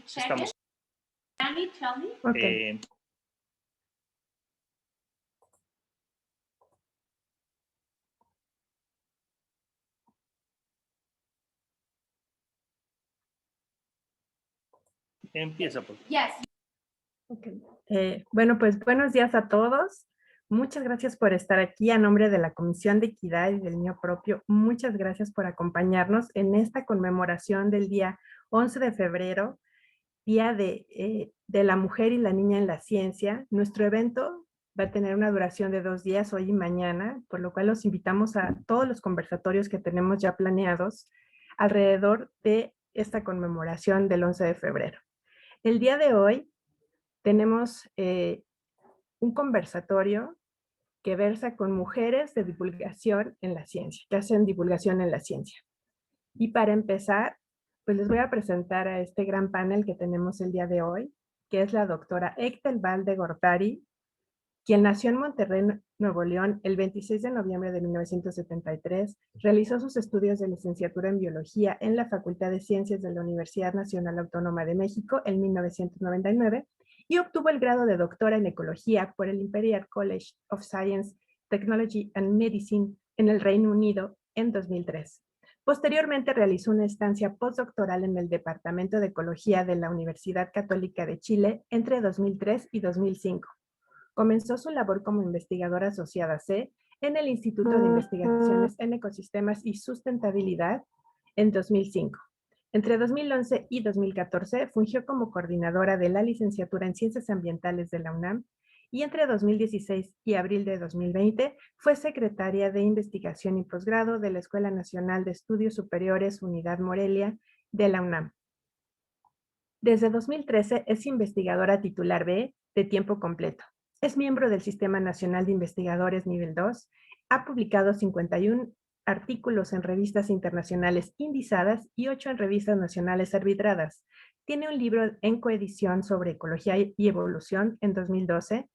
Estamos. Okay. Empieza, por favor. Yes. Okay. Bueno, pues buenos días a todos. Muchas gracias por estar aquí a nombre de la Comisión de Equidad y del Niño Propio. Muchas gracias por acompañarnos en esta conmemoración del día 11 de febrero, Día de la Mujer y la Niña en la Ciencia. Nuestro evento va a tener una duración de 2 días, hoy y mañana, por lo cual los invitamos a todos los conversatorios que tenemos ya planeados alrededor de esta conmemoración del 11 de febrero. El día de hoy tenemos un conversatorio que versa con mujeres de divulgación en la ciencia, que hacen divulgación en la ciencia. Y para empezar, pues les voy a presentar a este gran panel que tenemos el día de hoy, que es la doctora Ektel Valde Gortari, quien nació en Monterrey, Nuevo León, el 26 de noviembre de 1973, realizó sus estudios de licenciatura en Biología en la Facultad de Ciencias de la Universidad Nacional Autónoma de México en 1999 y obtuvo el grado de doctora en Ecología por el Imperial College of Science, Technology and Medicine en el Reino Unido en 2003. Posteriormente realizó una estancia postdoctoral en el Departamento de Ecología de la Universidad Católica de Chile entre 2003 y 2005. Comenzó su labor como investigadora asociada C en el Instituto de Investigaciones en Ecosistemas y Sustentabilidad en 2005. Entre 2011 y 2014 fungió como coordinadora de la licenciatura en Ciencias Ambientales de la UNAM y entre 2016 y abril de 2020 fue secretaria de Investigación y Posgrado de la Escuela Nacional de Estudios Superiores Unidad Morelia de la UNAM. Desde 2013 es investigadora titular B de tiempo completo. Es miembro del Sistema Nacional de Investigadores Nivel 2, ha publicado 51 artículos en revistas internacionales indizadas y 8 en revistas nacionales arbitradas. Tiene un libro en coedición sobre ecología y evolución en 2012,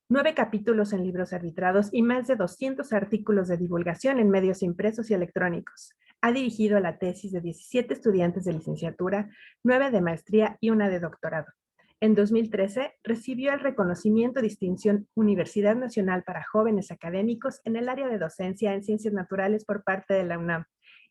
9 capítulos en libros arbitrados y más de 200 artículos de divulgación en medios impresos y electrónicos. Ha dirigido la tesis de 17 estudiantes de licenciatura, 9 de maestría y 1 de doctorado. En 2013 recibió el reconocimiento Distinción Universidad Nacional para Jóvenes Académicos en el área de docencia en Ciencias Naturales por parte de la UNAM.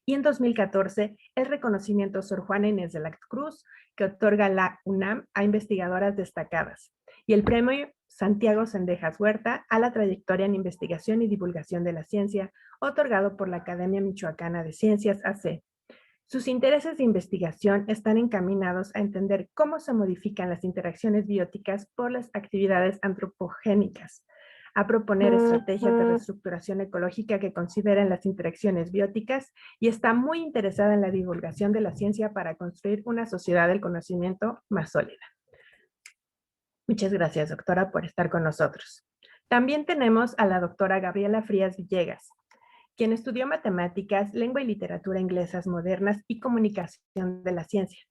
Y en 2014 el reconocimiento Sor Juana Inés de la Cruz que otorga la UNAM a investigadoras destacadas. Y el premio Santiago Cendejas Huerta a la trayectoria en investigación y divulgación de la ciencia, otorgado por la Academia Michoacana de Ciencias AC. Sus intereses de investigación están encaminados a entender cómo se modifican las interacciones bióticas por las actividades antropogénicas, a proponer estrategias de reestructuración ecológica que consideren las interacciones bióticas y está muy interesada en la divulgación de la ciencia para construir una sociedad del conocimiento más sólida. Muchas gracias, doctora, por estar con nosotros. También tenemos a la doctora Gabriela Frías Villegas, quien estudió matemáticas, lengua y literatura inglesas modernas y comunicación de la ciencia.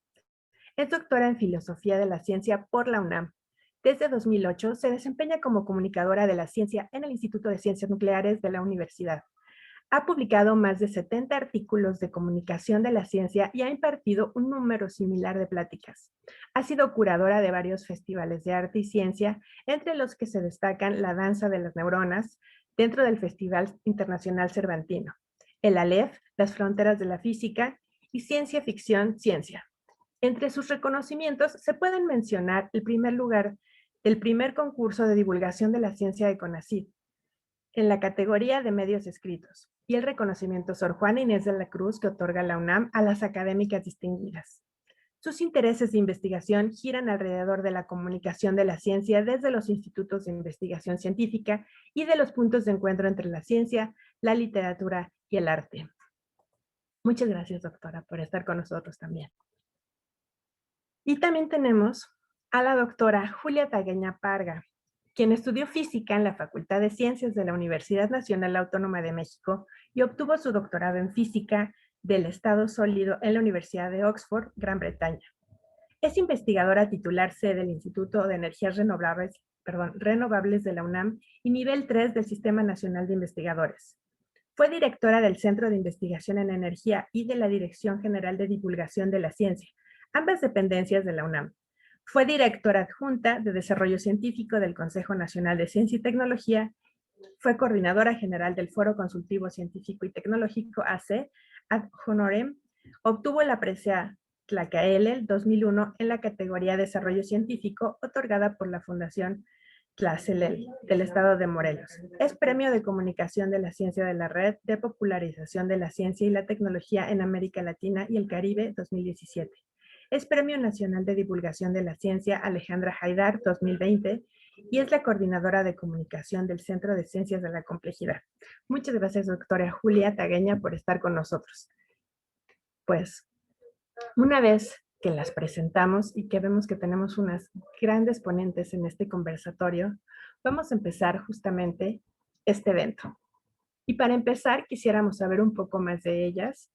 Es doctora en filosofía de la ciencia por la UNAM. Desde 2008 se desempeña como comunicadora de la ciencia en el Instituto de Ciencias Nucleares de la universidad. Ha publicado más de 70 artículos de comunicación de la ciencia y ha impartido un número similar de pláticas. Ha sido curadora de varios festivales de arte y ciencia, entre los que se destacan la Danza de las Neuronas, dentro del Festival Internacional Cervantino, el Aleph, Las Fronteras de la Física y Ciencia Ficción Ciencia. Entre sus reconocimientos se pueden mencionar el primer lugar del primer concurso de divulgación de la ciencia de CONACYT, en la categoría de medios escritos, y el reconocimiento Sor Juana Inés de la Cruz que otorga la UNAM a las académicas distinguidas. Sus intereses de investigación giran alrededor de la comunicación de la ciencia desde los institutos de investigación científica y de los puntos de encuentro entre la ciencia, la literatura y el arte. Muchas gracias, doctora, por estar con nosotros también. Y también tenemos a la doctora Julia Tagueña Parga, quien estudió física en la Facultad de Ciencias de la Universidad Nacional Autónoma de México y obtuvo su doctorado en física del estado sólido en la Universidad de Oxford, Gran Bretaña. Es investigadora titular C del Instituto de Energías Renovables de la UNAM y nivel 3 del Sistema Nacional de Investigadores. Fue directora del Centro de Investigación en Energía y de la Dirección General de Divulgación de la Ciencia, ambas dependencias de la UNAM. Fue directora adjunta de Desarrollo Científico del Consejo Nacional de Ciencia y Tecnología. Fue coordinadora general del Foro Consultivo Científico y Tecnológico AC ad honorem. Obtuvo la presea Tlacaelel 2001 en la categoría Desarrollo Científico, otorgada por la Fundación Tlacelel del Estado de Morelos. Es Premio de Comunicación de la Ciencia de la Red de Popularización de la Ciencia y la Tecnología en América Latina y el Caribe 2017. Es Premio Nacional de Divulgación de la Ciencia Alejandra Haidar 2020 y es la coordinadora de comunicación del Centro de Ciencias de la Complejidad. Muchas gracias, doctora Julia Tagueña, por estar con nosotros. Pues, una vez que las presentamos y que vemos que tenemos unas grandes ponentes en este conversatorio, vamos a empezar justamente este evento. Y para empezar, quisiéramos saber un poco más de ellas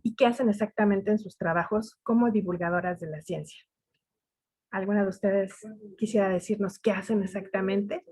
y qué hacen exactamente en sus trabajos como divulgadoras de la ciencia. ¿Alguna de ustedes quisiera decirnos qué hacen exactamente?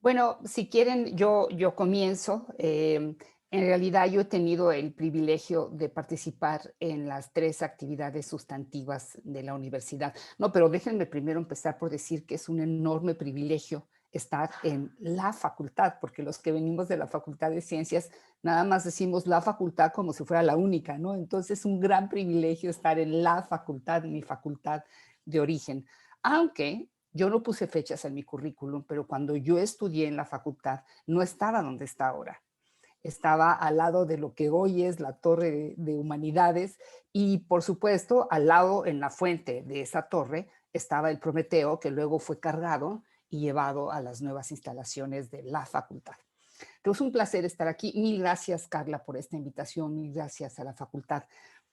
Bueno, si quieren, yo comienzo. En realidad, yo he tenido el privilegio de participar en las 3 actividades sustantivas de la universidad. No, pero déjenme primero empezar por decir que es un enorme privilegio estar en la facultad, porque los que venimos de la Facultad de Ciencias, nada más decimos la facultad como si fuera la única, ¿no? Entonces, es un gran privilegio estar en la facultad, mi facultad de origen. Aunque yo no puse fechas en mi currículum, pero cuando yo estudié en la facultad, no estaba donde está ahora. Estaba al lado de lo que hoy es la Torre de Humanidades y, por supuesto, al lado, en la fuente de esa torre, estaba el Prometeo, que luego fue cargado y llevado a las nuevas instalaciones de la facultad. Entonces, un placer estar aquí. Mil gracias, Carla, por esta invitación. Mil gracias a la facultad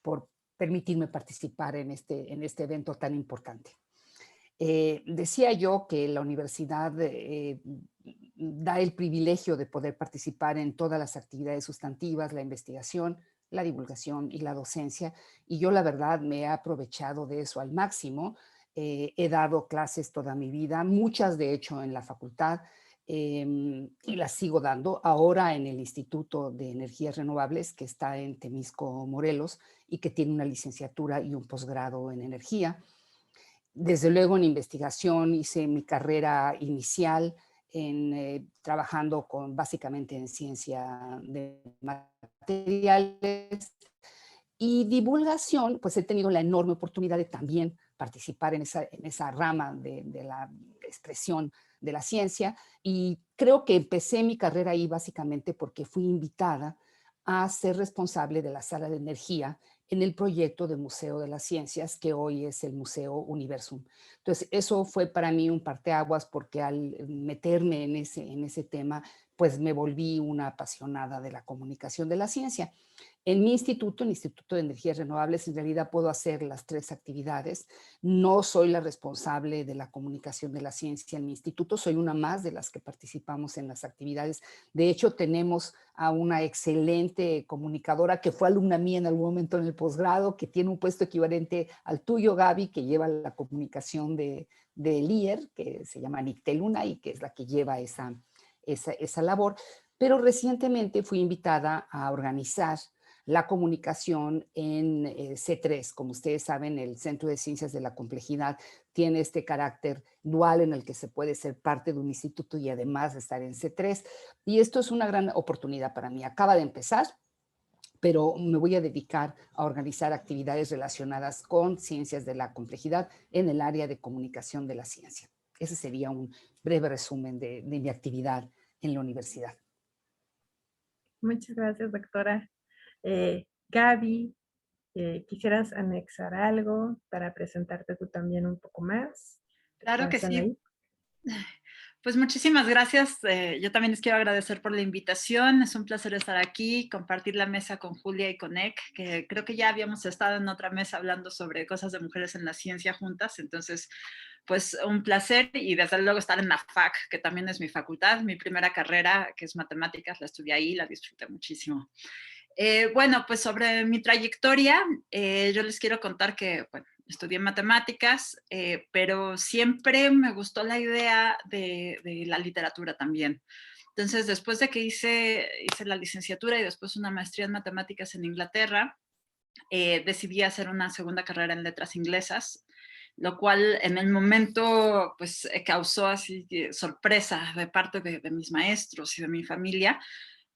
por permitirme participar en este evento tan importante. Decía yo que la universidad da el privilegio de poder participar en todas las actividades sustantivas, la investigación, la divulgación y la docencia, y yo la verdad me he aprovechado de eso al máximo. He dado clases toda mi vida, muchas de hecho en la facultad, y las sigo dando ahora en el Instituto de Energías Renovables, que está en Temisco, Morelos, y que tiene una licenciatura y un posgrado en energía. Desde luego en investigación hice mi carrera inicial trabajando básicamente en ciencia de materiales y divulgación, pues he tenido la enorme oportunidad de también participar en esa rama de la expresión de la ciencia y creo que empecé mi carrera ahí básicamente porque fui invitada a ser responsable de la sala de energía en el proyecto del Museo de las Ciencias, que hoy es el Museo Universum. Entonces, eso fue para mí un parteaguas porque al meterme en ese tema, pues me volví una apasionada de la comunicación de la ciencia. En mi instituto, el Instituto de Energías Renovables, en realidad puedo hacer las 3 actividades. No soy la responsable de la comunicación de la ciencia en mi instituto, soy una más de las que participamos en las actividades. De hecho, tenemos a una excelente comunicadora que fue alumna mía en algún momento en el posgrado, que tiene un puesto equivalente al tuyo, Gaby, que lleva la comunicación de LIER, que se llama Nicteluna y que es la que lleva esa labor. Pero recientemente fui invitada a organizar la comunicación en C3. Como ustedes saben, el Centro de Ciencias de la Complejidad tiene este carácter dual en el que se puede ser parte de un instituto y además estar en C3. Y esto es una gran oportunidad para mí. Acaba de empezar, pero me voy a dedicar a organizar actividades relacionadas con ciencias de la complejidad en el área de comunicación de la ciencia. Ese sería un breve resumen de mi actividad en la universidad. Muchas gracias, doctora. Gaby, ¿Quisieras anexar algo para presentarte tú también un poco más? Claro que ¿Están sí. ahí? Pues muchísimas gracias. Yo también les quiero agradecer por la invitación. Es un placer estar aquí, compartir la mesa con Julia y con Ek, que creo que ya habíamos estado en otra mesa hablando sobre cosas de mujeres en la ciencia juntas. Entonces, pues un placer y desde luego estar en la FAC, que también es mi facultad. Mi primera carrera, que es matemáticas, la estudié ahí, la disfruté muchísimo. Bueno, pues sobre mi trayectoria, yo les quiero contar que, bueno, estudié matemáticas, pero siempre me gustó la idea de la literatura también. Entonces, después de que hice la licenciatura y después una maestría en matemáticas en Inglaterra, decidí hacer una segunda carrera en letras inglesas, lo cual en el momento pues causó así sorpresa de parte de mis maestros y de mi familia,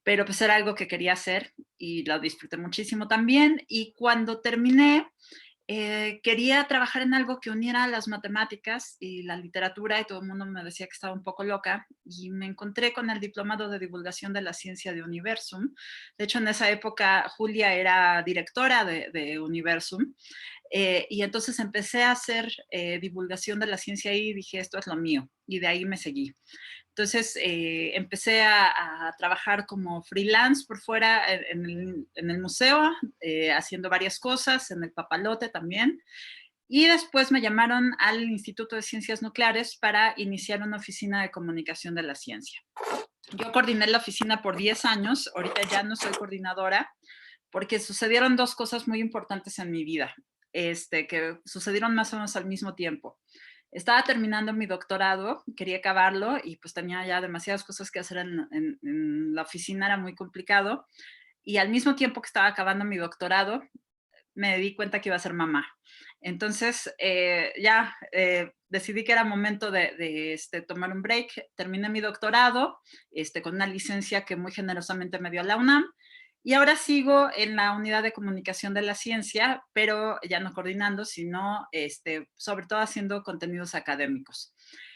pero pues era algo que quería hacer y lo disfruté muchísimo también. Y cuando terminé, quería trabajar en algo que uniera las matemáticas y la literatura y todo el mundo me decía que estaba un poco loca y me encontré con el diplomado de divulgación de la ciencia de Universum. De hecho, en esa época Julia era directora de Universum y entonces empecé a hacer divulgación de la ciencia y dije, esto es lo mío, y de ahí me seguí. Entonces empecé a trabajar como freelance por fuera en el museo, haciendo varias cosas, en el Papalote también. Y después me llamaron al Instituto de Ciencias Nucleares para iniciar una oficina de comunicación de la ciencia. Yo coordiné la oficina por 10 años, ahorita ya no soy coordinadora, porque sucedieron dos cosas muy importantes en mi vida, que sucedieron más o menos al mismo tiempo. Estaba terminando mi doctorado, quería acabarlo y pues tenía ya demasiadas cosas que hacer en la oficina, era muy complicado. Y al mismo tiempo que estaba acabando mi doctorado, me di cuenta que iba a ser mamá. Entonces decidí que era momento de tomar un break. Terminé mi doctorado con una licencia que muy generosamente me dio la UNAM. Y ahora sigo en la unidad de comunicación de la ciencia, pero ya no coordinando, sino sobre todo haciendo contenidos académicos.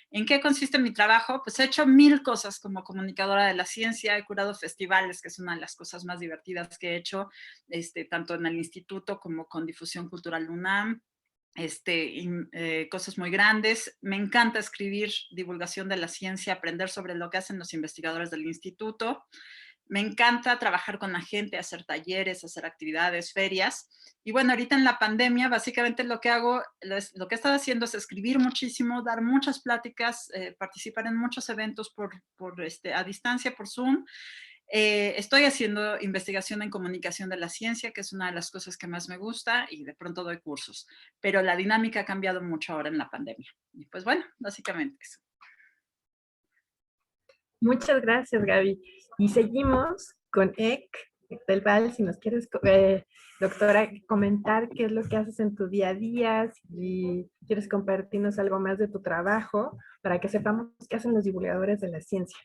¿En qué consiste mi trabajo? Pues he hecho 1000 cosas como comunicadora de la ciencia, he curado festivales, que es una de las cosas más divertidas que he hecho, tanto en el instituto como con Difusión Cultural UNAM, cosas muy grandes. Me encanta escribir divulgación de la ciencia, aprender sobre lo que hacen los investigadores del instituto. Me encanta trabajar con la gente, hacer talleres, hacer actividades, ferias. Y bueno, ahorita en la pandemia, básicamente lo que hago, lo que he estado haciendo es escribir muchísimo, dar muchas pláticas, participar en muchos eventos a distancia, por Zoom. Estoy haciendo investigación en comunicación de la ciencia, que es una de las cosas que más me gusta, y de pronto doy cursos. Pero la dinámica ha cambiado mucho ahora en la pandemia. Y pues bueno, básicamente eso. Muchas gracias, Gaby. Y seguimos con Ek del Val, si nos quieres, doctora, comentar qué es lo que haces en tu día a día, si quieres compartirnos algo más de tu trabajo, para que sepamos qué hacen los divulgadores de la ciencia.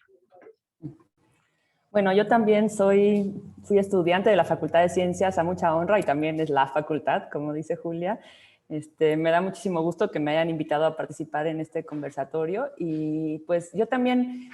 Bueno, yo también fui estudiante de la Facultad de Ciencias a mucha honra y también es la facultad, como dice Julia. Me da muchísimo gusto que me hayan invitado a participar en este conversatorio y pues yo también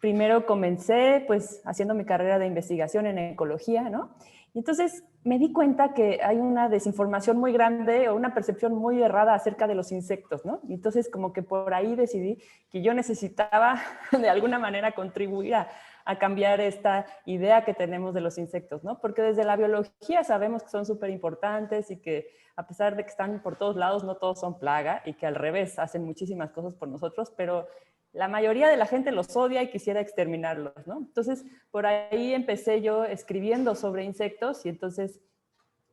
primero comencé pues haciendo mi carrera de investigación en ecología, ¿no? Y entonces me di cuenta que hay una desinformación muy grande o una percepción muy errada acerca de los insectos, ¿no? Y entonces como que por ahí decidí que yo necesitaba de alguna manera contribuir a cambiar esta idea que tenemos de los insectos, ¿no? Porque desde la biología sabemos que son súper importantes y que a pesar de que están por todos lados, no todos son plaga y que al revés hacen muchísimas cosas por nosotros, pero la mayoría de la gente los odia y quisiera exterminarlos, ¿no? Entonces, por ahí empecé yo escribiendo sobre insectos y entonces,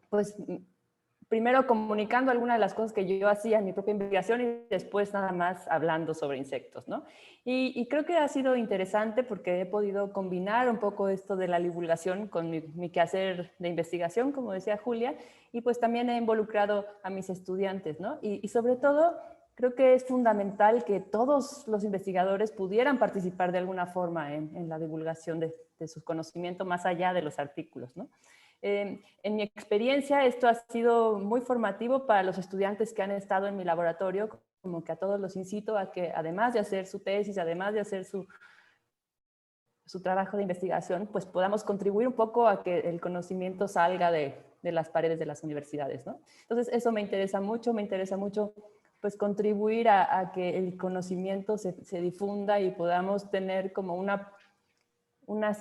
pues, primero comunicando algunas de las cosas que yo hacía en mi propia investigación y después nada más hablando sobre insectos, ¿no? Y creo que ha sido interesante porque he podido combinar un poco esto de la divulgación con mi quehacer de investigación, como decía Julia, y pues también he involucrado a mis estudiantes, ¿no? Y sobre todo, creo que es fundamental que todos los investigadores pudieran participar de alguna forma en la divulgación de su conocimiento más allá de los artículos, ¿no? En mi experiencia, esto ha sido muy formativo para los estudiantes que han estado en mi laboratorio, como que a todos los incito a que además de hacer su tesis, además de hacer su trabajo de investigación, pues podamos contribuir un poco a que el conocimiento salga de de las paredes de las universidades, ¿no? Entonces, eso me interesa mucho pues contribuir a que el conocimiento se difunda y podamos tener como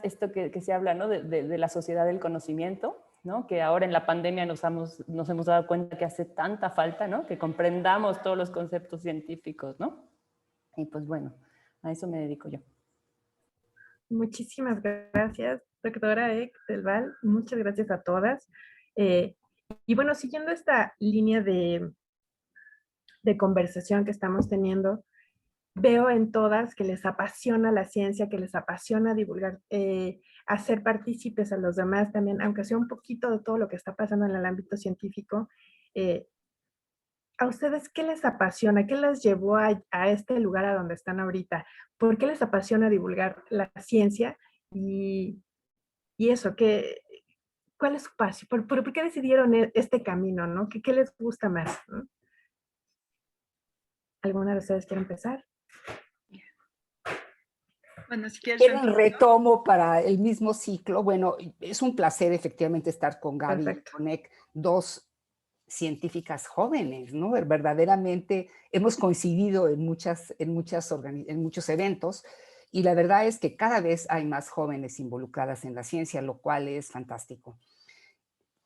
esto que se habla, ¿no? de la sociedad del conocimiento, ¿no? Que ahora en la pandemia nos hemos dado cuenta que hace tanta falta, ¿no? Que comprendamos todos los conceptos científicos, ¿no? Y pues bueno, a eso me dedico yo. Muchísimas gracias, doctora Ek del Val. Muchas gracias a todas. Y bueno, siguiendo esta línea de conversación que estamos teniendo, veo en todas que les apasiona la ciencia, que les apasiona divulgar, hacer partícipes a los demás también, aunque sea un poquito de todo lo que está pasando en el ámbito científico. ¿A ustedes qué les apasiona? ¿Qué les llevó a este lugar a donde están ahorita? ¿Por qué les apasiona divulgar la ciencia? Y eso, ¿cuál es su pasión? ¿Por qué decidieron este camino, no? ¿Qué les gusta más, ¿no? ¿Alguna de ustedes quiere empezar? Bueno, si quieres... Quiero un retomo para el mismo ciclo. Bueno, es un placer efectivamente estar con Gaby y con Ek, dos científicas jóvenes, ¿no? Verdaderamente hemos coincidido en muchos eventos y la verdad es que cada vez hay más jóvenes involucradas en la ciencia, lo cual es fantástico.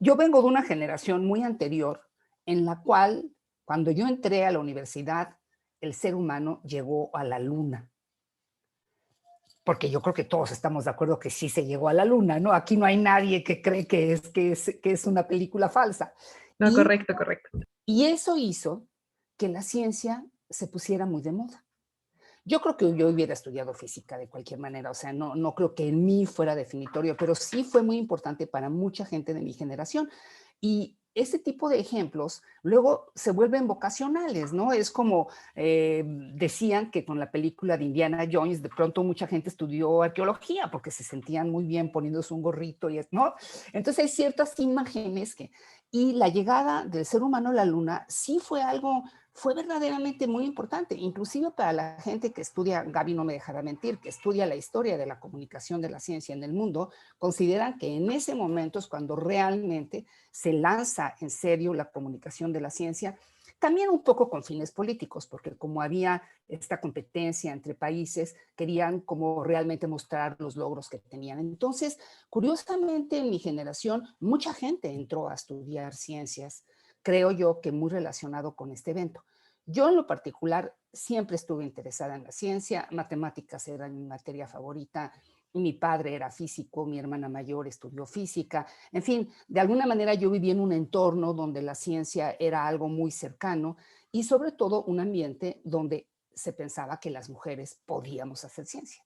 Yo vengo de una generación muy anterior en la cual, cuando yo entré a la universidad, el ser humano llegó a la luna. Porque yo creo que todos estamos de acuerdo que sí se llegó a la luna, ¿no? Aquí no hay nadie que cree que es una película falsa. No, correcto. Y eso hizo que la ciencia se pusiera muy de moda. Yo creo que yo hubiera estudiado física de cualquier manera, o sea, no creo que en mí fuera definitorio, pero sí fue muy importante para mucha gente de mi generación. Y ese tipo de ejemplos luego se vuelven vocacionales, ¿no? Es como decían que con la película de Indiana Jones, de pronto mucha gente estudió arqueología porque se sentían muy bien poniéndose un gorrito, ¿no? Entonces hay ciertas imágenes y la llegada del ser humano a la luna sí fue verdaderamente muy importante, inclusive para la gente que estudia, Gaby no me dejará mentir, que estudia la historia de la comunicación de la ciencia en el mundo, consideran que en ese momento es cuando realmente se lanza en serio la comunicación de la ciencia, también un poco con fines políticos, porque como había esta competencia entre países, querían como realmente mostrar los logros que tenían. Entonces, curiosamente, en mi generación, mucha gente entró a estudiar ciencias, creo yo que muy relacionado con este evento. Yo en lo particular siempre estuve interesada en la ciencia, matemáticas era mi materia favorita, mi padre era físico, mi hermana mayor estudió física, en fin, de alguna manera yo viví en un entorno donde la ciencia era algo muy cercano y sobre todo un ambiente donde se pensaba que las mujeres podíamos hacer ciencia.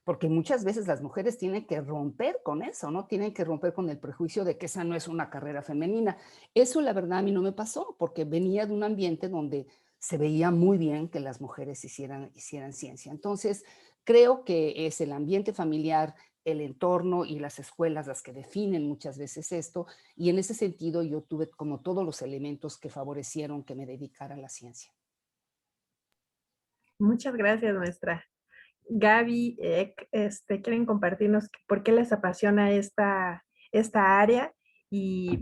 Porque muchas veces las mujeres tienen que romper con eso, ¿no? Tienen que romper con el prejuicio de que esa no es una carrera femenina. Eso, la verdad, a mí no me pasó, porque venía de un ambiente donde se veía muy bien que las mujeres hicieran ciencia. Entonces, creo que es el ambiente familiar, el entorno y las escuelas las que definen muchas veces esto, y en ese sentido yo tuve como todos los elementos que favorecieron que me dedicara a la ciencia. Muchas gracias, maestra. Gaby, ¿quieren compartirnos por qué les apasiona esta área? Y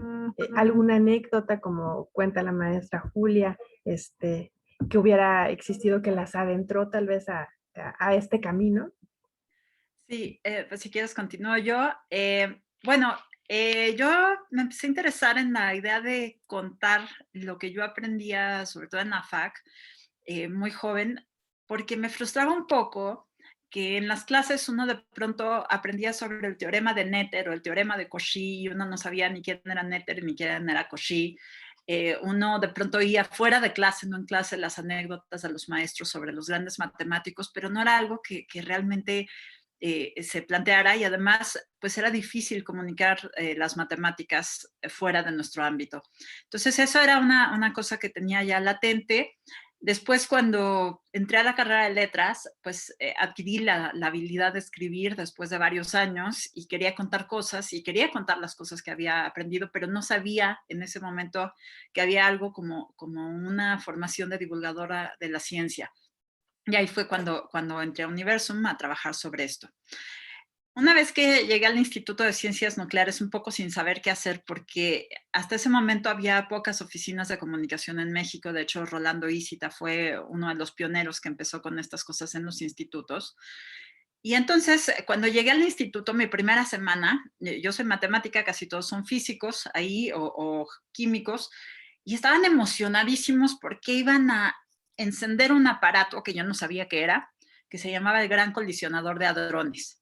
alguna anécdota, como cuenta la maestra Julia, que hubiera existido que las adentró tal vez a este camino. Sí, pues si quieres continúo yo. Bueno, yo me empecé a interesar en la idea de contar lo que yo aprendía, sobre todo en la FAC, muy joven, porque me frustraba un poco que en las clases uno de pronto aprendía sobre el teorema de Noether o el teorema de Cauchy y uno no sabía ni quién era Noether ni quién era Cauchy. Uno de pronto oía fuera de clase, no en clase, las anécdotas de los maestros sobre los grandes matemáticos, pero no era algo que realmente se planteara y además pues era difícil comunicar las matemáticas fuera de nuestro ámbito. Entonces eso era una cosa que tenía ya latente. Después, cuando entré a la carrera de letras, pues adquirí la habilidad de escribir después de varios años y quería contar cosas y quería contar las cosas que había aprendido, pero no sabía en ese momento que había algo como una formación de divulgadora de la ciencia. Y ahí fue cuando entré a Universum a trabajar sobre esto. Una vez que llegué al Instituto de Ciencias Nucleares, un poco sin saber qué hacer, porque hasta ese momento había pocas oficinas de comunicación en México. De hecho, Rolando Isita fue uno de los pioneros que empezó con estas cosas en los institutos. Y entonces, cuando llegué al instituto, mi primera semana, yo soy matemática, casi todos son físicos ahí o químicos, y estaban emocionadísimos porque iban a encender un aparato que yo no sabía qué era, que se llamaba el Gran Colisionador de Hadrones.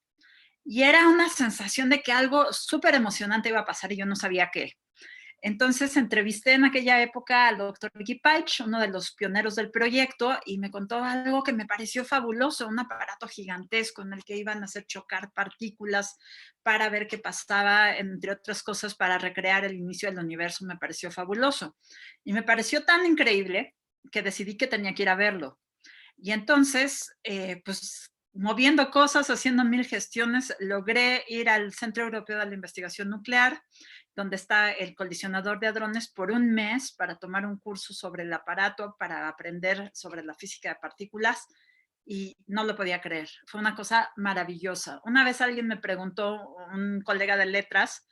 Y era una sensación de que algo súper emocionante iba a pasar y yo no sabía qué. Entonces entrevisté en aquella época al doctor Ricky Paich, uno de los pioneros del proyecto, y me contó algo que me pareció fabuloso, un aparato gigantesco en el que iban a hacer chocar partículas para ver qué pasaba, entre otras cosas, para recrear el inicio del universo. Me pareció fabuloso. Y me pareció tan increíble que decidí que tenía que ir a verlo. Y entonces, pues moviendo cosas, haciendo 1000 gestiones, logré ir al Centro Europeo de la Investigación Nuclear, donde está el colisionador de hadrones, por un mes para tomar un curso sobre el aparato, para aprender sobre la física de partículas, y no lo podía creer. Fue una cosa maravillosa. Una vez alguien me preguntó, un colega de letras,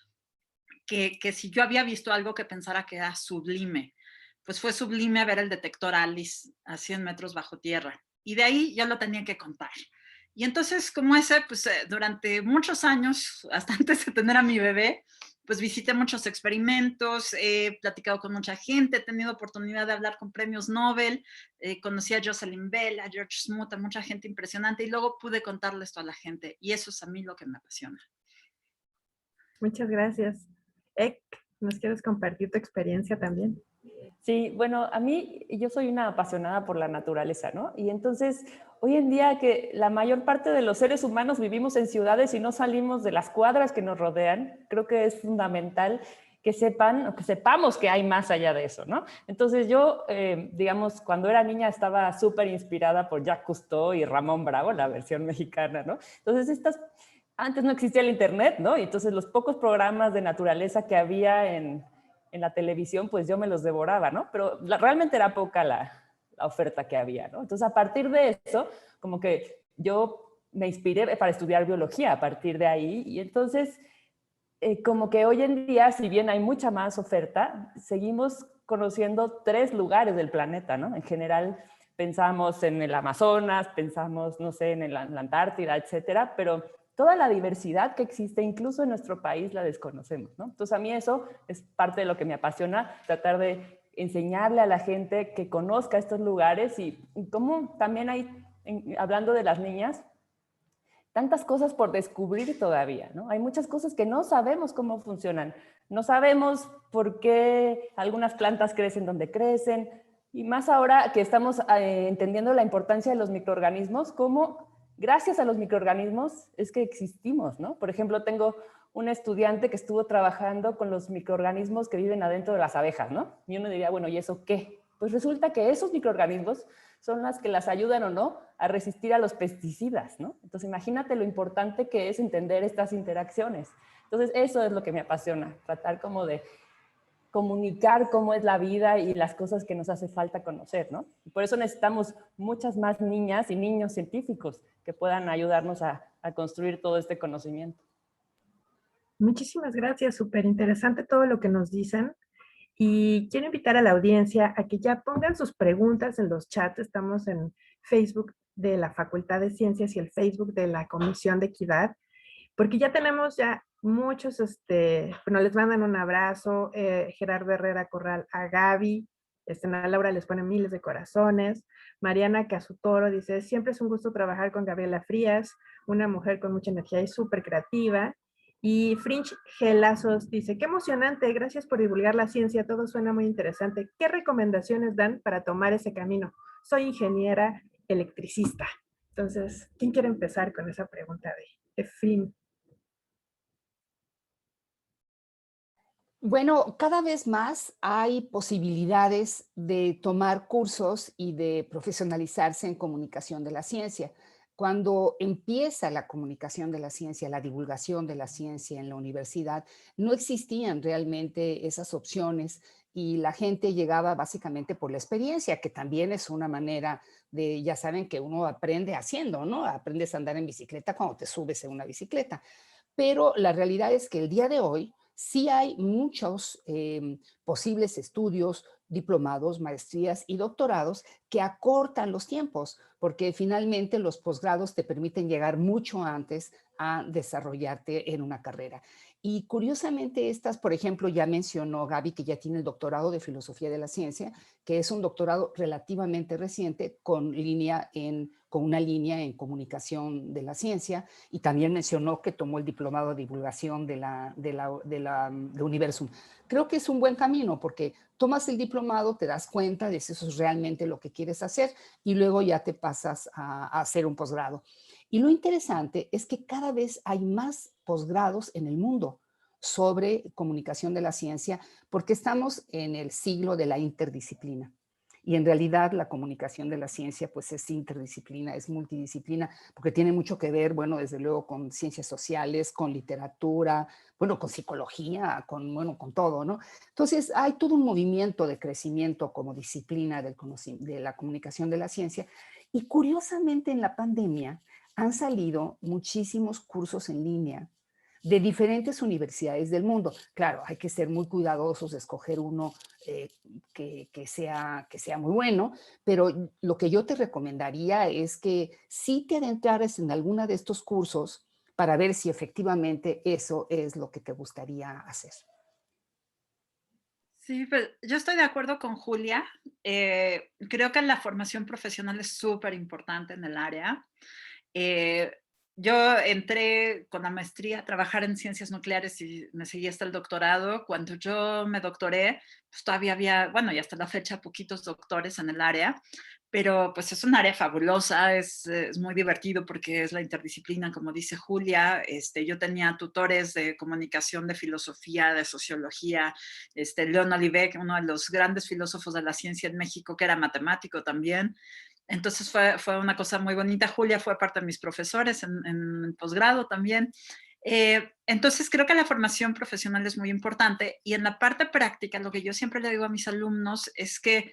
que si yo había visto algo que pensara que era sublime. Pues fue sublime ver el detector ALICE a 100 metros bajo tierra. Y de ahí yo lo tenía que contar. Y entonces, como ese, pues durante muchos años, hasta antes de tener a mi bebé, pues visité muchos experimentos, he platicado con mucha gente, he tenido oportunidad de hablar con premios Nobel, conocí a Jocelyn Bell, a George Smoot, a mucha gente impresionante, y luego pude contarle esto a la gente. Y eso es a mí lo que me apasiona. Muchas gracias. Ek, ¿nos quieres compartir tu experiencia también? Sí, bueno, a mí yo soy una apasionada por la naturaleza, ¿no? Y entonces, hoy en día que la mayor parte de los seres humanos vivimos en ciudades y no salimos de las cuadras que nos rodean, creo que es fundamental que sepan o que sepamos que hay más allá de eso, ¿no? Entonces yo, digamos, cuando era niña estaba súper inspirada por Jacques Cousteau y Ramón Bravo, la versión mexicana, ¿no? Entonces antes no existía el internet, ¿no? Y entonces los pocos programas de naturaleza que había en la televisión, pues yo me los devoraba, ¿no? Pero realmente era poca la oferta que había, ¿no? Entonces, a partir de eso, como que yo me inspiré para estudiar biología a partir de ahí, y entonces, como que hoy en día, si bien hay mucha más oferta, seguimos conociendo 3 lugares del planeta, ¿no? En general, pensamos en el Amazonas, pensamos, no sé, en la Antártida, etcétera, pero toda la diversidad que existe, incluso en nuestro país, la desconocemos, ¿no? Entonces, a mí eso es parte de lo que me apasiona, tratar de enseñarle a la gente que conozca estos lugares y cómo también hay, hablando de las niñas, tantas cosas por descubrir todavía, ¿no? Hay muchas cosas que no sabemos cómo funcionan. No sabemos por qué algunas plantas crecen donde crecen, y más ahora que estamos entendiendo la importancia de los microorganismos, cómo gracias a los microorganismos es que existimos, ¿no? Por ejemplo, tengo un estudiante que estuvo trabajando con los microorganismos que viven adentro de las abejas, ¿no? Y uno diría, bueno, ¿y eso qué? Pues resulta que esos microorganismos son las que las ayudan o no a resistir a los pesticidas, ¿no? Entonces, imagínate lo importante que es entender estas interacciones. Entonces, eso es lo que me apasiona, tratar como de comunicar cómo es la vida y las cosas que nos hace falta conocer, ¿no? Y por eso necesitamos muchas más niñas y niños científicos que puedan ayudarnos a construir todo este conocimiento. Muchísimas gracias, súper interesante todo lo que nos dicen. Y quiero invitar a la audiencia a que ya pongan sus preguntas en los chats. Estamos en Facebook de la Facultad de Ciencias y el Facebook de la Comisión de Equidad, porque ya tenemos ya muchos, bueno, les mandan un abrazo, Gerardo Herrera Corral a Gaby, a Laura les pone miles de corazones, Mariana Casutoro dice, siempre es un gusto trabajar con Gabriela Frías, una mujer con mucha energía y súper creativa. Y Fringe Gelazos dice, qué emocionante, gracias por divulgar la ciencia, todo suena muy interesante. ¿Qué recomendaciones dan para tomar ese camino? Soy ingeniera electricista. Entonces, ¿quién quiere empezar con esa pregunta de Fringe? Bueno, cada vez más hay posibilidades de tomar cursos y de profesionalizarse en comunicación de la ciencia. Cuando empieza la comunicación de la ciencia, la divulgación de la ciencia en la universidad, no existían realmente esas opciones y la gente llegaba básicamente por la experiencia, que también es una manera de, ya saben que uno aprende haciendo, ¿no? Aprendes a andar en bicicleta cuando te subes en una bicicleta. Pero la realidad es que el día de hoy sí hay muchos posibles estudios, diplomados, maestrías y doctorados que acortan los tiempos, porque finalmente los posgrados te permiten llegar mucho antes a desarrollarte en una carrera. Y curiosamente estas, por ejemplo, ya mencionó Gaby que ya tiene el doctorado de Filosofía de la Ciencia, que es un doctorado relativamente reciente con una línea en Comunicación de la Ciencia, y también mencionó que tomó el diplomado de Divulgación de Universum. Creo que es un buen camino porque tomas el diplomado, te das cuenta de si eso es realmente lo que quieres hacer y luego ya te pasas a hacer un posgrado. Y lo interesante es que cada vez hay más posgrados en el mundo sobre comunicación de la ciencia porque estamos en el siglo de la interdisciplina. Y en realidad la comunicación de la ciencia pues es interdisciplina, es multidisciplina, porque tiene mucho que ver, bueno, desde luego con ciencias sociales, con literatura, bueno, con psicología, bueno, con todo, ¿no? Entonces hay todo un movimiento de crecimiento como disciplina de la comunicación de la ciencia y curiosamente en la pandemia han salido muchísimos cursos en línea de diferentes universidades del mundo. Claro, hay que ser muy cuidadosos de escoger uno que sea muy bueno, pero lo que yo te recomendaría es que sí te adentrares en alguna de estos cursos para ver si efectivamente eso es lo que te gustaría hacer. Sí, pues yo estoy de acuerdo con Julia. Creo que la formación profesional es súper importante en el área. Eh, yo entré con la maestría a trabajar en ciencias nucleares y me seguí hasta el doctorado. Cuando yo me doctoré, pues todavía había, bueno, y hasta la fecha, poquitos doctores en el área, pero pues es un área fabulosa, es muy divertido porque es la interdisciplina, como dice Julia. Yo tenía tutores de comunicación, de filosofía, de sociología, Leon Olivet, uno de los grandes filósofos de la ciencia en México, que era matemático también. Entonces fue una cosa muy bonita. Julia fue parte de mis profesores en posgrado también. Entonces creo que la formación profesional es muy importante y en la parte práctica lo que yo siempre le digo a mis alumnos es que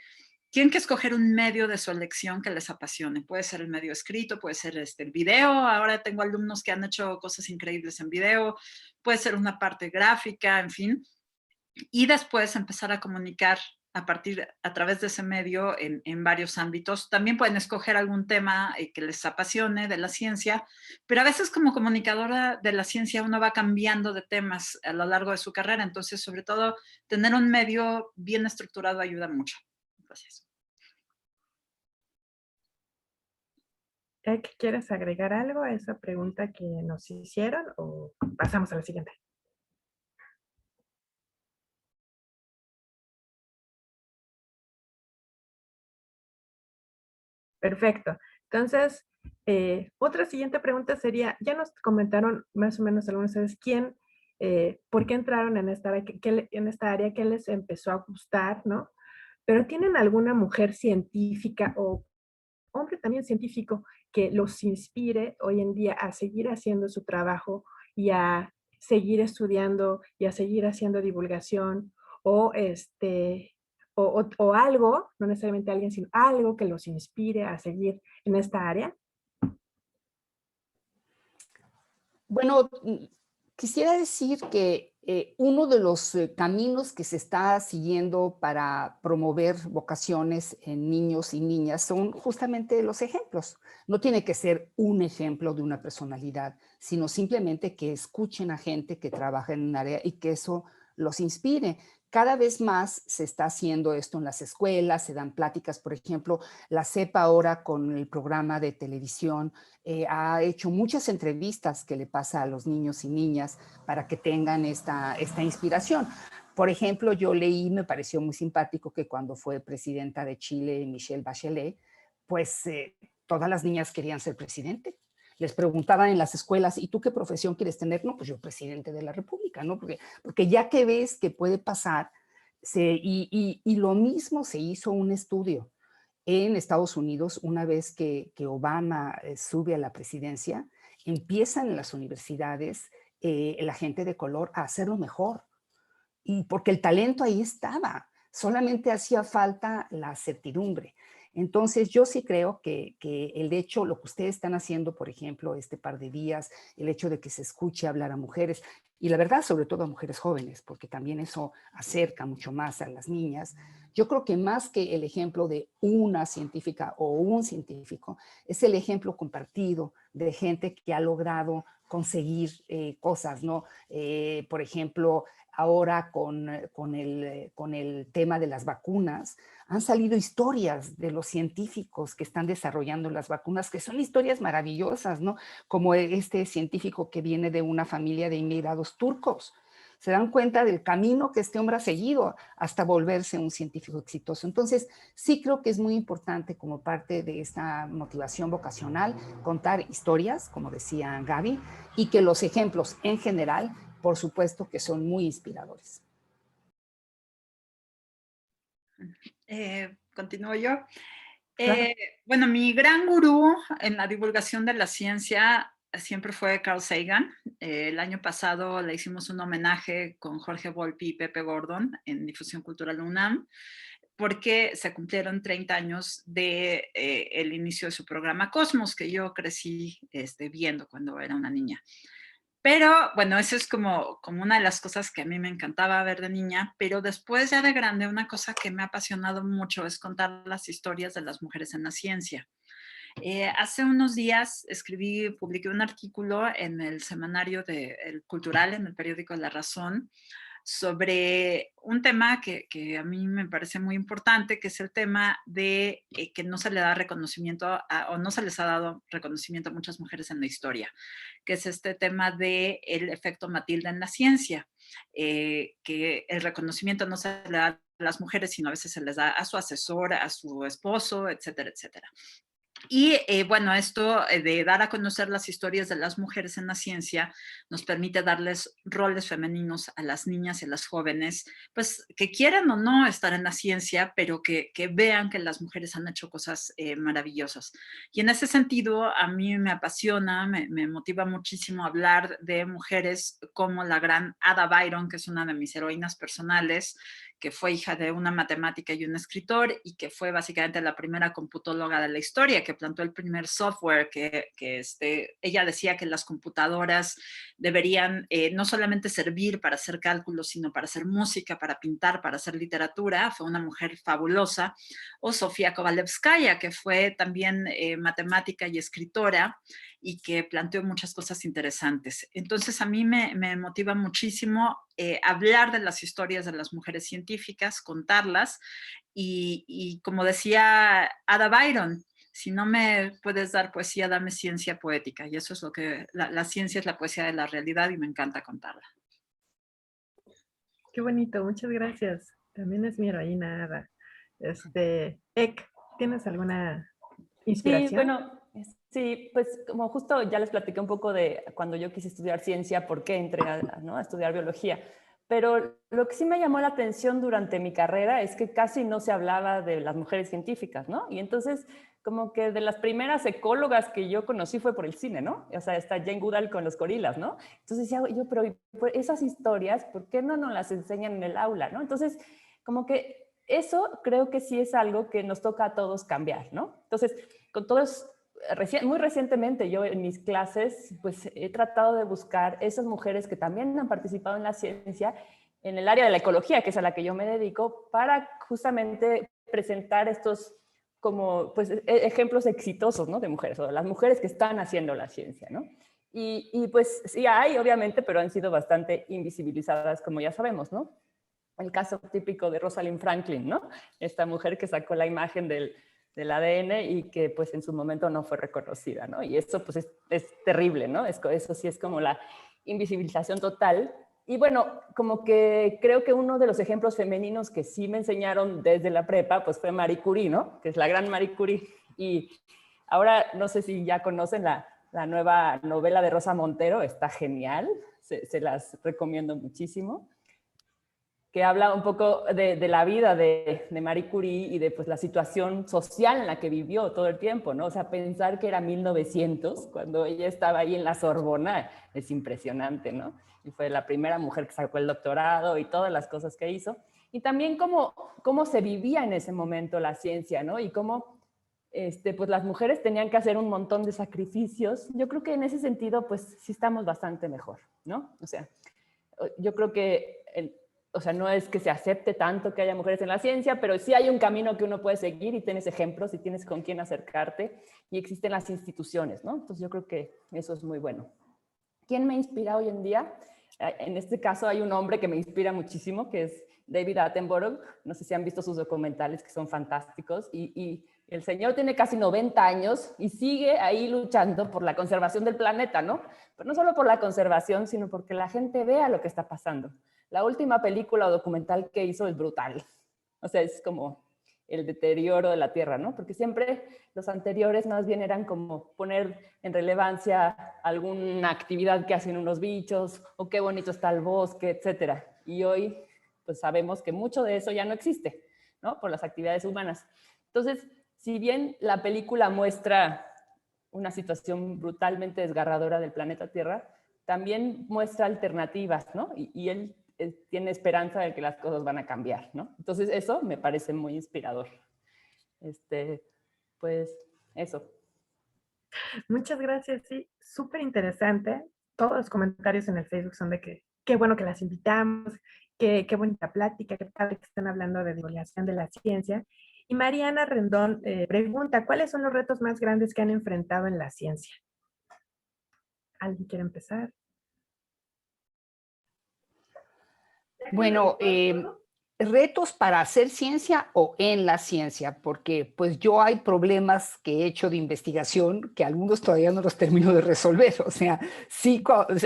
tienen que escoger un medio de su elección que les apasione. Puede ser el medio escrito, puede ser el video. Ahora tengo alumnos que han hecho cosas increíbles en video. Puede ser una parte gráfica, en fin. Y después empezar a comunicar a través de ese medio en varios ámbitos. También pueden escoger algún tema que les apasione de la ciencia, pero a veces como comunicadora de la ciencia uno va cambiando de temas a lo largo de su carrera, entonces sobre todo tener un medio bien estructurado ayuda mucho. Gracias. ¿Quieres agregar algo a esa pregunta que nos hicieron o pasamos a la siguiente? Perfecto. Entonces, otra siguiente pregunta sería, ya nos comentaron más o menos algunas veces por qué entraron en esta área, qué les empezó a gustar, ¿no? Pero ¿tienen alguna mujer científica o hombre también científico que los inspire hoy en día a seguir haciendo su trabajo y a seguir estudiando y a seguir haciendo divulgación o o algo, no necesariamente alguien, sino algo que los inspire a seguir en esta área? Bueno, quisiera decir que uno de los caminos que se está siguiendo para promover vocaciones en niños y niñas son justamente los ejemplos. No tiene que ser un ejemplo de una personalidad, sino simplemente que escuchen a gente que trabaja en un área y que eso los inspire. Cada vez más se está haciendo esto en las escuelas, se dan pláticas, por ejemplo, la CEP ahora con el programa de televisión ha hecho muchas entrevistas que le pasa a los niños y niñas para que tengan esta inspiración. Por ejemplo, yo leí, me pareció muy simpático que cuando fue presidenta de Chile, Michelle Bachelet, pues todas las niñas querían ser presidente. Les preguntaban en las escuelas, ¿y tú qué profesión quieres tener? No, pues yo presidente de la República, ¿no? Porque ya que ves que puede pasar, y lo mismo se hizo un estudio en Estados Unidos, una vez que Obama sube a la presidencia, empiezan en las universidades la gente de color a hacerlo mejor. Y porque el talento ahí estaba. solamente hacía falta la certidumbre. Entonces, yo sí creo que el hecho, lo que ustedes están haciendo, por ejemplo, este par de días, el hecho de que se escuche hablar a mujeres, y la verdad, sobre todo a mujeres jóvenes, porque también eso acerca mucho más a las niñas, yo creo que más que el ejemplo de una científica o un científico, es el ejemplo compartido de gente que ha logrado conseguir cosas, ¿no? Por ejemplo, ahora con el tema de las vacunas, han salido historias de los científicos que están desarrollando las vacunas, que son historias maravillosas, ¿no? Como este científico que viene de una familia de inmigrados turcos. Se dan cuenta del camino que este hombre ha seguido hasta volverse un científico exitoso. Entonces, sí creo que es muy importante como parte de esta motivación vocacional contar historias, como decía Gaby, y que los ejemplos en general, por supuesto, que son muy inspiradores. Continúo yo. Claro. Bueno, mi gran gurú en la divulgación de la ciencia siempre fue Carl Sagan. El año pasado le hicimos un homenaje con Jorge Volpi y Pepe Gordon en Difusión Cultural UNAM, porque se cumplieron 30 años de el inicio de su programa Cosmos, que yo crecí viendo cuando era una niña. Pero bueno, eso es como una de las cosas que a mí me encantaba ver de niña, pero después ya de grande, una cosa que me ha apasionado mucho es contar las historias de las mujeres en la ciencia. Hace unos días publiqué un artículo en el semanario el Cultural, en el periódico La Razón, sobre un tema que a mí me parece muy importante, que es el tema de que no se le da reconocimiento o no se les ha dado reconocimiento a muchas mujeres en la historia, que es este tema del efecto Matilda en la ciencia, que el reconocimiento no se le da a las mujeres, sino a veces se les da a su asesor, a su esposo, etcétera, etcétera. Y bueno, esto de dar a conocer las historias de las mujeres en la ciencia nos permite darles roles femeninos a las niñas y a las jóvenes, pues que quieran o no estar en la ciencia, pero que vean que las mujeres han hecho cosas maravillosas. Y en ese sentido, a mí me apasiona, me motiva muchísimo hablar de mujeres como la gran Ada Byron, que es una de mis heroínas personales, que fue hija de una matemática y un escritor y que fue básicamente la primera computóloga de la historia, que plantó el primer software, ella decía que las computadoras deberían no solamente servir para hacer cálculos, sino para hacer música, para pintar, para hacer literatura. Fue una mujer fabulosa. O Sofía Kovalevskaya, que fue también matemática y escritora y que planteó muchas cosas interesantes. Entonces a mí me motiva muchísimo hablar de las historias de las mujeres científicas, contarlas y como decía Ada Byron, si no me puedes dar poesía, dame ciencia poética. Y eso es lo que, la ciencia es la poesía de la realidad y me encanta contarla. Qué bonito, muchas gracias. También es mi heroína, Ada. Ek, ¿tienes alguna inspiración? Sí, bueno, sí, pues como justo ya les platiqué un poco de cuando yo quise estudiar ciencia, por qué entré a estudiar biología. Pero lo que sí me llamó la atención durante mi carrera es que casi no se hablaba de las mujeres científicas, ¿no? Y entonces, como que de las primeras ecólogas que yo conocí fue por el cine, ¿no? O sea, está Jane Goodall con los gorilas, ¿no? Entonces decía yo, pero esas historias, ¿por qué no nos las enseñan en el aula, ¿no? Entonces, como que eso creo que sí es algo que nos toca a todos cambiar, ¿no? Entonces, con todos... Muy recientemente yo en mis clases pues he tratado de buscar esas mujeres que también han participado en la ciencia en el área de la ecología, que es a la que yo me dedico, para justamente presentar estos como pues ejemplos exitosos, ¿no? De mujeres, o de las mujeres que están haciendo la ciencia, ¿no? Y pues sí hay, obviamente, pero han sido bastante invisibilizadas, como ya sabemos, ¿no? El caso típico de Rosalind Franklin, ¿no? Esta mujer que sacó la imagen del ADN y que pues en su momento no fue reconocida, ¿no? Y eso pues es terrible, ¿no? Eso sí es como la invisibilización total. Y bueno, como que creo que uno de los ejemplos femeninos que sí me enseñaron desde la prepa pues fue Marie Curie, ¿no? Que es la gran Marie Curie. Y ahora no sé si ya conocen la nueva novela de Rosa Montero, está genial, se las recomiendo muchísimo, que habla un poco de la vida de Marie Curie y de pues, la situación social en la que vivió todo el tiempo, ¿no? O sea, pensar que era 1900, cuando ella estaba ahí en la Sorbona, es impresionante, ¿no? Y fue la primera mujer que sacó el doctorado y todas las cosas que hizo. y también cómo se vivía en ese momento la ciencia, ¿no? Y cómo pues las mujeres tenían que hacer un montón de sacrificios. Yo creo que en ese sentido, pues sí estamos bastante mejor, ¿no? O sea, yo creo que, o sea, no es que se acepte tanto que haya mujeres en la ciencia, pero sí hay un camino que uno puede seguir y tienes ejemplos y tienes con quién acercarte y existen las instituciones, ¿no? Entonces yo creo que eso es muy bueno. ¿Quién me inspira hoy en día? En este caso hay un hombre que me inspira muchísimo, que es David Attenborough. No sé si han visto sus documentales, que son fantásticos. Y el señor tiene casi 90 años y sigue ahí luchando por la conservación del planeta, ¿no? Pero no solo por la conservación, sino porque la gente vea lo que está pasando. La última película o documental que hizo es brutal. O sea, es como el deterioro de la Tierra, ¿no? Porque siempre los anteriores más bien eran como poner en relevancia alguna actividad que hacen unos bichos, o qué bonito está el bosque, etcétera. Y hoy, pues sabemos que mucho de eso ya no existe, ¿no? Por las actividades humanas. Entonces, si bien la película muestra una situación brutalmente desgarradora del planeta Tierra, también muestra alternativas, ¿no? Y él tiene esperanza de que las cosas van a cambiar, ¿no? Entonces eso me parece muy inspirador. Pues eso. Muchas gracias, sí, súper interesante. Todos los comentarios en el Facebook son de que qué bueno que las invitamos, qué bonita plática, qué padre que están hablando de divulgación de la ciencia. Y Mariana Rendón pregunta, ¿cuáles son los retos más grandes que han enfrentado en la ciencia? ¿Alguien quiere empezar? Bueno, retos para hacer ciencia o en la ciencia, porque pues yo hay problemas que he hecho de investigación que algunos todavía no los termino de resolver, o sea, sí,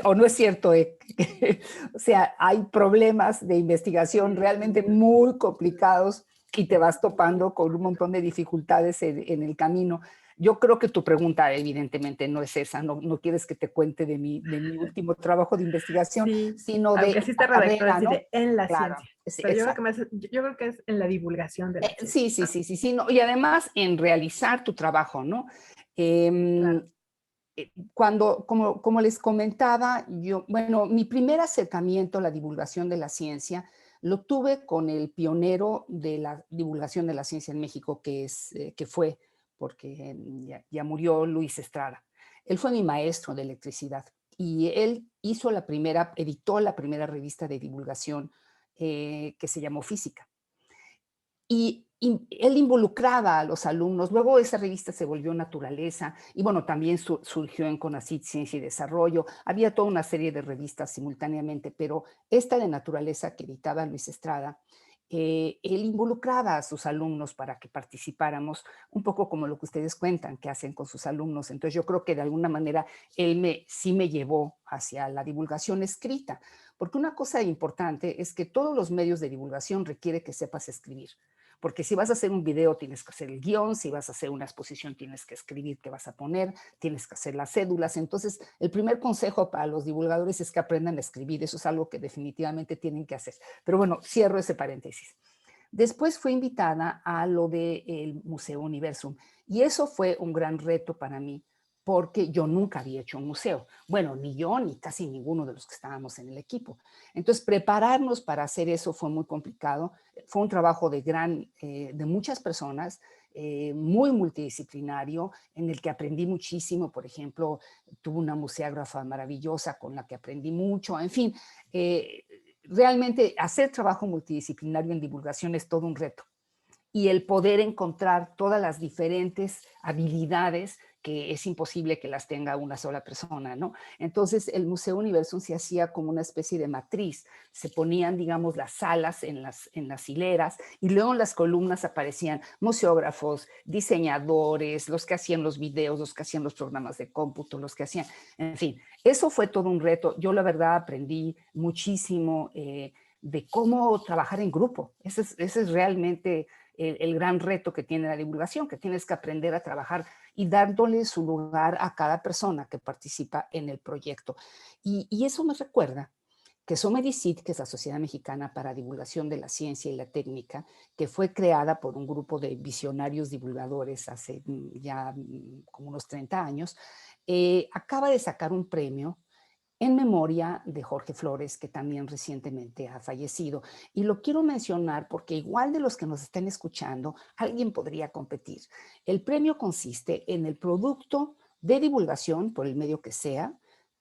o no es cierto, o sea, hay problemas de investigación realmente muy complicados y te vas topando con un montón de dificultades en el camino. Yo creo que tu pregunta evidentemente no es esa, no quieres que te cuente de mi último trabajo de investigación, Sí, sino de aunque sí está la redactor carrera, así ¿no? de en la Claro, ciencia. sí, Pero exacto. yo creo que es en la divulgación de la ciencia. Sí, no, y además en realizar tu trabajo, ¿no? Claro. Como les comentaba, bueno, mi primer acercamiento a la divulgación de la ciencia lo tuve con el pionero de la divulgación de la ciencia en México, que fue, porque ya murió, Luis Estrada. Él fue mi maestro de electricidad y él editó la primera revista de divulgación que se llamó Física. Y él involucraba a los alumnos. Luego esa revista se volvió Naturaleza y bueno, también surgió en CONACYT Ciencia y Desarrollo. Había toda una serie de revistas simultáneamente, pero esta de Naturaleza que editaba Luis Estrada, él involucraba a sus alumnos para que participáramos, un poco como lo que ustedes cuentan que hacen con sus alumnos. Entonces yo creo que de alguna manera él sí me llevó hacia la divulgación escrita, porque una cosa importante es que todos los medios de divulgación requiere que sepas escribir. Porque si vas a hacer un video tienes que hacer el guión, si vas a hacer una exposición tienes que escribir qué vas a poner, tienes que hacer las cédulas. Entonces, el primer consejo para los divulgadores es que aprendan a escribir. Eso es algo que definitivamente tienen que hacer. Pero bueno, cierro ese paréntesis. Después fui invitada a lo del Museo Universum y eso fue un gran reto para mí porque yo nunca había hecho un museo. Bueno, ni yo ni casi ninguno de los que estábamos en el equipo. Entonces, prepararnos para hacer eso fue muy complicado. Fue un trabajo de muchas personas, muy multidisciplinario, en el que aprendí muchísimo. Por ejemplo, tuve una museógrafa maravillosa con la que aprendí mucho. En fin, realmente hacer trabajo multidisciplinario en divulgación es todo un reto. Y el poder encontrar todas las diferentes habilidades que es imposible que las tenga una sola persona, ¿no? Entonces, el Museo Universum se hacía como una especie de matriz. Se ponían, digamos, las salas en las hileras y luego en las columnas aparecían museógrafos, diseñadores, los que hacían los videos, los que hacían los programas de cómputo, los que hacían, en fin, eso fue todo un reto. Yo, la verdad, aprendí muchísimo de cómo trabajar en grupo. Ese es realmente el gran reto que tiene la divulgación, que tienes que aprender a trabajar y dándole su lugar a cada persona que participa en el proyecto. Y eso me recuerda que SOMEDICIT, que es la Sociedad Mexicana para Divulgación de la Ciencia y la Técnica, que fue creada por un grupo de visionarios divulgadores hace ya como unos 30 años, acaba de sacar un premio en memoria de Jorge Flores, que también recientemente ha fallecido. Y lo quiero mencionar porque igual de los que nos estén escuchando, alguien podría competir. El premio consiste en el producto de divulgación, por el medio que sea,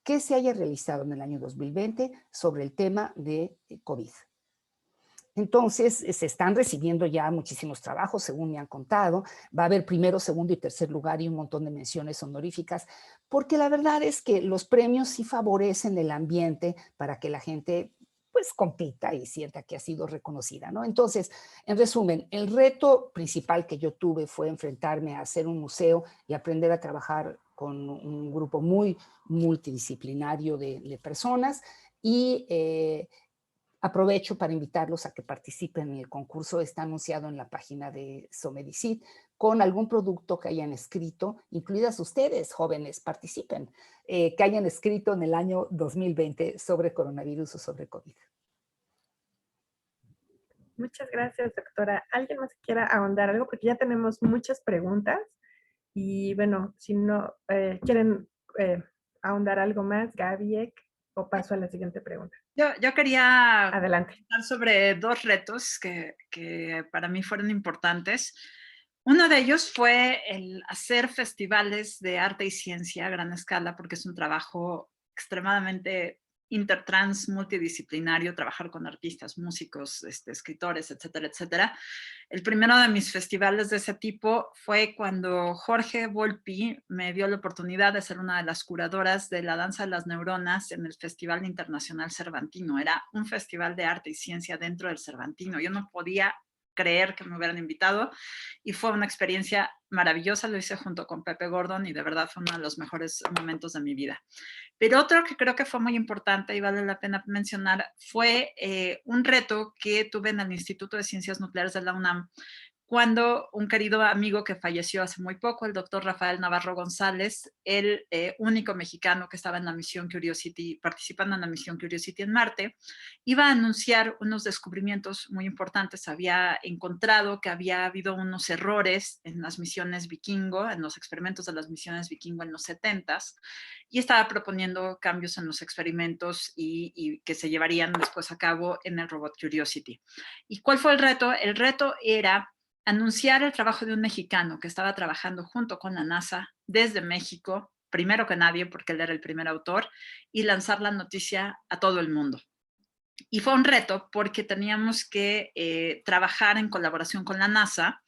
que se haya realizado en el año 2020 sobre el tema de COVID. Entonces, se están recibiendo ya muchísimos trabajos, según me han contado. Va a haber primero, segundo y tercer lugar y un montón de menciones honoríficas, porque la verdad es que los premios sí favorecen el ambiente para que la gente pues compita y sienta que ha sido reconocida, ¿no? Entonces, en resumen, el reto principal que yo tuve fue enfrentarme a hacer un museo y aprender a trabajar con un grupo muy multidisciplinario de personas y aprovecho para invitarlos a que participen en el concurso. Está anunciado en la página de Somedicid con algún producto que hayan escrito, incluidas ustedes, jóvenes, participen, que hayan escrito en el año 2020 sobre coronavirus o sobre COVID. Muchas gracias, doctora. ¿Alguien más quiera ahondar algo? Porque ya tenemos muchas preguntas y bueno, si no quieren ahondar algo más, Gaby, o paso a la siguiente pregunta. Yo quería Adelante. hablar sobre dos retos que para mí fueron importantes. Uno de ellos fue el hacer festivales de arte y ciencia a gran escala, porque es un trabajo extremadamente intertrans, multidisciplinario, trabajar con artistas, músicos, escritores, etcétera, etcétera. El primero de mis festivales de ese tipo fue cuando Jorge Volpi me dio la oportunidad de ser una de las curadoras de la danza de las neuronas en el Festival Internacional Cervantino. Era un festival de arte y ciencia dentro del Cervantino. Yo no podía creer que me hubieran invitado y fue una experiencia maravillosa. Lo hice junto con Pepe Gordon y de verdad fue uno de los mejores momentos de mi vida. Pero otro que creo que fue muy importante y vale la pena mencionar fue un reto que tuve en el Instituto de Ciencias Nucleares de la UNAM cuando un querido amigo que falleció hace muy poco, el doctor Rafael Navarro González, el único mexicano que estaba en la misión Curiosity, participando en la misión Curiosity en Marte, iba a anunciar unos descubrimientos muy importantes. Había encontrado que había habido unos errores en las misiones Vikingo, en los experimentos de las misiones Vikingo en los 70s, y estaba proponiendo cambios en los experimentos y que se llevarían después a cabo en el robot Curiosity. ¿Y cuál fue el reto? El reto era anunciar el trabajo de un mexicano que estaba trabajando junto con la NASA desde México, primero que nadie, porque él era el primer autor, y lanzar la noticia a todo el mundo. Y fue un reto porque teníamos que trabajar en colaboración con la NASA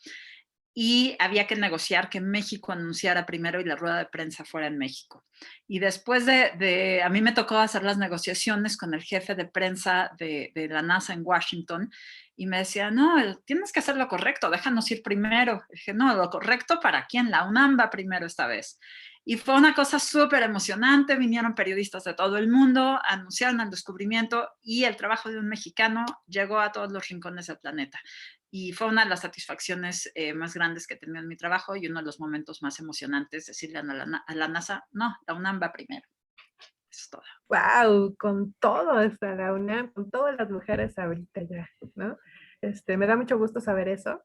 y había que negociar que México anunciara primero y la rueda de prensa fuera en México. Y después a mí me tocó hacer las negociaciones con el jefe de prensa de la NASA en Washington y me decía, no, tienes que hacer lo correcto, déjanos ir primero. Y dije, no, lo correcto ¿para quién? La UNAM va primero esta vez. Y fue una cosa súper emocionante, vinieron periodistas de todo el mundo, anunciaron el descubrimiento y el trabajo de un mexicano llegó a todos los rincones del planeta. Y fue una de las satisfacciones más grandes que he tenido en mi trabajo y uno de los momentos más emocionantes, decirle a la NASA, no, la UNAM va primero. Eso es todo. ¡Wow! Con todo está la UNAM, con todas las mujeres ahorita ya, ¿no? Me da mucho gusto saber eso.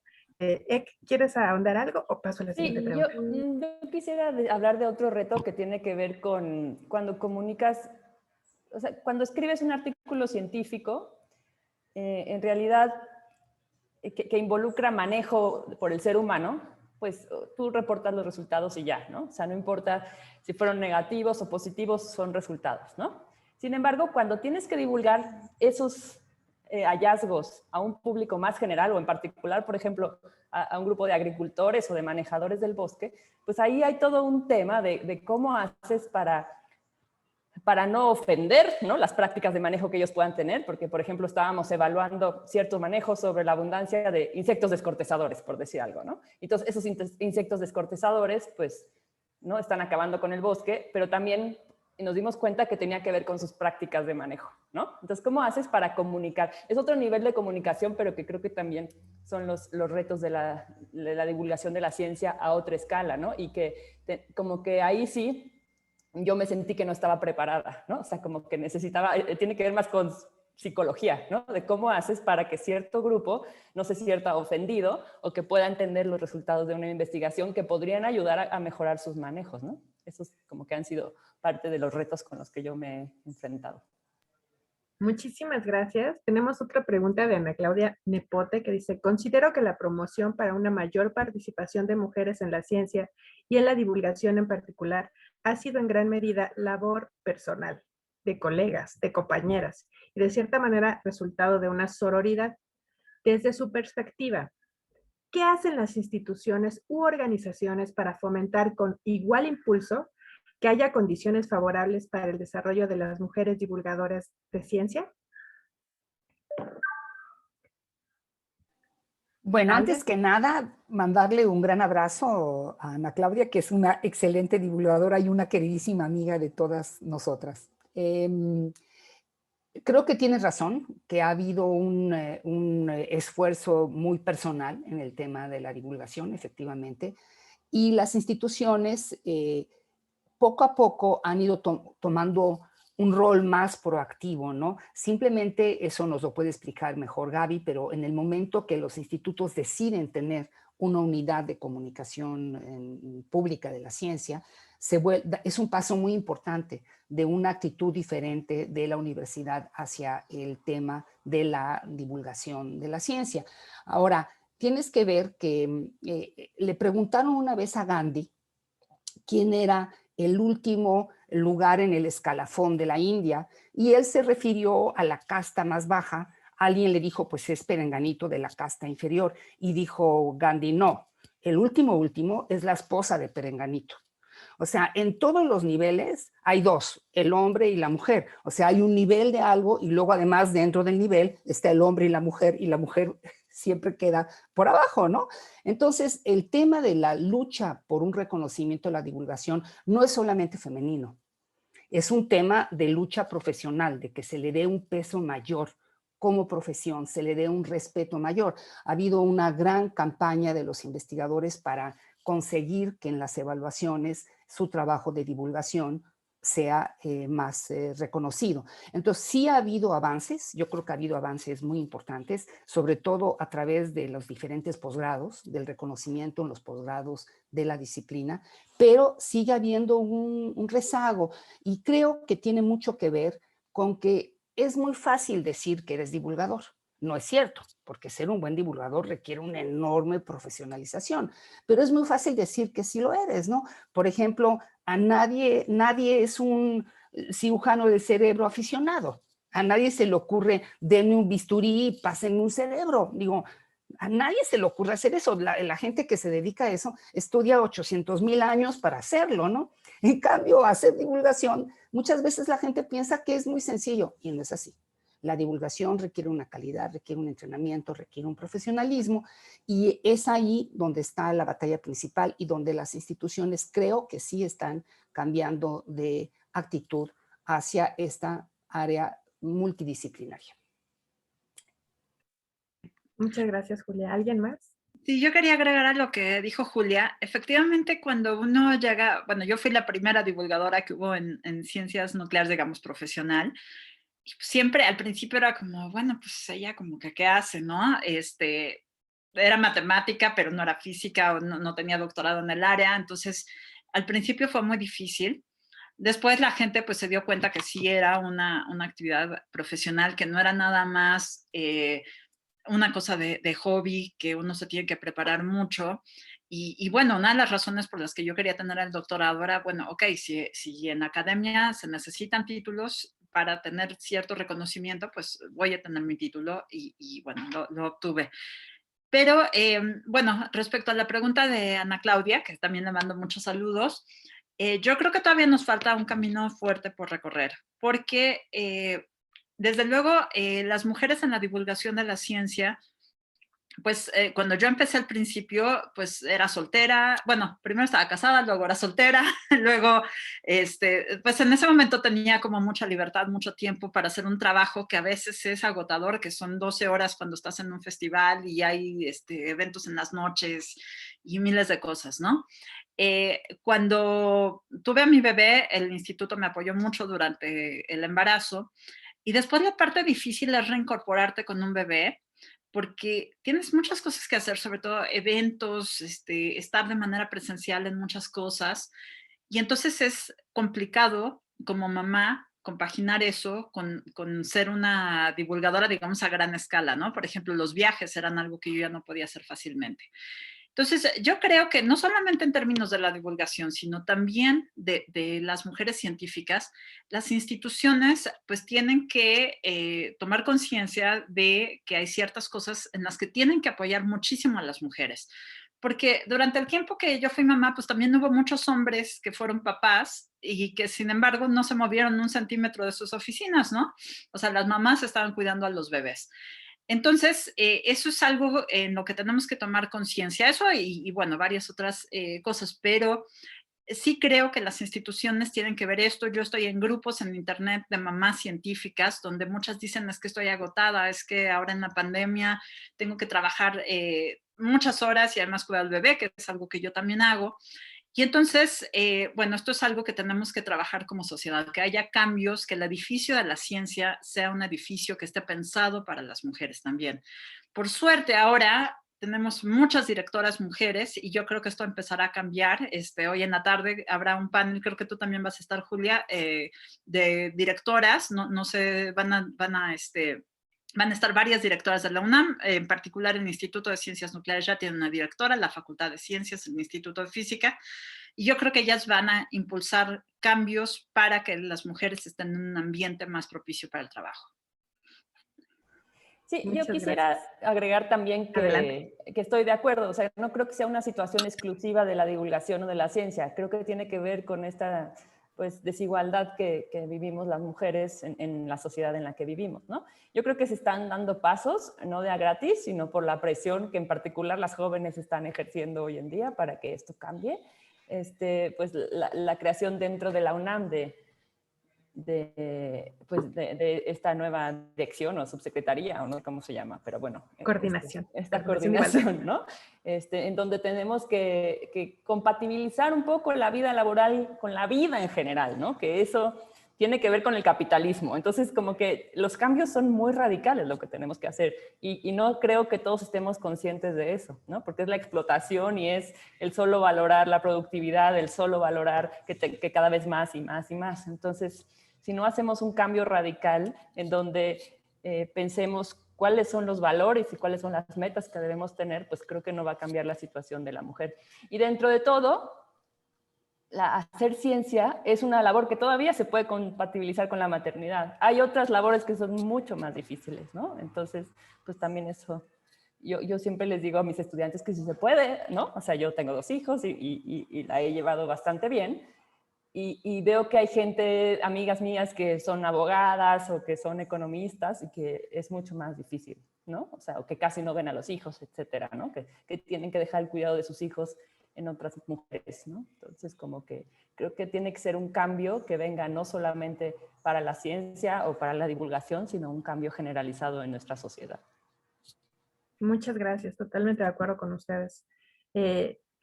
¿Quieres ahondar algo o paso a la siguiente pregunta? Yo quisiera hablar de otro reto que tiene que ver con cuando comunicas, o sea, cuando escribes un artículo científico, en realidad que involucra manejo por el ser humano, pues tú reportas los resultados y ya, ¿no? O sea, no importa si fueron negativos o positivos, son resultados, ¿no? Sin embargo, cuando tienes que divulgar esos hallazgos a un público más general o en particular, por ejemplo, a un grupo de agricultores o de manejadores del bosque, pues ahí hay todo un tema de cómo haces para no ofender, ¿no?, las prácticas de manejo que ellos puedan tener, porque, por ejemplo, estábamos evaluando cierto manejo sobre la abundancia de insectos descortezadores, por decir algo, ¿no? Entonces, esos insectos descortezadores, pues, ¿no?, están acabando con el bosque, pero también nos dimos cuenta que tenía que ver con sus prácticas de manejo, ¿no? Entonces, ¿cómo haces para comunicar? Es otro nivel de comunicación, pero que creo que también son los retos de la divulgación de la ciencia a otra escala, ¿no? Y que como que ahí sí yo me sentí que no estaba preparada, ¿no? O sea, como que necesitaba, tiene que ver más con psicología, ¿no? De cómo haces para que cierto grupo no se sienta ofendido o que pueda entender los resultados de una investigación que podrían ayudar a mejorar sus manejos, ¿no? esos como que han sido parte de los retos con los que yo me he enfrentado. Muchísimas gracias. Tenemos otra pregunta de Ana Claudia Nepote que dice, considero que la promoción para una mayor participación de mujeres en la ciencia y en la divulgación en particular ha sido en gran medida labor personal, de colegas, de compañeras y de cierta manera resultado de una sororidad. Desde su perspectiva, ¿qué hacen las instituciones u organizaciones para fomentar con igual impulso que haya condiciones favorables para el desarrollo de las mujeres divulgadoras de ciencia? Bueno, ¿Alguien? antes que nada, mandarle un gran abrazo a Ana Claudia, que es una excelente divulgadora y una queridísima amiga de todas nosotras. Creo que tienes razón, que ha habido un esfuerzo muy personal en el tema de la divulgación, efectivamente, y las instituciones poco a poco han ido tomando un rol más proactivo, ¿no? Simplemente eso nos lo puede explicar mejor Gaby, pero en el momento que los institutos deciden tener una unidad de comunicación pública de la ciencia, es un paso muy importante de una actitud diferente de la universidad hacia el tema de la divulgación de la ciencia. Ahora, tienes que ver que le preguntaron una vez a Gandhi quién era el último lugar en el escalafón de la India, y él se refirió a la casta más baja. Alguien le dijo, pues es Perenganito de la casta inferior, y dijo Gandhi, no, el último es la esposa de Perenganito. O sea, en todos los niveles hay dos, el hombre y la mujer. O sea, hay un nivel de algo y luego además dentro del nivel está el hombre y la mujer siempre queda por abajo, ¿no? Entonces, el tema de la lucha por un reconocimiento de la divulgación no es solamente femenino, es un tema de lucha profesional, de que se le dé un peso mayor como profesión, se le dé un respeto mayor. Ha habido una gran campaña de los investigadores para conseguir que en las evaluaciones su trabajo de divulgación sea más reconocido. Entonces, sí ha habido avances, yo creo que ha habido avances muy importantes, sobre todo a través de los diferentes posgrados, del reconocimiento en los posgrados de la disciplina, pero sigue habiendo un rezago, y creo que tiene mucho que ver con que es muy fácil decir que eres divulgador. No es cierto, porque ser un buen divulgador requiere una enorme profesionalización, pero es muy fácil decir que sí lo eres, ¿no? Por ejemplo, nadie es un cirujano del cerebro aficionado. A nadie se le ocurre, denme un bisturí y pásenme un cerebro. Digo, a nadie se le ocurre hacer eso. La gente que se dedica a eso estudia 800,000 años para hacerlo, ¿no? En cambio, hacer divulgación, muchas veces la gente piensa que es muy sencillo, y no es así. La divulgación requiere una calidad, requiere un entrenamiento, requiere un profesionalismo, y es ahí donde está la batalla principal y donde las instituciones creo que sí están cambiando de actitud hacia esta área multidisciplinaria. Muchas gracias, Julia. ¿Alguien más? Sí, yo quería agregar a lo que dijo Julia. Efectivamente, cuando uno llega, bueno, yo fui la primera divulgadora que hubo en ciencias nucleares, digamos, profesional. Y siempre al principio era como, bueno, pues ella como que, ¿qué hace, no? Era matemática, pero no era física, o no tenía doctorado en el área. Entonces, al principio fue muy difícil. Después la gente pues se dio cuenta que sí era una actividad profesional, que no era nada más una cosa de hobby, que uno se tiene que preparar mucho. Y bueno, una de las razones por las que yo quería tener el doctorado era, bueno, ok, si en academia se necesitan títulos para tener cierto reconocimiento, pues voy a tener mi título, y bueno, lo obtuve. Pero bueno, respecto a la pregunta de Ana Claudia, que también le mando muchos saludos, yo creo que todavía nos falta un camino fuerte por recorrer, porque desde luego las mujeres en la divulgación de la ciencia, pues cuando yo empecé al principio, pues era soltera. Bueno, primero estaba casada, luego era soltera, luego, pues en ese momento tenía como mucha libertad, mucho tiempo para hacer un trabajo que a veces es agotador, que son 12 horas cuando estás en un festival y hay eventos en las noches y miles de cosas, ¿no? Cuando tuve a mi bebé, el instituto me apoyó mucho durante el embarazo, y después la parte difícil es reincorporarte con un bebé, porque tienes muchas cosas que hacer, sobre todo eventos, estar de manera presencial en muchas cosas. Y entonces es complicado como mamá compaginar eso con ser una divulgadora, digamos, a gran escala, ¿no? Por ejemplo, los viajes eran algo que yo ya no podía hacer fácilmente. Entonces, yo creo que no solamente en términos de la divulgación, sino también de las mujeres científicas, las instituciones pues tienen que tomar conciencia de que hay ciertas cosas en las que tienen que apoyar muchísimo a las mujeres. Porque durante el tiempo que yo fui mamá, pues también hubo muchos hombres que fueron papás y que sin embargo no se movieron un centímetro de sus oficinas, ¿no? O sea, las mamás estaban cuidando a los bebés. Entonces, eso es algo en lo que tenemos que tomar conciencia, eso y, bueno, varias otras cosas, pero sí creo que las instituciones tienen que ver esto. Yo estoy en grupos en internet de mamás científicas donde muchas dicen es que estoy agotada, es que ahora en la pandemia tengo que trabajar muchas horas y además cuidar al bebé, que es algo que yo también hago. Y entonces, bueno, esto es algo que tenemos que trabajar como sociedad, que haya cambios, que el edificio de la ciencia sea un edificio que esté pensado para las mujeres también. Por suerte, ahora tenemos muchas directoras mujeres y yo creo que esto empezará a cambiar. Hoy en la tarde habrá un panel, creo que tú también vas a estar, Julia, de directoras, no sé, van a estar varias directoras de la UNAM, en particular el Instituto de Ciencias Nucleares ya tiene una directora, la Facultad de Ciencias, el Instituto de Física, y yo creo que ellas van a impulsar cambios para que las mujeres estén en un ambiente más propicio para el trabajo. Sí, yo Muchas quisiera gracias. agregar también Adelante. que estoy de acuerdo, o sea, no creo que sea una situación exclusiva de la divulgación o de la ciencia, creo que tiene que ver con esta pues, desigualdad que vivimos las mujeres en la sociedad en la que vivimos, ¿no? Yo creo que se están dando pasos, no de a gratis, sino por la presión que en particular las jóvenes están ejerciendo hoy en día para que esto cambie. Pues la creación dentro de la UNAM de esta nueva dirección o subsecretaría, o no sé cómo se llama, pero bueno. Coordinación. Esta coordinación, ¿no? En donde tenemos que compatibilizar un poco la vida laboral con la vida en general, ¿no? Que eso tiene que ver con el capitalismo. Entonces, como que los cambios son muy radicales lo que tenemos que hacer y no creo que todos estemos conscientes de eso, ¿no? Porque es la explotación y es el solo valorar la productividad, el solo valorar que cada vez más y más y más. Entonces, si no hacemos un cambio radical en donde pensemos cuáles son los valores y cuáles son las metas que debemos tener, pues creo que no va a cambiar la situación de la mujer. Y dentro de todo, hacer ciencia es una labor que todavía se puede compatibilizar con la maternidad. Hay otras labores que son mucho más difíciles, ¿no? Entonces, pues también eso, yo siempre les digo a mis estudiantes que si se puede, ¿no? O sea, yo tengo 2 hijos y la he llevado bastante bien. Y veo que hay gente, amigas mías, que son abogadas o que son economistas y que es mucho más difícil, ¿no? O sea, o que casi no ven a los hijos, etcétera, ¿no? Que tienen que dejar el cuidado de sus hijos en otras mujeres, ¿no? Entonces, como que creo que tiene que ser un cambio que venga no solamente para la ciencia o para la divulgación, sino un cambio generalizado en nuestra sociedad. Muchas gracias, totalmente de acuerdo con ustedes.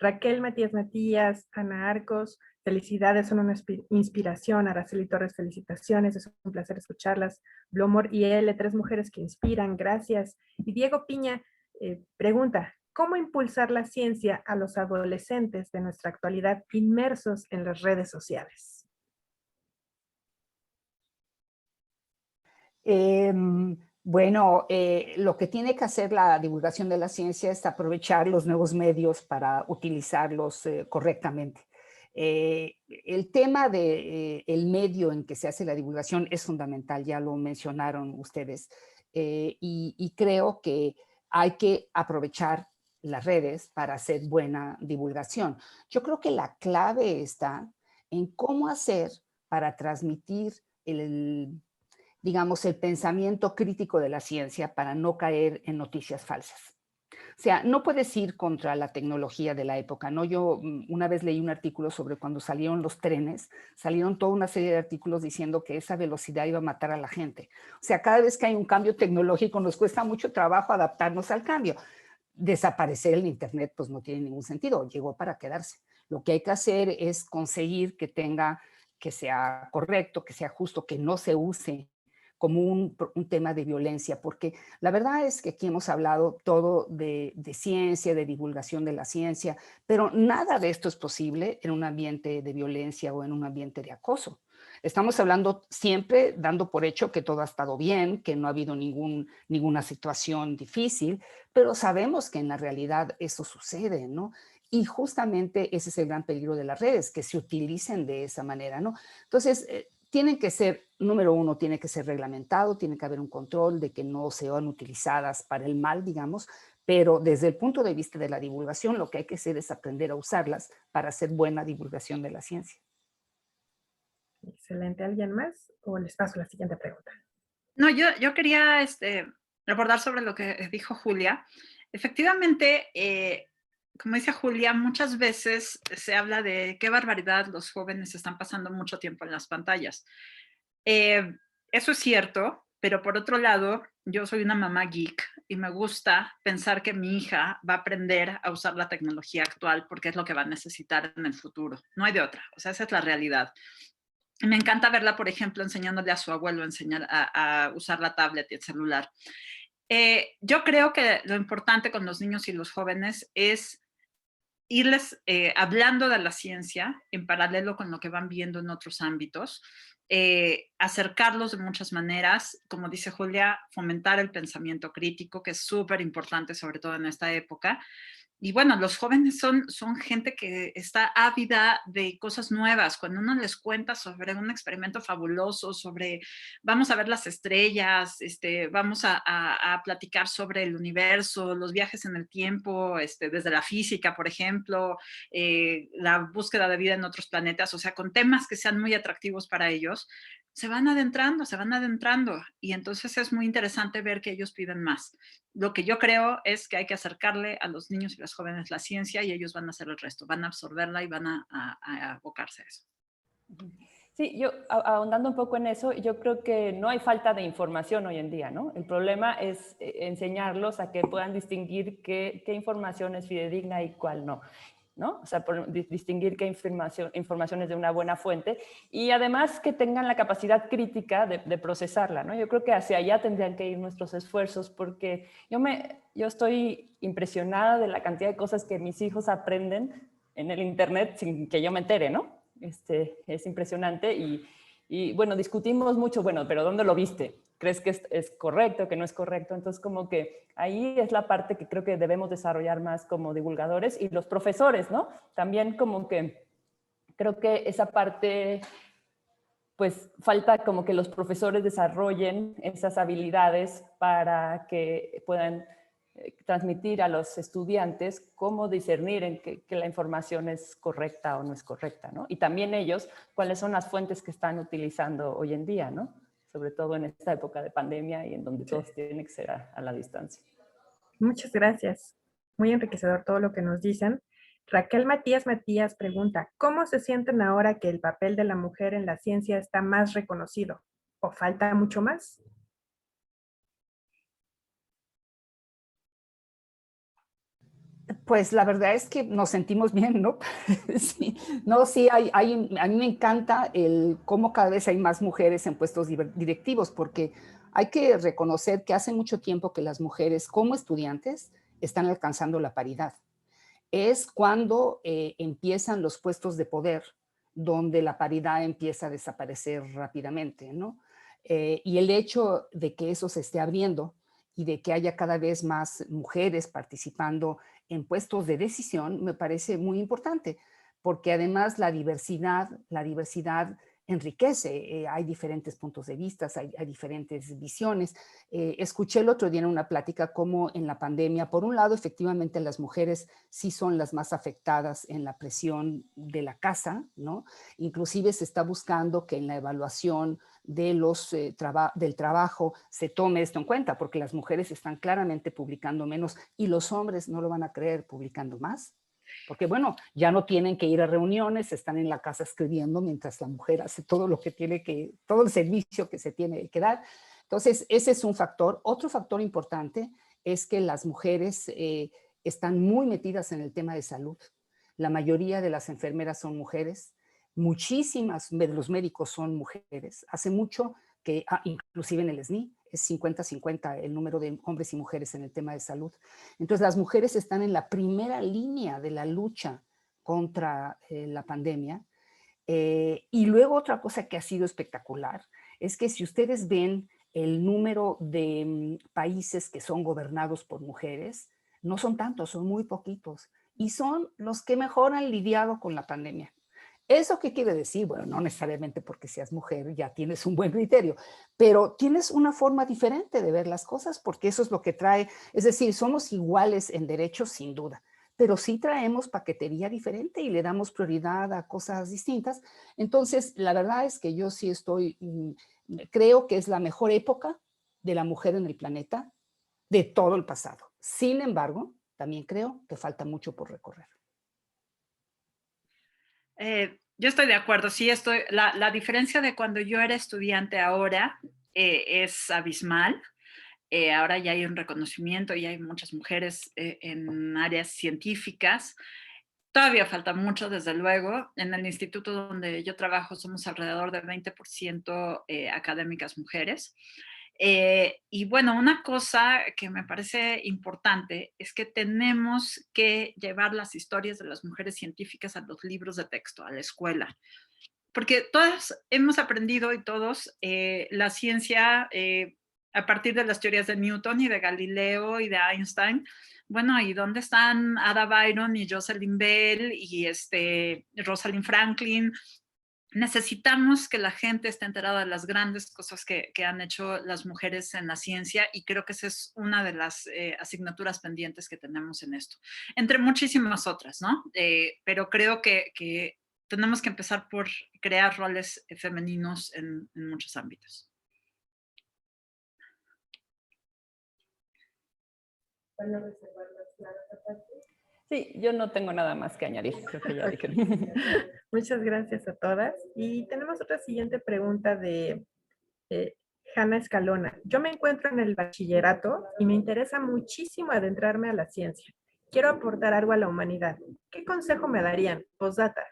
Raquel Matías, Ana Arcos, felicidades, son una inspiración. Araceli Torres, felicitaciones, es un placer escucharlas. Blomor y L, 3 mujeres que inspiran, gracias. Y Diego Piña pregunta, ¿cómo impulsar la ciencia a los adolescentes de nuestra actualidad inmersos en las redes sociales? Bueno, lo que tiene que hacer la divulgación de la ciencia es aprovechar los nuevos medios para utilizarlos correctamente. El tema del medio en que se hace la divulgación es fundamental, ya lo mencionaron ustedes, y creo que hay que aprovechar las redes para hacer buena divulgación. Yo creo que la clave está en cómo hacer para transmitir digamos, el pensamiento crítico de la ciencia para no caer en noticias falsas. O sea, no puedes ir contra la tecnología de la época, ¿no? Yo una vez leí un artículo sobre cuando salieron los trenes, salieron toda una serie de artículos diciendo que esa velocidad iba a matar a la gente. O sea, cada vez que hay un cambio tecnológico nos cuesta mucho trabajo adaptarnos al cambio. Desaparecer el internet pues no tiene ningún sentido, llegó para quedarse. Lo que hay que hacer es conseguir que sea correcto, que sea justo, que no se use como un tema de violencia, porque la verdad es que aquí hemos hablado todo de ciencia, de divulgación de la ciencia, pero nada de esto es posible en un ambiente de violencia o en un ambiente de acoso. Estamos hablando siempre dando por hecho que todo ha estado bien, que no ha habido ninguna situación difícil, pero sabemos que en la realidad eso sucede, ¿no? Y justamente ese es el gran peligro de las redes, que se utilicen de esa manera, ¿no? Entonces, tienen que ser, número uno, tiene que ser reglamentado, tiene que haber un control de que no sean utilizadas para el mal, digamos, pero desde el punto de vista de la divulgación, lo que hay que hacer es aprender a usarlas para hacer buena divulgación de la ciencia. Excelente. ¿Alguien más? ¿O les paso la siguiente pregunta? No, yo quería abordar sobre lo que dijo Julia. Efectivamente, como dice Julia, muchas veces se habla de qué barbaridad, los jóvenes están pasando mucho tiempo en las pantallas. Eso es cierto, pero por otro lado, yo soy una mamá geek y me gusta pensar que mi hija va a aprender a usar la tecnología actual porque es lo que va a necesitar en el futuro. No hay de otra. O sea, esa es la realidad. Me encanta verla, por ejemplo, enseñándole a su abuelo a enseñar a usar la tablet y el celular. Yo creo que lo importante con los niños y los jóvenes es irles hablando de la ciencia en paralelo con lo que van viendo en otros ámbitos, acercarlos de muchas maneras, como dice Julia, fomentar el pensamiento crítico, que es súper importante, sobre todo en esta época. Y bueno, los jóvenes son gente que está ávida de cosas nuevas. Cuando uno les cuenta sobre un experimento fabuloso, sobre vamos a ver las estrellas, vamos a platicar sobre el universo, los viajes en el tiempo, desde la física, por ejemplo, la búsqueda de vida en otros planetas, o sea, con temas que sean muy atractivos para ellos, se van adentrando. Y entonces es muy interesante ver que ellos piden más. Lo que yo creo es que hay que acercarle a los niños y las jóvenes la ciencia y ellos van a hacer el resto, van a absorberla y van a abocarse a eso. Sí, yo ahondando un poco en eso, yo creo que no hay falta de información hoy en día, ¿no? El problema es enseñarlos a que puedan distinguir qué información es fidedigna y cuál no, ¿no? O sea, distinguir qué información es de una buena fuente y además que tengan la capacidad crítica de procesarla, ¿no? Yo creo que hacia allá tendrían que ir nuestros esfuerzos porque yo estoy impresionada de la cantidad de cosas que mis hijos aprenden en el internet sin que yo me entere, ¿no? Es impresionante y bueno, discutimos mucho, bueno, pero ¿dónde lo viste? ¿Crees que es correcto, que no es correcto? Entonces, como que ahí es la parte que creo que debemos desarrollar más como divulgadores y los profesores, ¿no? También como que creo que esa parte, pues falta como que los profesores desarrollen esas habilidades para que puedan transmitir a los estudiantes cómo discernir en que la información es correcta o no es correcta, ¿no? Y también ellos, cuáles son las fuentes que están utilizando hoy en día, ¿no? Sobre todo en esta época de pandemia y en donde todos tienen que ser a la distancia. Muchas gracias. Muy enriquecedor todo lo que nos dicen. Raquel Matías pregunta, ¿cómo se sienten ahora que el papel de la mujer en la ciencia está más reconocido? ¿O falta mucho más? Pues la verdad es que nos sentimos bien, ¿no? Sí, no, sí, a mí me encanta cómo cada vez hay más mujeres en puestos directivos, porque hay que reconocer que hace mucho tiempo que las mujeres como estudiantes están alcanzando la paridad. Es cuando empiezan los puestos de poder, donde la paridad empieza a desaparecer rápidamente, ¿no? Y el hecho de que eso se esté abriendo y de que haya cada vez más mujeres participando en puestos de decisión me parece muy importante, porque además la diversidad enriquece, hay diferentes puntos de vista, hay diferentes visiones. Escuché el otro día en una plática cómo en la pandemia, por un lado, efectivamente las mujeres sí son las más afectadas en la presión de la casa, ¿no? Inclusive se está buscando que en la evaluación de del trabajo se tome esto en cuenta, porque las mujeres están claramente publicando menos y los hombres, no lo van a creer, publicando más. Porque bueno, ya no tienen que ir a reuniones, están en la casa escribiendo mientras la mujer hace todo lo que todo el servicio que se tiene que dar. Entonces, ese es un factor. Otro factor importante es que las mujeres están muy metidas en el tema de salud. La mayoría de las enfermeras son mujeres, muchísimas de los médicos son mujeres. Hace mucho que inclusive en el SNI es 50-50 el número de hombres y mujeres en el tema de salud. Entonces las mujeres están en la primera línea de la lucha contra la pandemia. Y luego otra cosa que ha sido espectacular es que si ustedes ven el número de países que son gobernados por mujeres, no son tantos, son muy poquitos. Y son los que mejor han lidiado con la pandemia. ¿Eso qué quiere decir? Bueno, no necesariamente porque seas mujer ya tienes un buen criterio, pero tienes una forma diferente de ver las cosas porque eso es lo que trae. Es decir, somos iguales en derechos sin duda, pero sí traemos paquetería diferente y le damos prioridad a cosas distintas. Entonces, la verdad es que yo sí creo que es la mejor época de la mujer en el planeta de todo el pasado. Sin embargo, también creo que falta mucho por recorrer. Yo estoy de acuerdo, sí, la diferencia de cuando yo era estudiante ahora es abismal. Ahora ya hay un reconocimiento y hay muchas mujeres en áreas científicas. Todavía falta mucho, desde luego. En el instituto donde yo trabajo somos alrededor de 20% académicas mujeres. Y bueno, una cosa que me parece importante es que tenemos que llevar las historias de las mujeres científicas a los libros de texto, a la escuela. Porque todas hemos aprendido y todos la ciencia a partir de las teorías de Newton y de Galileo y de Einstein. Bueno, ¿y dónde están Ada Byron y Jocelyn Bell y Rosalind Franklin? Necesitamos que la gente esté enterada de las grandes cosas que han hecho las mujeres en la ciencia y creo que esa es una de las asignaturas pendientes que tenemos en esto, entre muchísimas otras, ¿no? Pero creo que tenemos que empezar por crear roles femeninos en muchos ámbitos. Sí, yo no tengo nada más que añadir, creo que ya dije. Muchas gracias a todas. Y tenemos otra siguiente pregunta de Hanna Escalona. Yo me encuentro en el bachillerato y me interesa muchísimo adentrarme a la ciencia. Quiero aportar algo a la humanidad. ¿Qué consejo me darían? Postdata.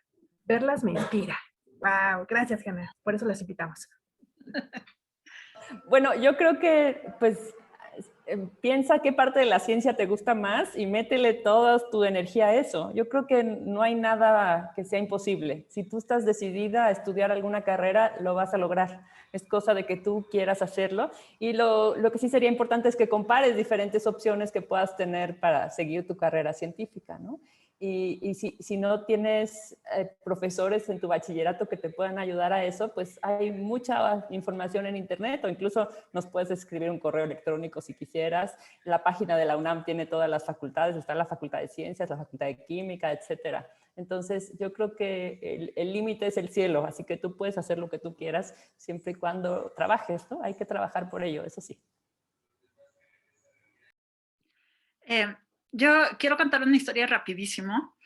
Verlas me inspira. Wow, gracias, Hanna. Por eso las invitamos. Bueno, yo creo que pues piensa qué parte de la ciencia te gusta más y métele toda tu energía a eso. Yo creo que no hay nada que sea imposible. Si tú estás decidida a estudiar alguna carrera, lo vas a lograr. Es cosa de que tú quieras hacerlo. Y lo que sí sería importante es que compares diferentes opciones que puedas tener para seguir tu carrera científica, ¿no? Y si no tienes profesores en tu bachillerato que te puedan ayudar a eso, pues hay mucha información en internet o incluso nos puedes escribir un correo electrónico si quisieras. La página de la UNAM tiene todas las facultades, está la Facultad de Ciencias, la Facultad de Química, etcétera. Entonces yo creo que el límite es el cielo, así que tú puedes hacer lo que tú quieras siempre y cuando trabajes, ¿no? Hay que trabajar por ello, eso sí. Yo quiero contar una historia rapidísimo.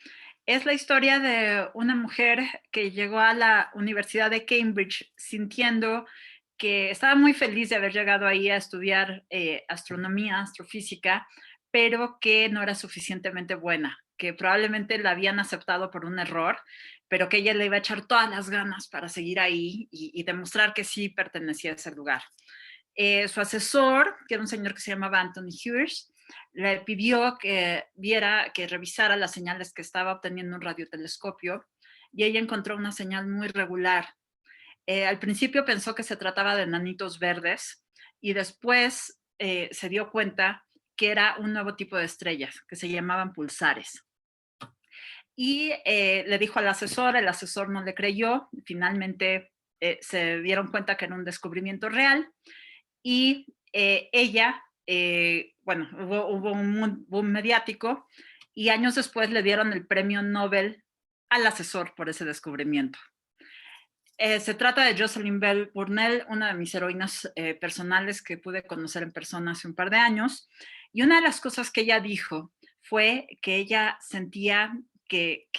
Es la historia de una mujer que llegó a la Universidad de Cambridge sintiendo que estaba muy feliz de haber llegado ahí a estudiar astronomía, astrofísica, pero que no era suficientemente buena, que probablemente la habían aceptado por un error, pero que ella le iba a echar todas las ganas para seguir ahí y demostrar que sí pertenecía a ese lugar. Su asesor, que era un señor que se llamaba Anthony Hirsch, le pidió que revisara las señales que estaba obteniendo un radiotelescopio y ella encontró una señal muy regular. Al principio pensó que se trataba de nanitos verdes y después se dio cuenta que era un nuevo tipo de estrellas que se llamaban pulsares. Y le dijo al asesor, el asesor no le creyó, finalmente se dieron cuenta que era un descubrimiento real y ella, bueno, hubo un boom mediático y años después le dieron el premio Nobel al asesor por ese descubrimiento. Se trata de Jocelyn Bell Burnell, una de mis heroínas personales que pude conocer en persona hace un par de años. Y una de las cosas que ella dijo fue que ella sentía que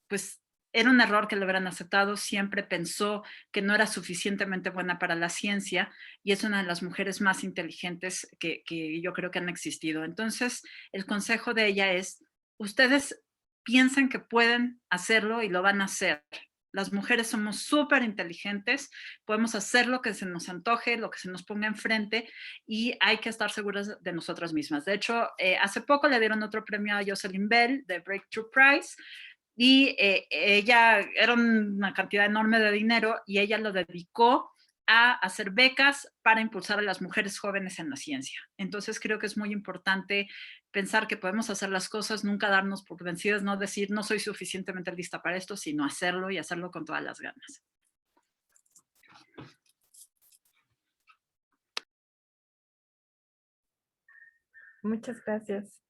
pues, era un error que lo hubieran aceptado. Siempre pensó que no era suficientemente buena para la ciencia y es una de las mujeres más inteligentes que yo creo que han existido. Entonces, el consejo de ella es, ustedes piensan que pueden hacerlo y lo van a hacer. Las mujeres somos súper inteligentes, podemos hacer lo que se nos antoje, lo que se nos ponga enfrente y hay que estar seguras de nosotras mismas. De hecho, hace poco le dieron otro premio a Jocelyn Bell de Breakthrough Prize y ella era una cantidad enorme de dinero y ella lo dedicó a hacer becas para impulsar a las mujeres jóvenes en la ciencia. Entonces creo que es muy importante pensar que podemos hacer las cosas, nunca darnos por vencidas, no decir no soy suficientemente lista para esto, sino hacerlo y hacerlo con todas las ganas. Muchas gracias.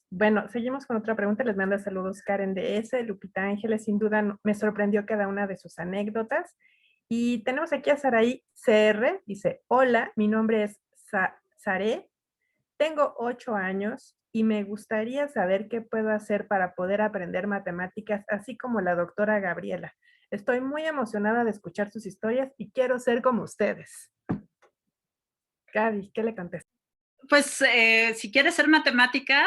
Bueno, seguimos con otra pregunta. Les manda saludos Karen de S. Lupita Ángeles, sin duda me sorprendió cada una de sus anécdotas. Y tenemos aquí a Saraí CR, dice, hola, mi nombre es Saré, tengo 8 años y me gustaría saber qué puedo hacer para poder aprender matemáticas, así como la doctora Gabriela. Estoy muy emocionada de escuchar sus historias y quiero ser como ustedes. Gaby, ¿qué le contesta? Pues si quieres ser matemática,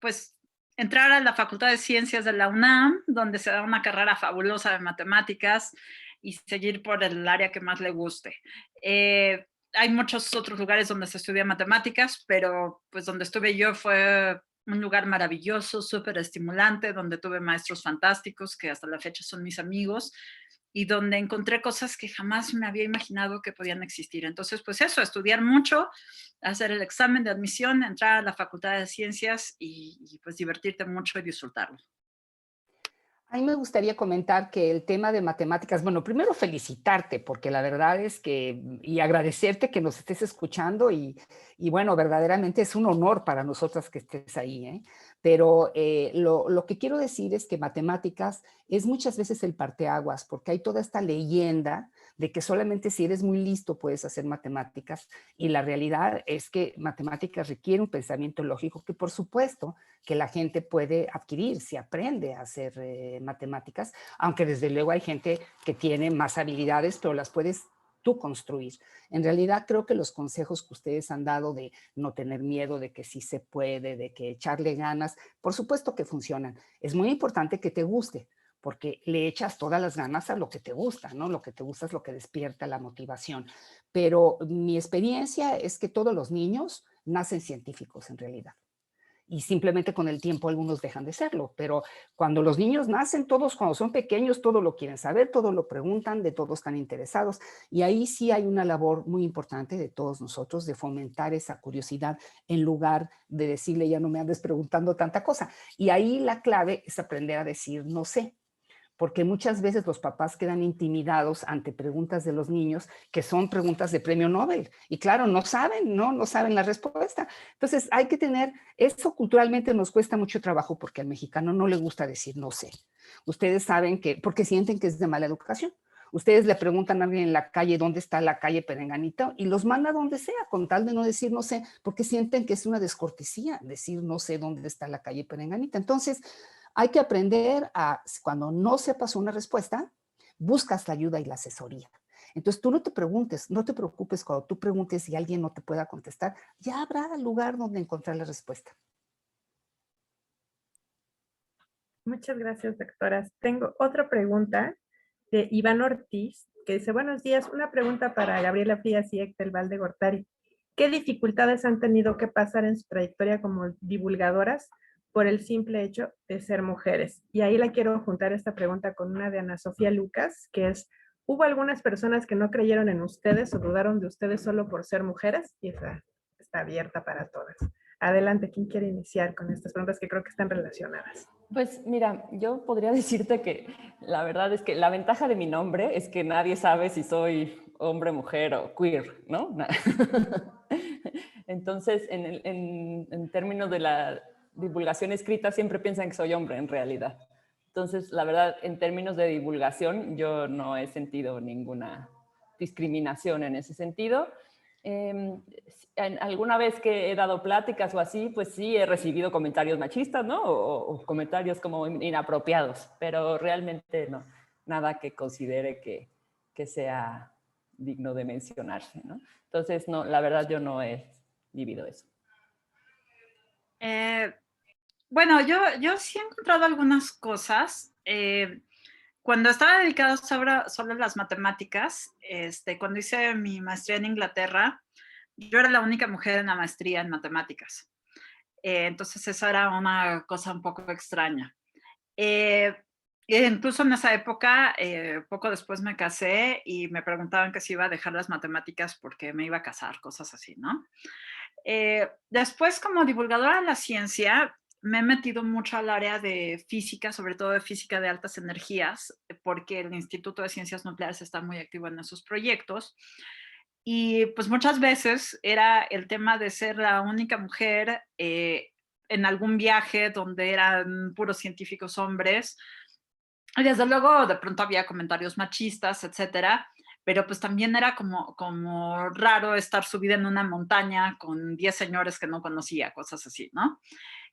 pues entrar a la Facultad de Ciencias de la UNAM, donde se da una carrera fabulosa de matemáticas y seguir por el área que más le guste. Hay muchos otros lugares donde se estudia matemáticas, pero pues donde estuve yo fue un lugar maravilloso, súper estimulante, donde tuve maestros fantásticos que hasta la fecha son mis amigos y donde encontré cosas que jamás me había imaginado que podían existir. Entonces, pues eso, estudiar mucho, hacer el examen de admisión, entrar a la Facultad de Ciencias y pues divertirte mucho y disfrutarlo. A mí me gustaría comentar que el tema de matemáticas, bueno, primero felicitarte, porque la verdad es que, y agradecerte que nos estés escuchando y bueno, verdaderamente es un honor para nosotras que estés ahí, ¿eh? Pero lo que quiero decir es que matemáticas es muchas veces el parteaguas, porque hay toda esta leyenda de que solamente si eres muy listo puedes hacer matemáticas, y la realidad es que matemáticas requiere un pensamiento lógico que por supuesto que la gente puede adquirir si aprende a hacer matemáticas, aunque desde luego hay gente que tiene más habilidades, pero las puedes tú construir. En realidad creo que los consejos que ustedes han dado de no tener miedo, de que sí se puede, de que echarle ganas, por supuesto que funcionan. Es muy importante que te guste, porque le echas todas las ganas a lo que te gusta, ¿no? Lo que te gusta es lo que despierta la motivación. Pero mi experiencia es que todos los niños nacen científicos en realidad. Y simplemente con el tiempo algunos dejan de serlo, pero cuando los niños nacen, todos cuando son pequeños, todo lo quieren saber, todo lo preguntan, de todo están interesados, y ahí sí hay una labor muy importante de todos nosotros de fomentar esa curiosidad en lugar de decirle ya no me andes preguntando tanta cosa, y ahí la clave es aprender a decir no sé, porque muchas veces los papás quedan intimidados ante preguntas de los niños que son preguntas de premio Nobel. Y claro, no saben, no saben la respuesta. Entonces hay que tener, eso culturalmente nos cuesta mucho trabajo porque al mexicano no le gusta decir no sé. Ustedes saben que, porque sienten que es de mala educación. Ustedes le preguntan a alguien en la calle dónde está la calle Perenganito y los manda donde sea, con tal de no decir no sé, porque sienten que es una descortesía decir no sé dónde está la calle Perenganito. Entonces, hay que aprender a, cuando no sepas una respuesta, buscas la ayuda y la asesoría. Entonces tú no te preguntes, no te preocupes cuando tú preguntes y alguien no te pueda contestar, ya habrá lugar donde encontrar la respuesta. Muchas gracias, doctoras. Tengo otra pregunta de Iván Ortiz, que dice, buenos días, una pregunta para Gabriela Frías y Héctor Valde Gortari. ¿Qué dificultades han tenido que pasar en su trayectoria como divulgadoras por el simple hecho de ser mujeres? Y ahí la quiero juntar esta pregunta con una de Ana Sofía Lucas, que es, ¿hubo algunas personas que no creyeron en ustedes o dudaron de ustedes solo por ser mujeres? Y esa está abierta para todas. Adelante, ¿quién quiere iniciar con estas preguntas que creo que están relacionadas? Pues mira, yo podría decirte que la verdad es que la ventaja de mi nombre es que nadie sabe si soy hombre, mujer o queer, ¿no? Entonces, en términos de la divulgación escrita, siempre piensan que soy hombre en realidad. Entonces, la verdad, en términos de divulgación, yo no he sentido ninguna discriminación en ese sentido. Alguna vez que he dado pláticas o así, pues sí he recibido comentarios machistas, ¿no? O comentarios como inapropiados, pero realmente no, nada que considere que sea digno de mencionarse, ¿no? Entonces, no, la verdad yo no he vivido eso. Bueno, yo sí he encontrado algunas cosas. cuando estaba dedicada solo a las matemáticas, cuando hice mi maestría en Inglaterra, yo era la única mujer en la maestría en matemáticas. Entonces eso era una cosa un poco extraña. Incluso en esa época, poco después me casé y me preguntaban que si iba a dejar las matemáticas porque me iba a casar, cosas así, ¿no? Después, como divulgadora de la ciencia, me he metido mucho al área de física, sobre todo de física de altas energías, porque el Instituto de Ciencias Nucleares está muy activo en esos proyectos. Y pues muchas veces era el tema de ser la única mujer en algún viaje donde eran puros científicos hombres. Y desde luego de pronto había comentarios machistas, etcétera, pero pues también era como raro estar subida en una montaña con 10 señores que no conocía, cosas así, ¿no?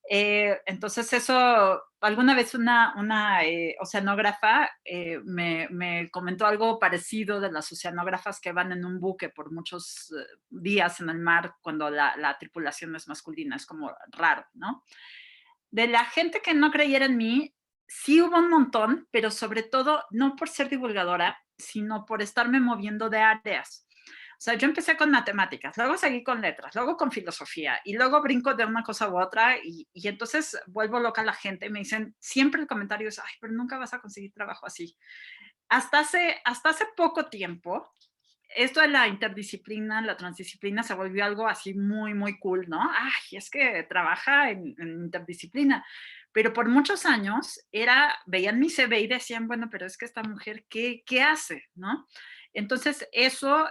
Entonces eso, alguna vez una oceanógrafa me comentó algo parecido de las oceanógrafas que van en un buque por muchos días en el mar cuando la tripulación es masculina, es como raro, ¿no? De la gente que no creyera en mí, sí hubo un montón, pero sobre todo no por ser divulgadora, sino por estarme moviendo de áreas. O sea, yo empecé con matemáticas, luego seguí con letras, luego con filosofía, y luego brinco de una cosa u otra, y entonces vuelvo loca a la gente y me dicen, siempre el comentario es, ay, pero nunca vas a conseguir trabajo así. Hasta hace poco tiempo, esto de la interdisciplina, la transdisciplina se volvió algo así muy, muy cool, ¿no? Ay, es que trabaja en interdisciplina. Pero por muchos años veían mi CV y decían, bueno, pero es que esta mujer, ¿qué hace? ¿No? Entonces eso,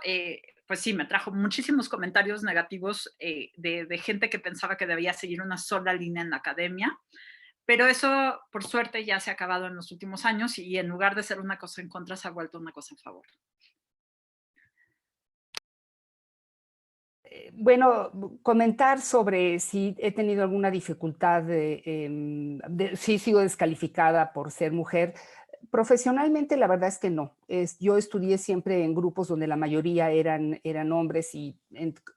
pues sí, me trajo muchísimos comentarios negativos de gente que pensaba que debía seguir una sola línea en la academia. Pero eso, por suerte, ya se ha acabado en los últimos años y en lugar de ser una cosa en contra, se ha vuelto una cosa en favor. Bueno, comentar sobre si he tenido alguna dificultad, si he sido descalificada por ser mujer. Profesionalmente, la verdad es que no. Yo estudié siempre en grupos donde la mayoría eran hombres y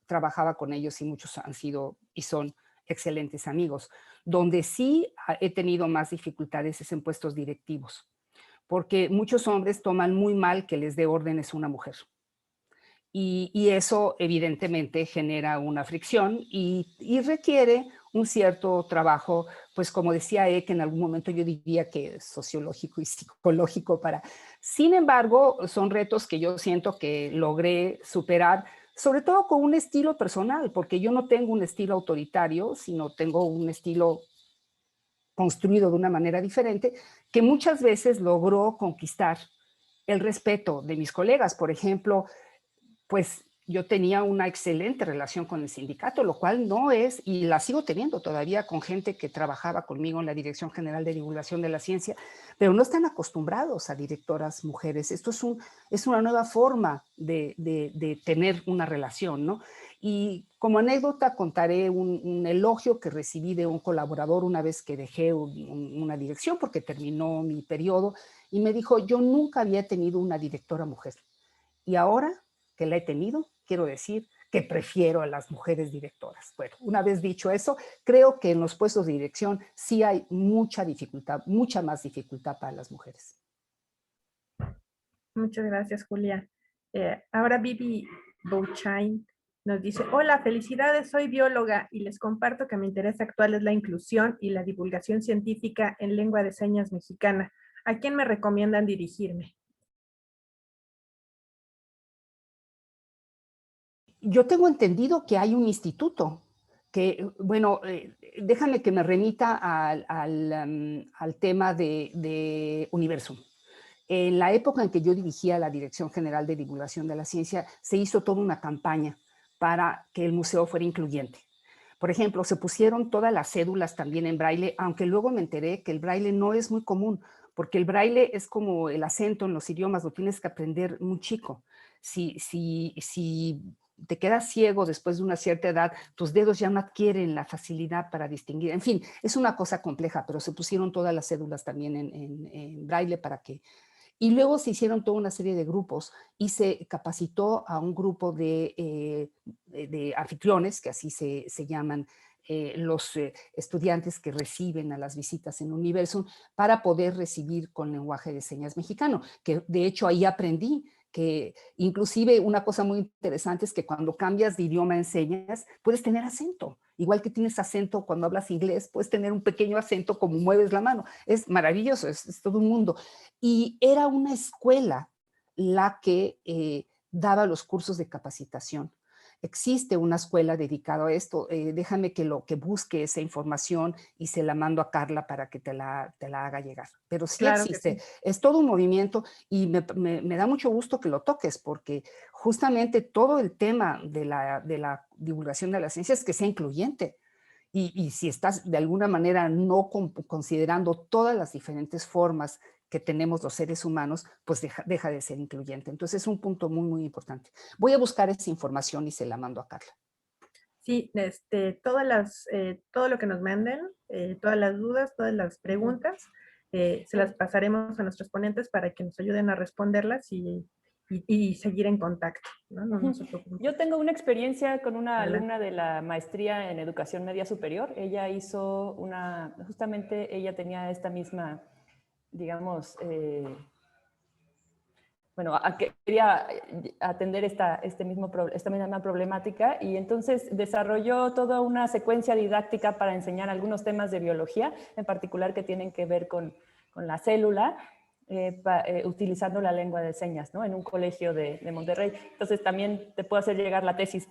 trabajaba con ellos y muchos han sido y son excelentes amigos. Donde sí he tenido más dificultades es en puestos directivos, porque muchos hombres toman muy mal que les dé órdenes una mujer. Y eso evidentemente genera una fricción y requiere un cierto trabajo, pues como decía que en algún momento yo diría que sociológico y psicológico para. Sin embargo, son retos que yo siento que logré superar, sobre todo con un estilo personal, porque yo no tengo un estilo autoritario, sino tengo un estilo construido de una manera diferente, que muchas veces logró conquistar el respeto de mis colegas. Por ejemplo, pues yo tenía una excelente relación con el sindicato, lo cual no es, y la sigo teniendo todavía con gente que trabajaba conmigo en la Dirección General de Divulgación de la Ciencia, pero no están acostumbrados a directoras mujeres. Esto es una nueva forma de tener una relación, ¿no? Y como anécdota contaré un elogio que recibí de un colaborador una vez que dejé una dirección porque terminó mi periodo y me dijo, yo nunca había tenido una directora mujer y ahora que la he tenido, quiero decir que prefiero a las mujeres directoras. Bueno, una vez dicho eso, creo que en los puestos de dirección sí hay mucha dificultad, mucha más dificultad para las mujeres. Muchas gracias, Julia. Ahora Vivi Bouchain nos dice, hola, felicidades, soy bióloga y les comparto que mi interés actual es la inclusión y la divulgación científica en lengua de señas mexicana. ¿A quién me recomiendan dirigirme? Yo tengo entendido que hay un instituto que, bueno, déjame que me remita al tema de Universum. En la época en que yo dirigía la Dirección General de Divulgación de la Ciencia, se hizo toda una campaña para que el museo fuera incluyente. Por ejemplo, se pusieron todas las cédulas también en braille, aunque luego me enteré que el braille no es muy común, porque el braille es como el acento en los idiomas, lo tienes que aprender muy chico. Si te quedas ciego después de una cierta edad, tus dedos ya no adquieren la facilidad para distinguir. En fin, es una cosa compleja, pero se pusieron todas las cédulas también en braille para que. Y luego se hicieron toda una serie de grupos y se capacitó a un grupo de anfitriones, que así se llaman, los estudiantes que reciben a las visitas en Universum para poder recibir con lenguaje de señas mexicano, que de hecho ahí aprendí que inclusive una cosa muy interesante es que cuando cambias de idioma en señas puedes tener acento, igual que tienes acento cuando hablas inglés, puedes tener un pequeño acento como mueves la mano, es maravilloso, es todo un mundo. Y era una escuela la que daba los cursos de capacitación. Existe una escuela dedicada a esto. Déjame que busque esa información y se la mando a Carla para que te la haga llegar. Pero sí Claro que existe. sí. Es todo un movimiento y me da mucho gusto que lo toques porque justamente todo el tema de la divulgación de la ciencia es que sea incluyente. Y si estás de alguna manera no considerando todas las diferentes formas que tenemos los seres humanos, pues deja de ser incluyente. Entonces es un punto muy, muy importante. Voy a buscar esa información y se la mando a Carla. Sí, todo lo que nos manden, todas las dudas, todas las preguntas, se las pasaremos a nuestros ponentes para que nos ayuden a responderlas y seguir en contacto, ¿no? No se preocupen. Yo tengo una experiencia con una Adelante. alumna de la maestría en educación media superior. Ella hizo justamente ella tenía esta misma, digamos, bueno, quería atender esta misma problemática y entonces desarrolló toda una secuencia didáctica para enseñar algunos temas de biología, en particular que tienen que ver con la célula, utilizando la lengua de señas, ¿no? En un colegio de Monterrey. Entonces también te puedo hacer llegar la tesis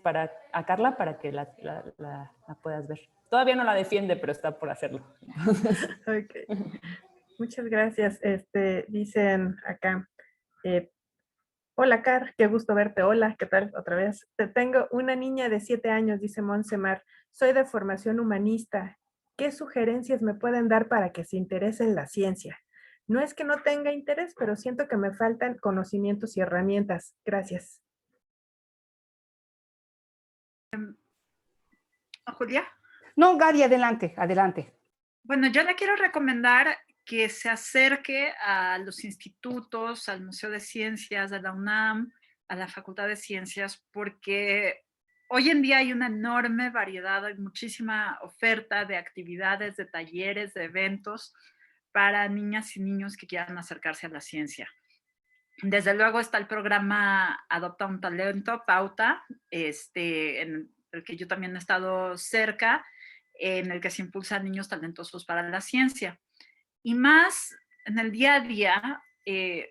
a Carla para que la puedas ver. Todavía no la defiende, pero está por hacerlo. Okay. Muchas gracias. Dicen acá, hola, Car, qué gusto verte. Hola, ¿qué tal? Otra vez. Te tengo una niña de 7 años, dice Monsemar. Soy de formación humanista. ¿Qué sugerencias me pueden dar para que se interese en la ciencia? No es que no tenga interés, pero siento que me faltan conocimientos y herramientas. Gracias. Julia. No, Gaby, adelante, adelante. Bueno, yo le quiero recomendar que se acerque a los institutos, al Museo de Ciencias, a la UNAM, a la Facultad de Ciencias, porque hoy en día hay una enorme variedad, hay muchísima oferta de actividades, de talleres, de eventos para niñas y niños que quieran acercarse a la ciencia. Desde luego está el programa Adopta un Talento, Pauta, en el que yo también he estado cerca, en el que se impulsan niños talentosos para la ciencia. Y más en el día a día,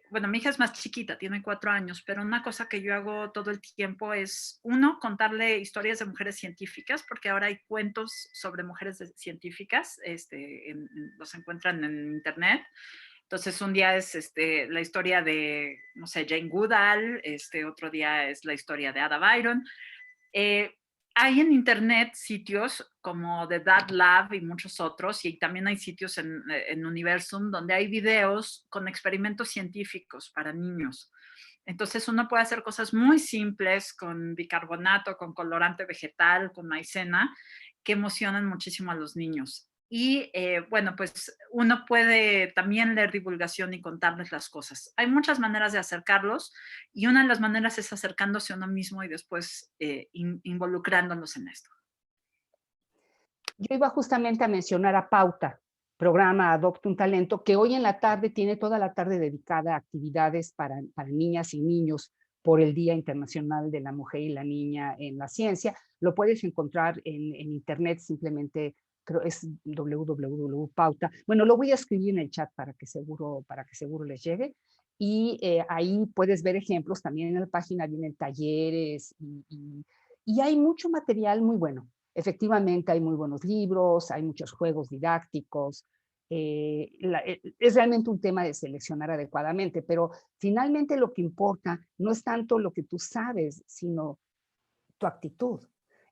bueno, mi hija es más chiquita, tiene 4 años, pero una cosa que yo hago todo el tiempo es, uno, contarle historias de mujeres científicas, porque ahora hay cuentos sobre mujeres científicas, los encuentran en internet. Entonces, un día es la historia de, no sé, Jane Goodall, otro día es la historia de Ada Byron. Hay en internet sitios como The Dad Lab y muchos otros, y también hay sitios en Universum donde hay videos con experimentos científicos para niños. Entonces uno puede hacer cosas muy simples con bicarbonato, con colorante vegetal, con maicena, que emocionan muchísimo a los niños. Y bueno, pues uno puede también leer divulgación y contarles las cosas. Hay muchas maneras de acercarlos y una de las maneras es acercándose a uno mismo y después involucrándonos en esto. Yo iba justamente a mencionar a Pauta, programa Adopta un Talento, que hoy en la tarde tiene toda la tarde dedicada a actividades para niñas y niños por el Día Internacional de la Mujer y la Niña en la Ciencia. Lo puedes encontrar en internet, simplemente creo es www.pauta. Bueno, lo voy a escribir en el chat para que seguro les llegue. Y ahí puedes ver ejemplos. También en la página vienen talleres y hay mucho material muy bueno. Efectivamente, hay muy buenos libros, hay muchos juegos didácticos. Es realmente un tema de seleccionar adecuadamente, pero finalmente lo que importa no es tanto lo que tú sabes, sino tu actitud.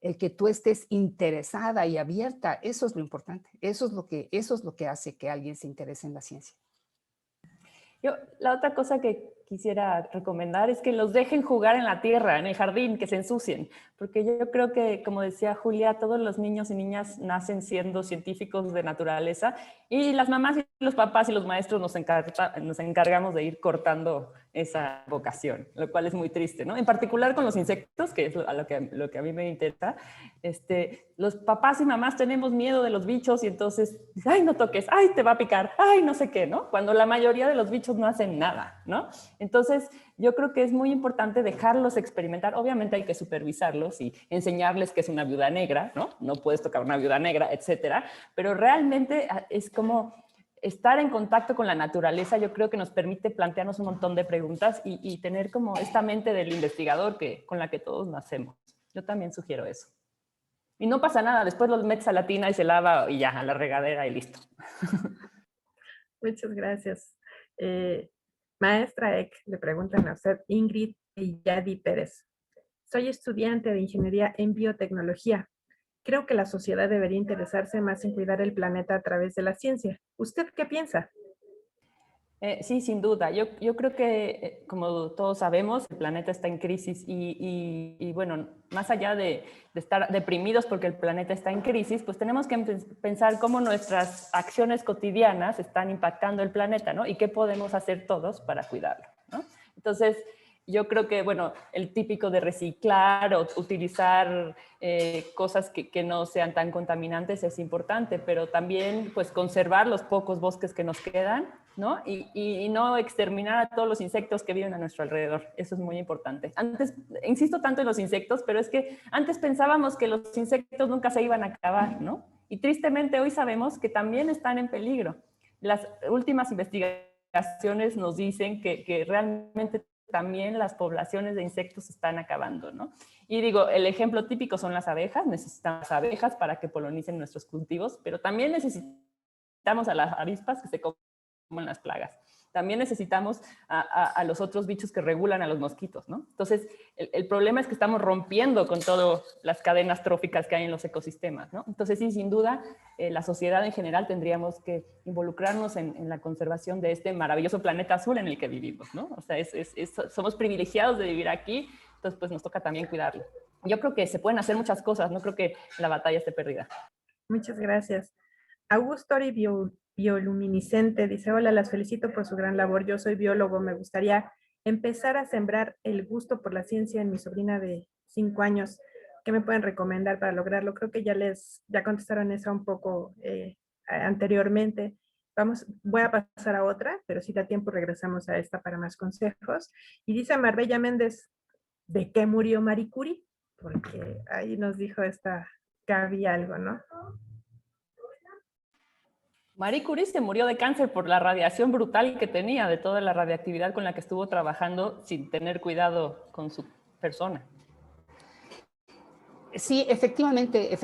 El que tú estés interesada y abierta, eso es lo importante. Eso es lo que hace que alguien se interese en la ciencia. La otra cosa que quisiera recomendar es que los dejen jugar en la tierra, en el jardín, que se ensucien, porque yo creo que, como decía Julia, todos los niños y niñas nacen siendo científicos de naturaleza y las mamás y los papás y los maestros nos encargamos de ir cortando esa vocación, lo cual es muy triste, ¿no? En particular con los insectos, que es lo que a mí me interesa, los papás y mamás tenemos miedo de los bichos y entonces, ay, no toques, ay, te va a picar, ay, no sé qué, ¿no? Cuando la mayoría de los bichos no hacen nada, ¿no? Entonces, yo creo que es muy importante dejarlos experimentar. Obviamente hay que supervisarlos y enseñarles qué es una viuda negra, ¿no? No puedes tocar una viuda negra, etcétera, pero realmente es como estar en contacto con la naturaleza. Yo creo que nos permite plantearnos un montón de preguntas y tener como esta mente del investigador con la que todos nacemos. Yo también sugiero eso. Y no pasa nada, después los metes a la tina y se lava y ya, a la regadera y listo. Muchas gracias. Maestra Eck, le preguntan a usted, Ingrid Yadi Pérez. Soy estudiante de Ingeniería en Biotecnología. Creo que la sociedad debería interesarse más en cuidar el planeta a través de la ciencia. ¿Usted qué piensa? Sí, sin duda. Yo creo que, como todos sabemos, el planeta está en crisis y bueno, más allá de estar deprimidos porque el planeta está en crisis, pues tenemos que pensar cómo nuestras acciones cotidianas están impactando el planeta, ¿no? Y qué podemos hacer todos para cuidarlo, ¿no? Entonces, yo creo que, bueno, el típico de reciclar o utilizar cosas que no sean tan contaminantes es importante, pero también, pues, conservar los pocos bosques que nos quedan, ¿no? Y no exterminar a todos los insectos que viven a nuestro alrededor. Eso es muy importante. Antes, insisto tanto en los insectos, pero es que antes pensábamos que los insectos nunca se iban a acabar, ¿no? Y tristemente hoy sabemos que también están en peligro. Las últimas investigaciones nos dicen que realmente también las poblaciones de insectos se están acabando, ¿no? Y digo, el ejemplo típico son las abejas. Necesitamos abejas para que polonicen nuestros cultivos, pero también necesitamos a las avispas que se comen las plagas. También necesitamos a los otros bichos que regulan a los mosquitos, ¿no? Entonces, el problema es que estamos rompiendo con todas las cadenas tróficas que hay en los ecosistemas, ¿no? Entonces, sí, sin duda, la sociedad en general tendríamos que involucrarnos en la conservación de este maravilloso planeta azul en el que vivimos, ¿no? O sea, somos privilegiados de vivir aquí, entonces, pues nos toca también cuidarlo. Yo creo que se pueden hacer muchas cosas, no creo que la batalla esté perdida. Muchas gracias. Augusto Ori Bioluminiscente dice, hola, las felicito por su gran labor. Yo soy biólogo, me gustaría empezar a sembrar el gusto por la ciencia en mi sobrina de 5 años. ¿Qué me pueden recomendar para lograrlo? Creo que ya contestaron esa un poco anteriormente. Voy a pasar a otra, pero si da tiempo regresamos a esta para más consejos. Y dice Marbella Méndez, ¿de qué murió Marie Curie? Porque ahí nos dijo que había algo, ¿no? Marie Curie se murió de cáncer por la radiación brutal que tenía, de toda la radiactividad con la que estuvo trabajando sin tener cuidado con su persona. Sí, efectivamente,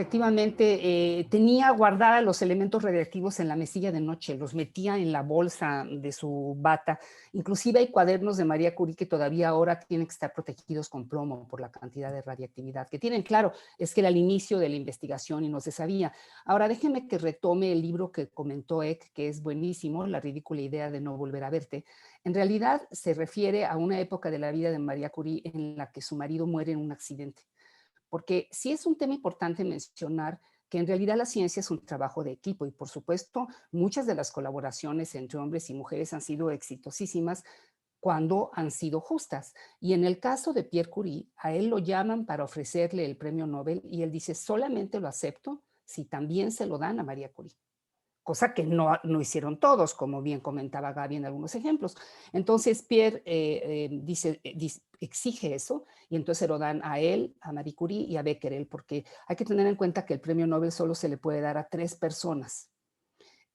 tenía guardada los elementos radiactivos en la mesilla de noche, los metía en la bolsa de su bata. Inclusive hay cuadernos de María Curie que todavía ahora tienen que estar protegidos con plomo por la cantidad de radiactividad que tienen. Claro, es que era el inicio de la investigación y no se sabía. Ahora déjenme que retome el libro que comentó Eck, que es buenísimo, La ridícula idea de no volver a verte. En realidad se refiere a una época de la vida de María Curie en la que su marido muere en un accidente. Porque sí es un tema importante mencionar que en realidad la ciencia es un trabajo de equipo y por supuesto muchas de las colaboraciones entre hombres y mujeres han sido exitosísimas cuando han sido justas. Y en el caso de Pierre Curie, a él lo llaman para ofrecerle el premio Nobel y él dice, solamente lo acepto si también se lo dan a María Curie. Cosa que no hicieron todos, como bien comentaba Gaby en algunos ejemplos. Entonces Pierre exige eso y entonces se lo dan a él, a Marie Curie y a Becquerel, porque hay que tener en cuenta que el premio Nobel solo se le puede dar a 3 personas.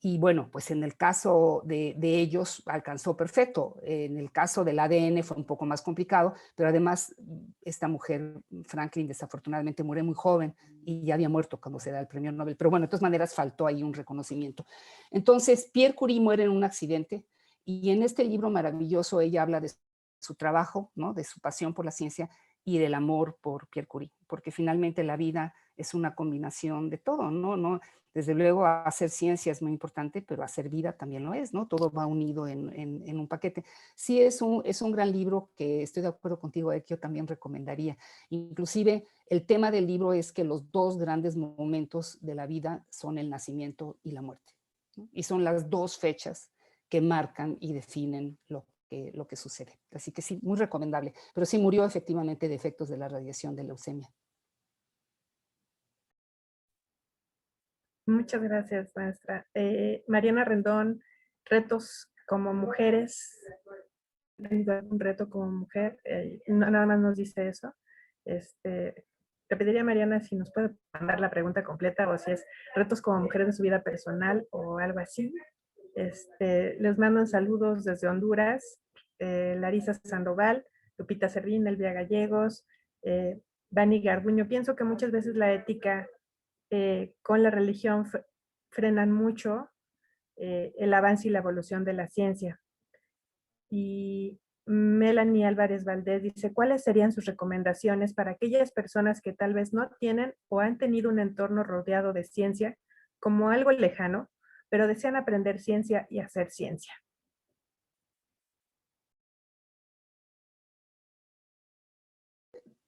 Y bueno, pues en el caso de ellos alcanzó perfecto. En el caso del ADN fue un poco más complicado, pero además esta mujer, Franklin, desafortunadamente muere muy joven y ya había muerto cuando se da el premio Nobel. Pero bueno, de todas maneras faltó ahí un reconocimiento. Entonces, Pierre Curie muere en un accidente y en este libro maravilloso ella habla de su trabajo, ¿no? De su pasión por la ciencia y del amor por Pierre Curie, porque finalmente la vida es una combinación de todo, ¿no? No, desde luego hacer ciencia es muy importante, pero hacer vida también lo es, ¿no? Todo va unido en un paquete. Sí, es un gran libro que estoy de acuerdo contigo, que yo también recomendaría. Inclusive el tema del libro es que los dos grandes momentos de la vida son el nacimiento y la muerte, ¿no? Y son las dos fechas que marcan y definen lo que sucede. Así que sí, muy recomendable. Pero sí murió efectivamente de efectos de la radiación de leucemia. Muchas gracias, maestra. Mariana Rendón, retos como mujeres, un reto como mujer, nada más nos dice eso. Le pediría a Mariana si nos puede mandar la pregunta completa o si es retos como mujeres en su vida personal o algo así. Les mandan saludos desde Honduras, Larisa Sandoval, Lupita Servín, Elvia Gallegos, Vani Garduño. Pienso que muchas veces la ética con la religión frenan mucho el avance y la evolución de la ciencia. Y Melanie Álvarez Valdés dice, ¿cuáles serían sus recomendaciones para aquellas personas que tal vez no tienen o han tenido un entorno rodeado de ciencia como algo lejano, pero desean aprender ciencia y hacer ciencia?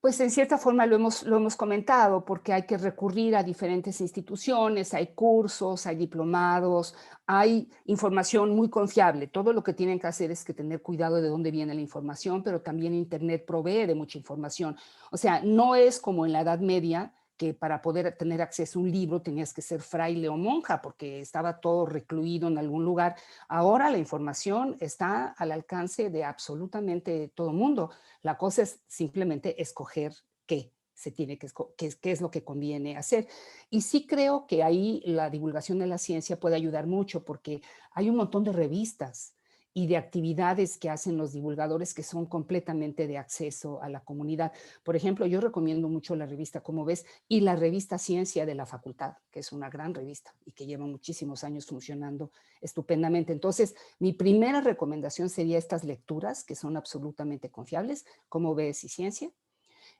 Pues en cierta forma lo hemos comentado, porque hay que recurrir a diferentes instituciones, hay cursos, hay diplomados, hay información muy confiable. Todo lo que tienen que hacer es que tener cuidado de dónde viene la información, pero también Internet provee de mucha información. O sea, no es como en la Edad Media, que para poder tener acceso a un libro tenías que ser fraile o monja, porque estaba todo recluido en algún lugar. Ahora la información está al alcance de absolutamente todo mundo. La cosa es simplemente escoger qué se tiene qué es lo que conviene hacer. Y sí creo que ahí la divulgación de la ciencia puede ayudar mucho, porque hay un montón de revistas y de actividades que hacen los divulgadores que son completamente de acceso a la comunidad. Por ejemplo, yo recomiendo mucho la revista Como Ves y la revista Ciencia de la Facultad, que es una gran revista y que lleva muchísimos años funcionando estupendamente. Entonces, mi primera recomendación sería estas lecturas que son absolutamente confiables, Como Ves y Ciencia.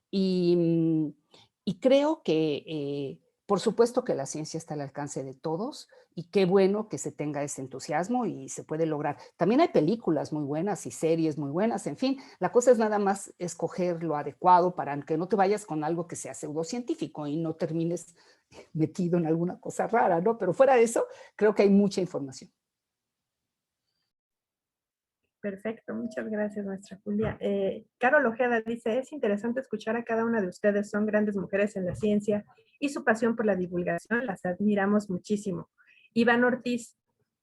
Y creo que, por supuesto que la ciencia está al alcance de todos y qué bueno que se tenga ese entusiasmo y se puede lograr. También hay películas muy buenas y series muy buenas, en fin, la cosa es nada más escoger lo adecuado para que no te vayas con algo que sea pseudocientífico y no termines metido en alguna cosa rara, ¿no? Pero fuera de eso, creo que hay mucha información. Perfecto, muchas gracias, maestra Julia. Carol Ojeda dice, es interesante escuchar a cada una de ustedes, son grandes mujeres en la ciencia y su pasión por la divulgación, las admiramos muchísimo. Iván Ortiz,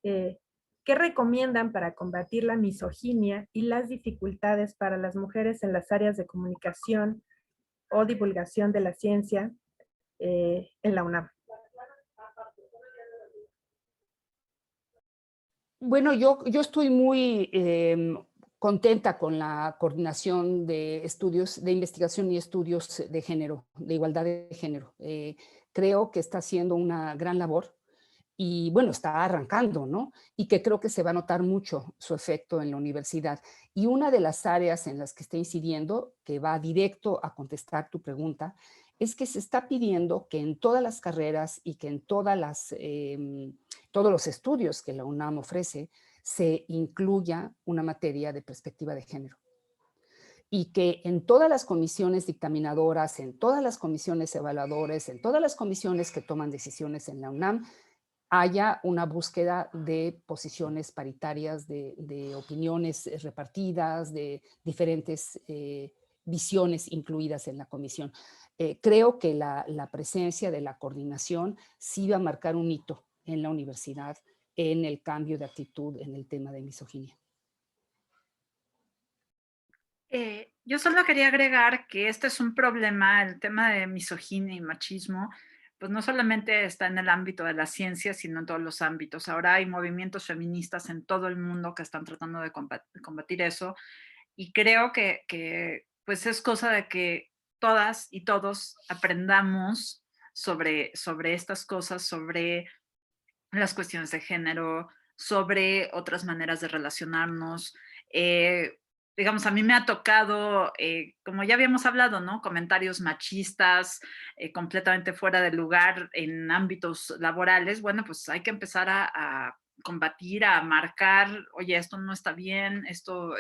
¿qué recomiendan para combatir la misoginia y las dificultades para las mujeres en las áreas de comunicación o divulgación de la ciencia en la UNAM? Bueno, yo estoy muy contenta con la coordinación de estudios, de investigación y estudios de género, de igualdad de género. Creo que está haciendo una gran labor y bueno, está arrancando, ¿no? Y que creo que se va a notar mucho su efecto en la universidad. Y una de las áreas en las que está incidiendo, que va directo a contestar tu pregunta, es que se está pidiendo que en todas las carreras y que en todas todos los estudios que la UNAM ofrece, se incluya una materia de perspectiva de género. Y que en todas las comisiones dictaminadoras, en todas las comisiones evaluadoras, en todas las comisiones que toman decisiones en la UNAM, haya una búsqueda de posiciones paritarias, de opiniones repartidas, de diferentes visiones incluidas en la comisión. Creo que la presencia de la coordinación sí va a marcar un hito en la universidad en el cambio de actitud en el tema de misoginia. Yo solo quería agregar que este es un problema, el tema de misoginia y machismo, pues no solamente está en el ámbito de la ciencia, sino en todos los ámbitos. Ahora hay movimientos feministas en todo el mundo que están tratando de combatir eso, y creo que pues es cosa de que todas y todos aprendamos sobre estas cosas, sobre las cuestiones de género, sobre otras maneras de relacionarnos. digamos, a mí me ha tocado, como ya habíamos hablado, ¿no? Comentarios machistas, completamente fuera de lugar en ámbitos laborales. Bueno, pues hay que empezar a combatir, a marcar, oye, esto no está bien, esto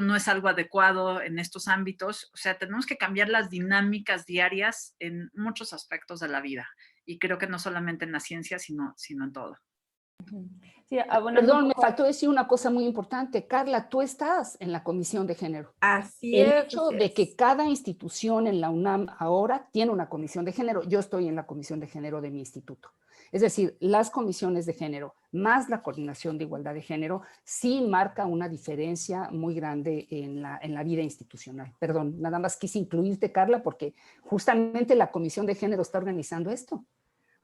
no es algo adecuado en estos ámbitos. O sea, tenemos que cambiar las dinámicas diarias en muchos aspectos de la vida. Y creo que no solamente en la ciencia, sino en todo. Sí, abonando Perdón, un me poco faltó decir una cosa muy importante. Carla, tú estás en la Comisión de Género. Así El es. hecho Así de que es. cada institución en la UNAM ahora tiene una comisión de género. Yo estoy en la comisión de género de mi instituto. Es decir, las comisiones de género más la coordinación de igualdad de género sí marca una diferencia muy grande en la vida institucional. Perdón, nada más quise incluirte, Carla, porque justamente la comisión de género está organizando esto.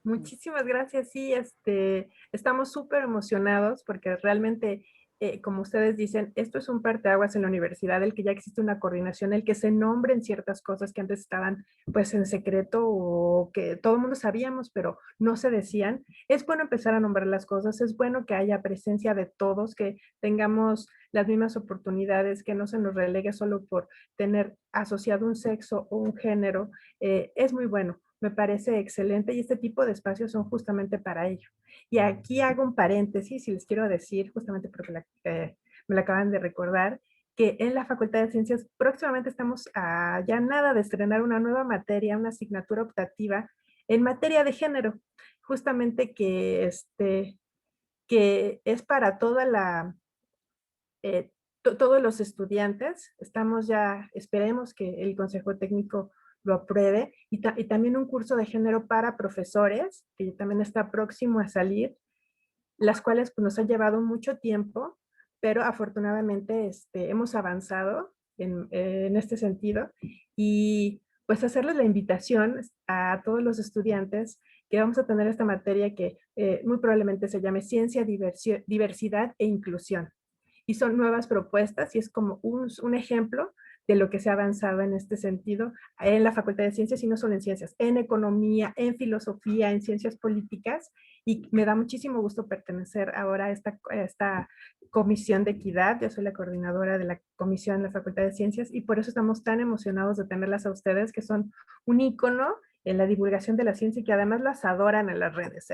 Muchísimas gracias. Sí, estamos súper emocionados porque realmente, como ustedes dicen, esto es un parteaguas en la universidad, el que ya existe una coordinación, el que se nombren ciertas cosas que antes estaban pues en secreto o que todo el mundo sabíamos, pero no se decían. Es bueno empezar a nombrar las cosas, es bueno que haya presencia de todos, que tengamos las mismas oportunidades, que no se nos relegue solo por tener asociado un sexo o un género. Es muy bueno. Me parece excelente y este tipo de espacios son justamente para ello. Y aquí hago un paréntesis y les quiero decir, justamente porque me la acaban de recordar, que en la Facultad de Ciencias próximamente estamos a ya nada de estrenar una nueva materia, una asignatura optativa en materia de género, justamente que es para toda todos los estudiantes. Estamos ya, esperemos que el Consejo Técnico lo apruebe, y también un curso de género para profesores, que también está próximo a salir, las cuales pues, nos han llevado mucho tiempo, pero afortunadamente hemos avanzado en este sentido, y pues hacerles la invitación a todos los estudiantes que vamos a tener esta materia que muy probablemente se llame Ciencia, Diversidad e Inclusión. Y son nuevas propuestas y es como un ejemplo de lo que se ha avanzado en este sentido en la Facultad de Ciencias y no solo en ciencias, en economía, en filosofía, en ciencias políticas, y me da muchísimo gusto pertenecer ahora a esta comisión de equidad. Yo soy la coordinadora de la comisión en la Facultad de Ciencias y por eso estamos tan emocionados de tenerlas a ustedes, que son un ícono en la divulgación de la ciencia y que además las adoran en las redes.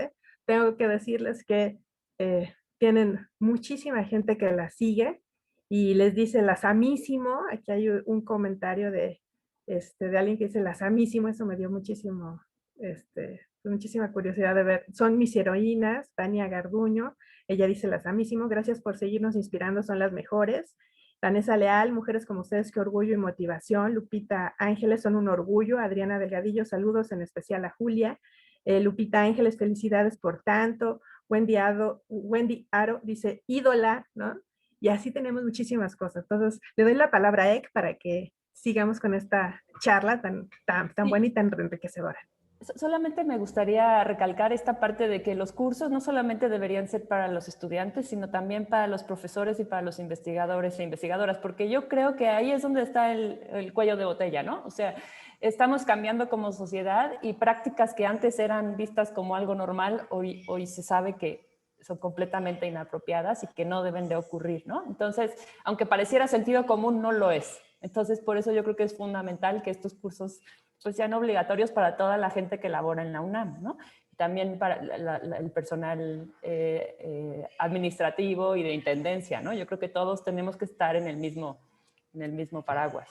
Tengo que decirles que tienen muchísima gente que las sigue y les dice las amísimo. Aquí hay un comentario de alguien que dice las amísimo, eso me dio muchísima curiosidad de ver. Son mis heroínas, Tania Garduño, ella dice las amísimo, gracias por seguirnos inspirando, son las mejores. Vanessa Leal, mujeres como ustedes, qué orgullo y motivación. Lupita Ángeles, son un orgullo. Adriana Delgadillo, saludos en especial a Julia. Lupita Ángeles, felicidades por tanto. Wendy Aro dice ídola, ¿no? Y así tenemos muchísimas cosas. Entonces, le doy la palabra a Ek para que sigamos con esta charla tan Sí. buena y tan enriquecedora. Solamente me gustaría recalcar esta parte de que los cursos no solamente deberían ser para los estudiantes, sino también para los profesores y para los investigadores e investigadoras, porque yo creo que ahí es donde está el cuello de botella, ¿no? O sea, estamos cambiando como sociedad y prácticas que antes eran vistas como algo normal, hoy se sabe que son completamente inapropiadas y que no deben de ocurrir, ¿no? Entonces, aunque pareciera sentido común, no lo es. Entonces, por eso yo creo que es fundamental que estos cursos pues sean obligatorios para toda la gente que labora en la UNAM, ¿no? También para el personal administrativo y de intendencia, ¿no? Yo creo que todos tenemos que estar en el mismo paraguas.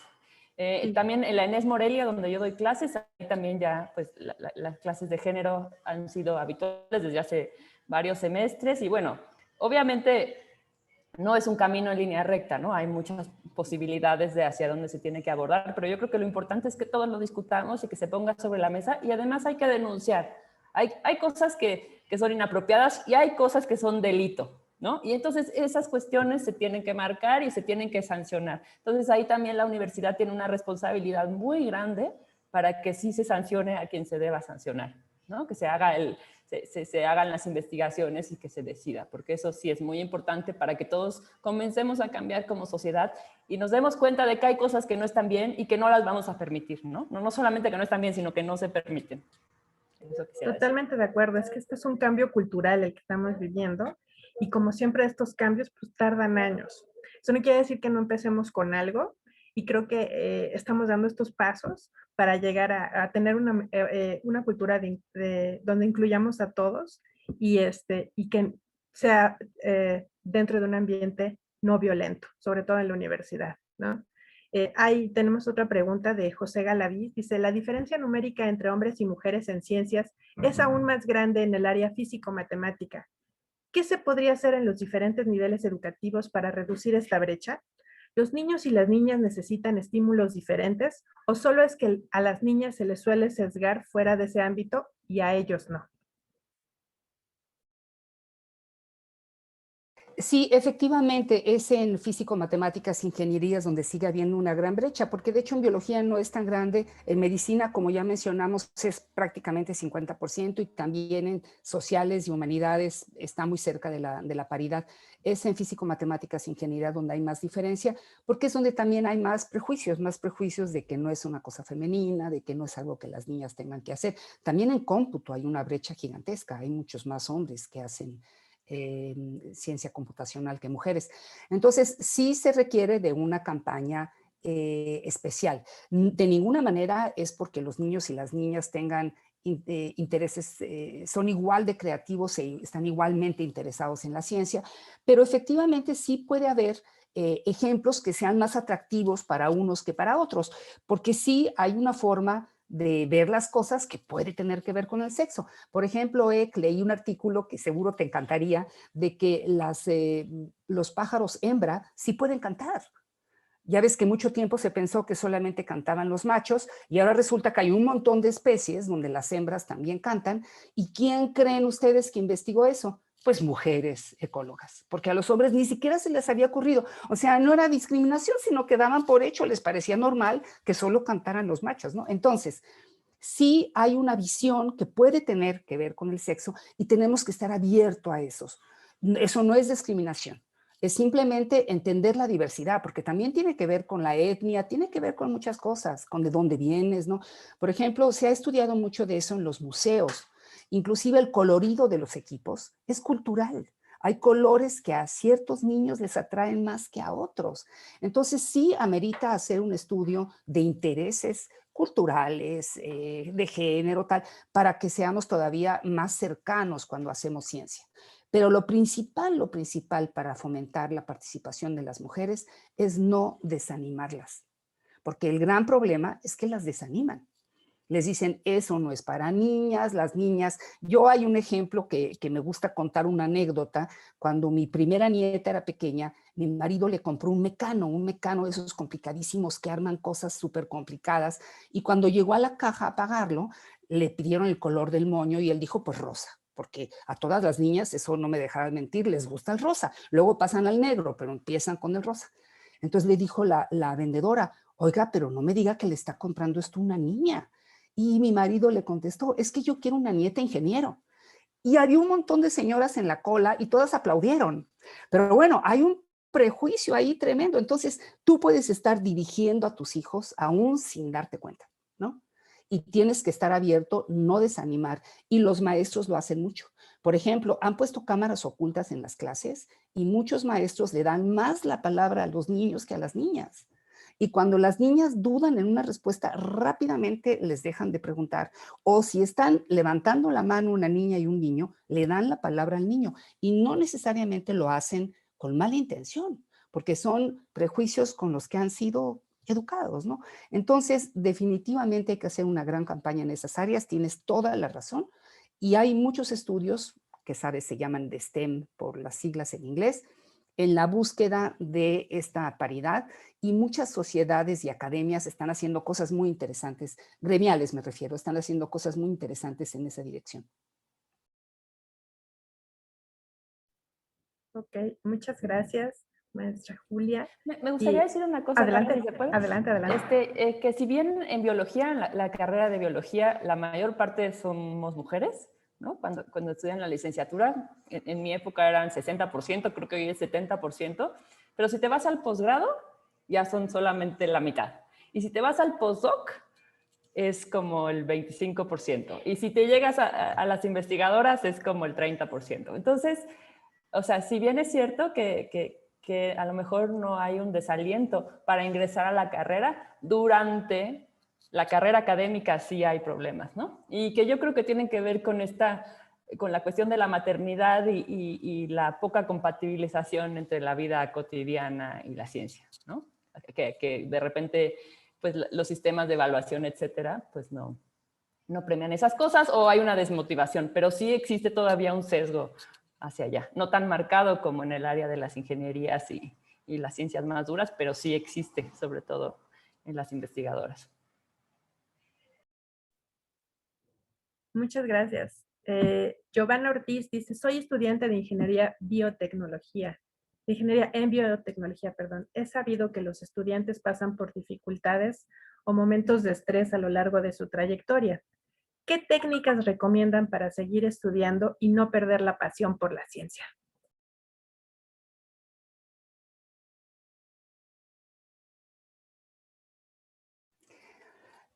También en la Inés Morelia, donde yo doy clases, ahí también ya pues las clases de género han sido habituales desde hace varios semestres y bueno, obviamente no es un camino en línea recta, ¿no? Hay muchas posibilidades de hacia dónde se tiene que abordar, pero yo creo que lo importante es que todos lo discutamos y que se ponga sobre la mesa y además hay que denunciar. Hay cosas que son inapropiadas y hay cosas que son delito, ¿no? Y entonces esas cuestiones se tienen que marcar y se tienen que sancionar. Entonces ahí también la universidad tiene una responsabilidad muy grande para que sí se sancione a quien se deba sancionar, ¿no? Que se hagan las investigaciones y que se decida, porque eso sí es muy importante para que todos comencemos a cambiar como sociedad y nos demos cuenta de que hay cosas que no están bien y que no las vamos a permitir, ¿no? No solamente que no están bien, sino que no se permiten. Totalmente de acuerdo, es que este es un cambio cultural el que estamos viviendo y como siempre estos cambios pues tardan años. Eso no quiere decir que no empecemos con algo, y creo que estamos dando estos pasos para llegar a tener una cultura donde incluyamos a todos y que sea dentro de un ambiente no violento, sobre todo en la universidad, ¿no? Ahí tenemos otra pregunta de José Galaví. Dice, la diferencia numérica entre hombres y mujeres en ciencias es aún más grande en el área físico-matemática. ¿Qué se podría hacer en los diferentes niveles educativos para reducir esta brecha? ¿Los niños y las niñas necesitan estímulos diferentes o solo es que a las niñas se les suele sesgar fuera de ese ámbito y a ellos no? Sí, efectivamente, es en físico, matemáticas, ingenierías donde sigue habiendo una gran brecha, porque de hecho en biología no es tan grande, en medicina, como ya mencionamos, es prácticamente 50% y también en sociales y humanidades está muy cerca de la paridad. Es en físico, matemáticas, ingeniería donde hay más diferencia, porque es donde también hay más prejuicios de que no es una cosa femenina, de que no es algo que las niñas tengan que hacer. También en cómputo hay una brecha gigantesca, hay muchos más hombres que hacen ciencia computacional que mujeres. Entonces, sí se requiere de una campaña especial. De ninguna manera es porque los niños y las niñas tengan intereses, son igual de creativos e están igualmente interesados en la ciencia, pero efectivamente sí puede haber ejemplos que sean más atractivos para unos que para otros, porque sí hay una forma de ver las cosas que puede tener que ver con el sexo. Por ejemplo, leí un artículo que seguro te encantaría, de que los pájaros hembra sí pueden cantar. Ya ves que mucho tiempo se pensó que solamente cantaban los machos y ahora resulta que hay un montón de especies donde las hembras también cantan. ¿Y quién creen ustedes que investigó eso? Pues mujeres ecólogas, porque a los hombres ni siquiera se les había ocurrido. O sea, no era discriminación, sino que daban por hecho, les parecía normal que solo cantaran los machos, ¿no? Entonces, sí hay una visión que puede tener que ver con el sexo y tenemos que estar abiertos a esos. Eso no es discriminación. Es simplemente entender la diversidad, porque también tiene que ver con la etnia, tiene que ver con muchas cosas, con de dónde vienes, ¿no? Por ejemplo, se ha estudiado mucho de eso en los museos. Inclusive el colorido de los equipos es cultural. Hay colores que a ciertos niños les atraen más que a otros. Entonces sí amerita hacer un estudio de intereses culturales, de género, tal, para que seamos todavía más cercanos cuando hacemos ciencia. Pero lo principal para fomentar la participación de las mujeres es no desanimarlas, porque el gran problema es que las desaniman. Les dicen, eso no es para niñas, las niñas. Yo hay un ejemplo que me gusta contar una anécdota. Cuando mi primera nieta era pequeña, mi marido le compró un mecano de esos complicadísimos que arman cosas súper complicadas. Y cuando llegó a la caja a pagarlo, le pidieron el color del moño y él dijo, pues rosa. Porque a todas las niñas, eso no me dejarán mentir, les gusta el rosa. Luego pasan al negro, pero empiezan con el rosa. Entonces le dijo la vendedora, oiga, pero no me diga que le está comprando esto a una niña. Y mi marido le contestó, es que yo quiero una nieta ingeniero. Y había un montón de señoras en la cola y todas aplaudieron. Pero bueno, hay un prejuicio ahí tremendo. Entonces, tú puedes estar dirigiendo a tus hijos aún sin darte cuenta, ¿no? Y tienes que estar abierto, no desanimar. Y los maestros lo hacen mucho. Por ejemplo, han puesto cámaras ocultas en las clases y muchos maestros le dan más la palabra a los niños que a las niñas. Y cuando las niñas dudan en una respuesta, rápidamente les dejan de preguntar. O si están levantando la mano una niña y un niño, le dan la palabra al niño. Y no necesariamente lo hacen con mala intención, porque son prejuicios con los que han sido educados, ¿no? Entonces, definitivamente hay que hacer una gran campaña en esas áreas, tienes toda la razón. Y hay muchos estudios que, sabes, se llaman de STEM por las siglas en inglés, en la búsqueda de esta paridad, y muchas sociedades y academias están haciendo cosas muy interesantes, gremiales me refiero, están haciendo cosas muy interesantes en esa dirección. Ok, muchas gracias, maestra Julia. Me gustaría decir una cosa, Adelante, Carmen, ¿se puede? adelante. Que si bien en biología, en la carrera de biología, la mayor parte somos mujeres, ¿no? Cuando estudian la licenciatura, en mi época eran 60%, creo que hoy es 70%, pero si te vas al posgrado, ya son solamente la mitad. Y si te vas al postdoc, es como el 25%. Y si te llegas a las investigadoras, es como el 30%. Entonces, o sea, si bien es cierto que que a lo mejor no hay un desaliento para ingresar a la carrera. Durante la carrera académica sí hay problemas, ¿no? Y que yo creo que tienen que ver con la cuestión de la maternidad y la poca compatibilización entre la vida cotidiana y la ciencia, ¿no? Que de repente, pues los sistemas de evaluación, etcétera, pues no premian esas cosas, o hay una desmotivación, pero sí existe todavía un sesgo hacia allá. No tan marcado como en el área de las ingenierías y las ciencias más duras, pero sí existe, sobre todo en las investigadoras. Muchas gracias. Giovanna Ortiz dice, soy estudiante de ingeniería en biotecnología, perdón. He sabido que los estudiantes pasan por dificultades o momentos de estrés a lo largo de su trayectoria. ¿Qué técnicas recomiendan para seguir estudiando y no perder la pasión por la ciencia?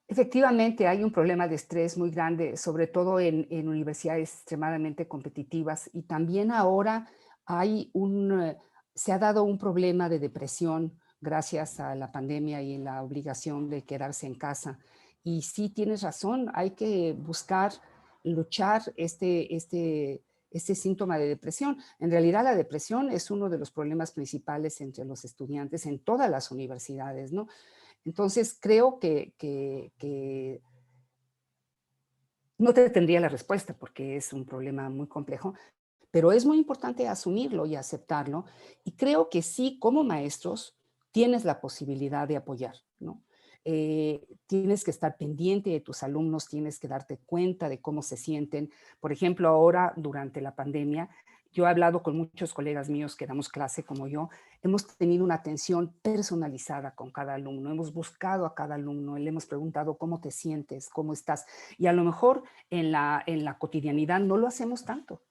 Efectivamente, hay un problema de estrés muy grande, sobre todo en universidades extremadamente competitivas, y también ahora se ha dado un problema de depresión gracias a la pandemia y la obligación de quedarse en casa. Y sí, tienes razón, hay que buscar luchar este síntoma de depresión. En realidad, la depresión es uno de los problemas principales entre los estudiantes en todas las universidades, ¿no? Entonces, creo que no te tendría la respuesta porque es un problema muy complejo, pero es muy importante asumirlo y aceptarlo. Y creo que sí, como maestros, tienes la posibilidad de apoyar, ¿no? Tienes que estar pendiente de tus alumnos, tienes que darte cuenta de cómo se sienten. Por ejemplo, ahora, durante la pandemia, yo he hablado con muchos colegas míos que damos clase como yo, hemos tenido una atención personalizada con cada alumno, hemos buscado a cada alumno, le hemos preguntado cómo te sientes, cómo estás, y a lo mejor en la cotidianidad no lo hacemos tanto.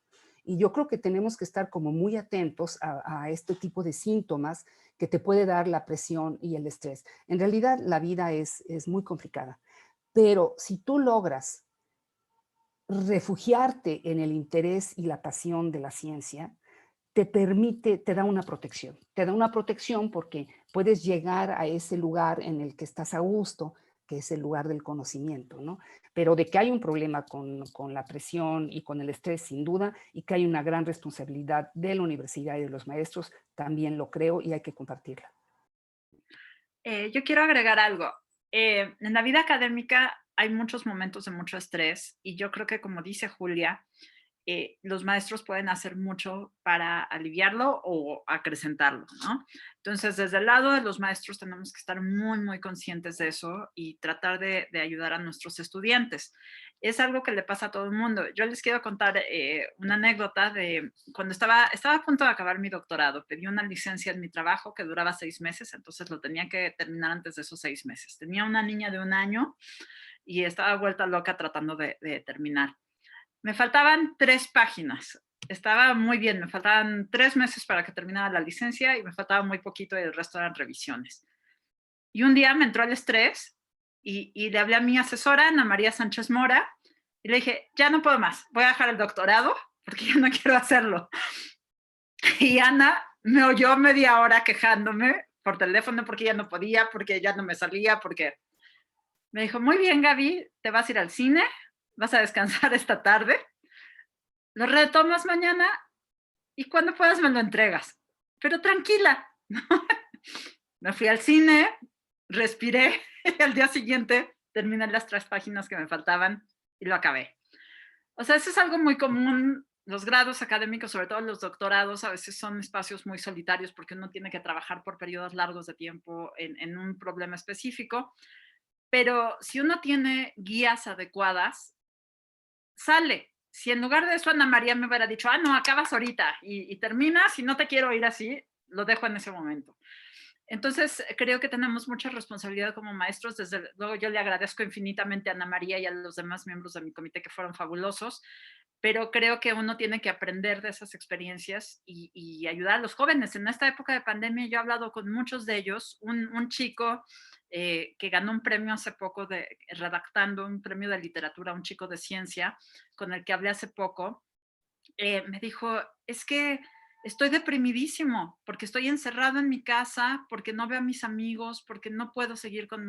Y yo creo que tenemos que estar como muy atentos a este tipo de síntomas que te puede dar la presión y el estrés. En realidad la vida es muy complicada, pero si tú logras refugiarte en el interés y la pasión de la ciencia, te da una protección. Te da una protección porque puedes llegar a ese lugar en el que estás a gusto, que es el lugar del conocimiento, ¿no? Pero de que hay un problema con la presión y con el estrés, sin duda, y que hay una gran responsabilidad de la universidad y de los maestros, también lo creo y hay que compartirla. Yo quiero agregar algo. En la vida académica hay muchos momentos de mucho estrés y yo creo que, como dice Julia, los maestros pueden hacer mucho para aliviarlo o acrecentarlo, ¿no? Entonces, desde el lado de los maestros tenemos que estar muy, muy conscientes de eso y tratar de ayudar a nuestros estudiantes. Es algo que le pasa a todo el mundo. Yo les quiero contar una anécdota de cuando estaba a punto de acabar mi doctorado. Pedí una licencia en mi trabajo que duraba 6 meses, entonces lo tenía que terminar antes de esos 6 meses. Tenía una niña de 1 año y estaba vuelta loca tratando de terminar. Me faltaban 3 páginas. Estaba muy bien, me faltaban 3 meses para que terminara la licencia y me faltaba muy poquito y el resto eran revisiones. Y un día me entró el estrés y le hablé a mi asesora, Ana María Sánchez Mora, y le dije, ya no puedo más, voy a dejar el doctorado porque ya no quiero hacerlo. Y Ana me oyó media hora quejándome por teléfono porque ya no podía, porque ya no me salía, porque me dijo, muy bien, Gaby, te vas a ir al cine, vas a descansar esta tarde, lo retomas mañana y cuando puedas me lo entregas. Pero tranquila. Me fui al cine, respiré y al día siguiente terminé las 3 páginas que me faltaban y lo acabé. O sea, eso es algo muy común. Los grados académicos, sobre todo los doctorados, a veces son espacios muy solitarios porque uno tiene que trabajar por periodos largos de tiempo en un problema específico. Pero si uno tiene guías adecuadas, sale. Si en lugar de eso Ana María me hubiera dicho, no, acabas ahorita y terminas y no te quiero ir así, lo dejo en ese momento. Entonces, creo que tenemos mucha responsabilidad como maestros. Desde luego, yo le agradezco infinitamente a Ana María y a los demás miembros de mi comité que fueron fabulosos, pero creo que uno tiene que aprender de esas experiencias y ayudar a los jóvenes. En esta época de pandemia yo he hablado con muchos de ellos. Un chico que ganó un premio hace poco redactando un premio de literatura, un chico de ciencia con el que hablé hace poco, me dijo, es que estoy deprimidísimo porque estoy encerrado en mi casa, porque no veo a mis amigos, porque no puedo seguir con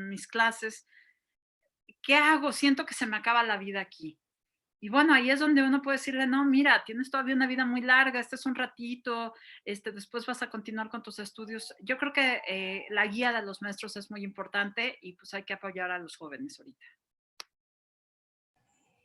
mis clases. ¿Qué hago? Siento que se me acaba la vida aquí. Y bueno, ahí es donde uno puede decirle, no, mira, tienes todavía una vida muy larga, este es un ratito, después vas a continuar con tus estudios. Yo creo que la guía de los maestros es muy importante y pues hay que apoyar a los jóvenes ahorita.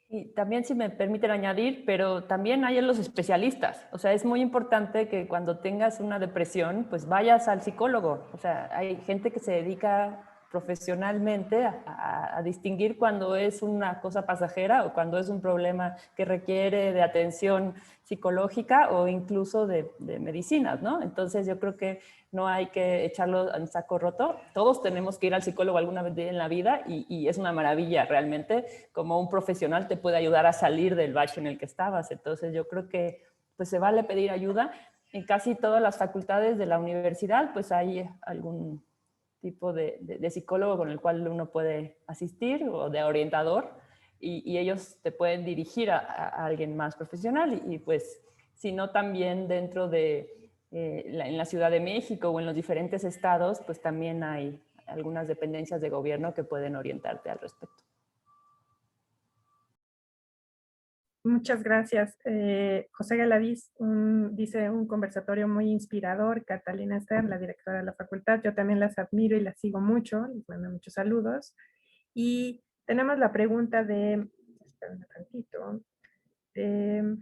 Y también, si me permiten añadir, pero también hay en los especialistas. O sea, es muy importante que cuando tengas una depresión, pues vayas al psicólogo. O sea, hay gente que se dedica profesionalmente a distinguir cuando es una cosa pasajera o cuando es un problema que requiere de atención psicológica o incluso de medicinas, ¿no? Entonces yo creo que no hay que echarlo en saco roto. Todos tenemos que ir al psicólogo alguna vez en la vida y es una maravilla realmente, como un profesional te puede ayudar a salir del bache en el que estabas. Entonces yo creo que pues se vale pedir ayuda. En casi todas las facultades de la universidad pues hay algún tipo de psicólogo con el cual uno puede asistir o de orientador y ellos te pueden dirigir a alguien más profesional y pues si no también dentro de en la Ciudad de México o en los diferentes estados pues también hay algunas dependencias de gobierno que pueden orientarte al respecto. Muchas gracias. José Galaviz dice un conversatorio muy inspirador. Catalina Stern, la directora de la facultad, yo también las admiro y las sigo mucho, les mando muchos saludos. Y tenemos la pregunta de, esperen un tantito, de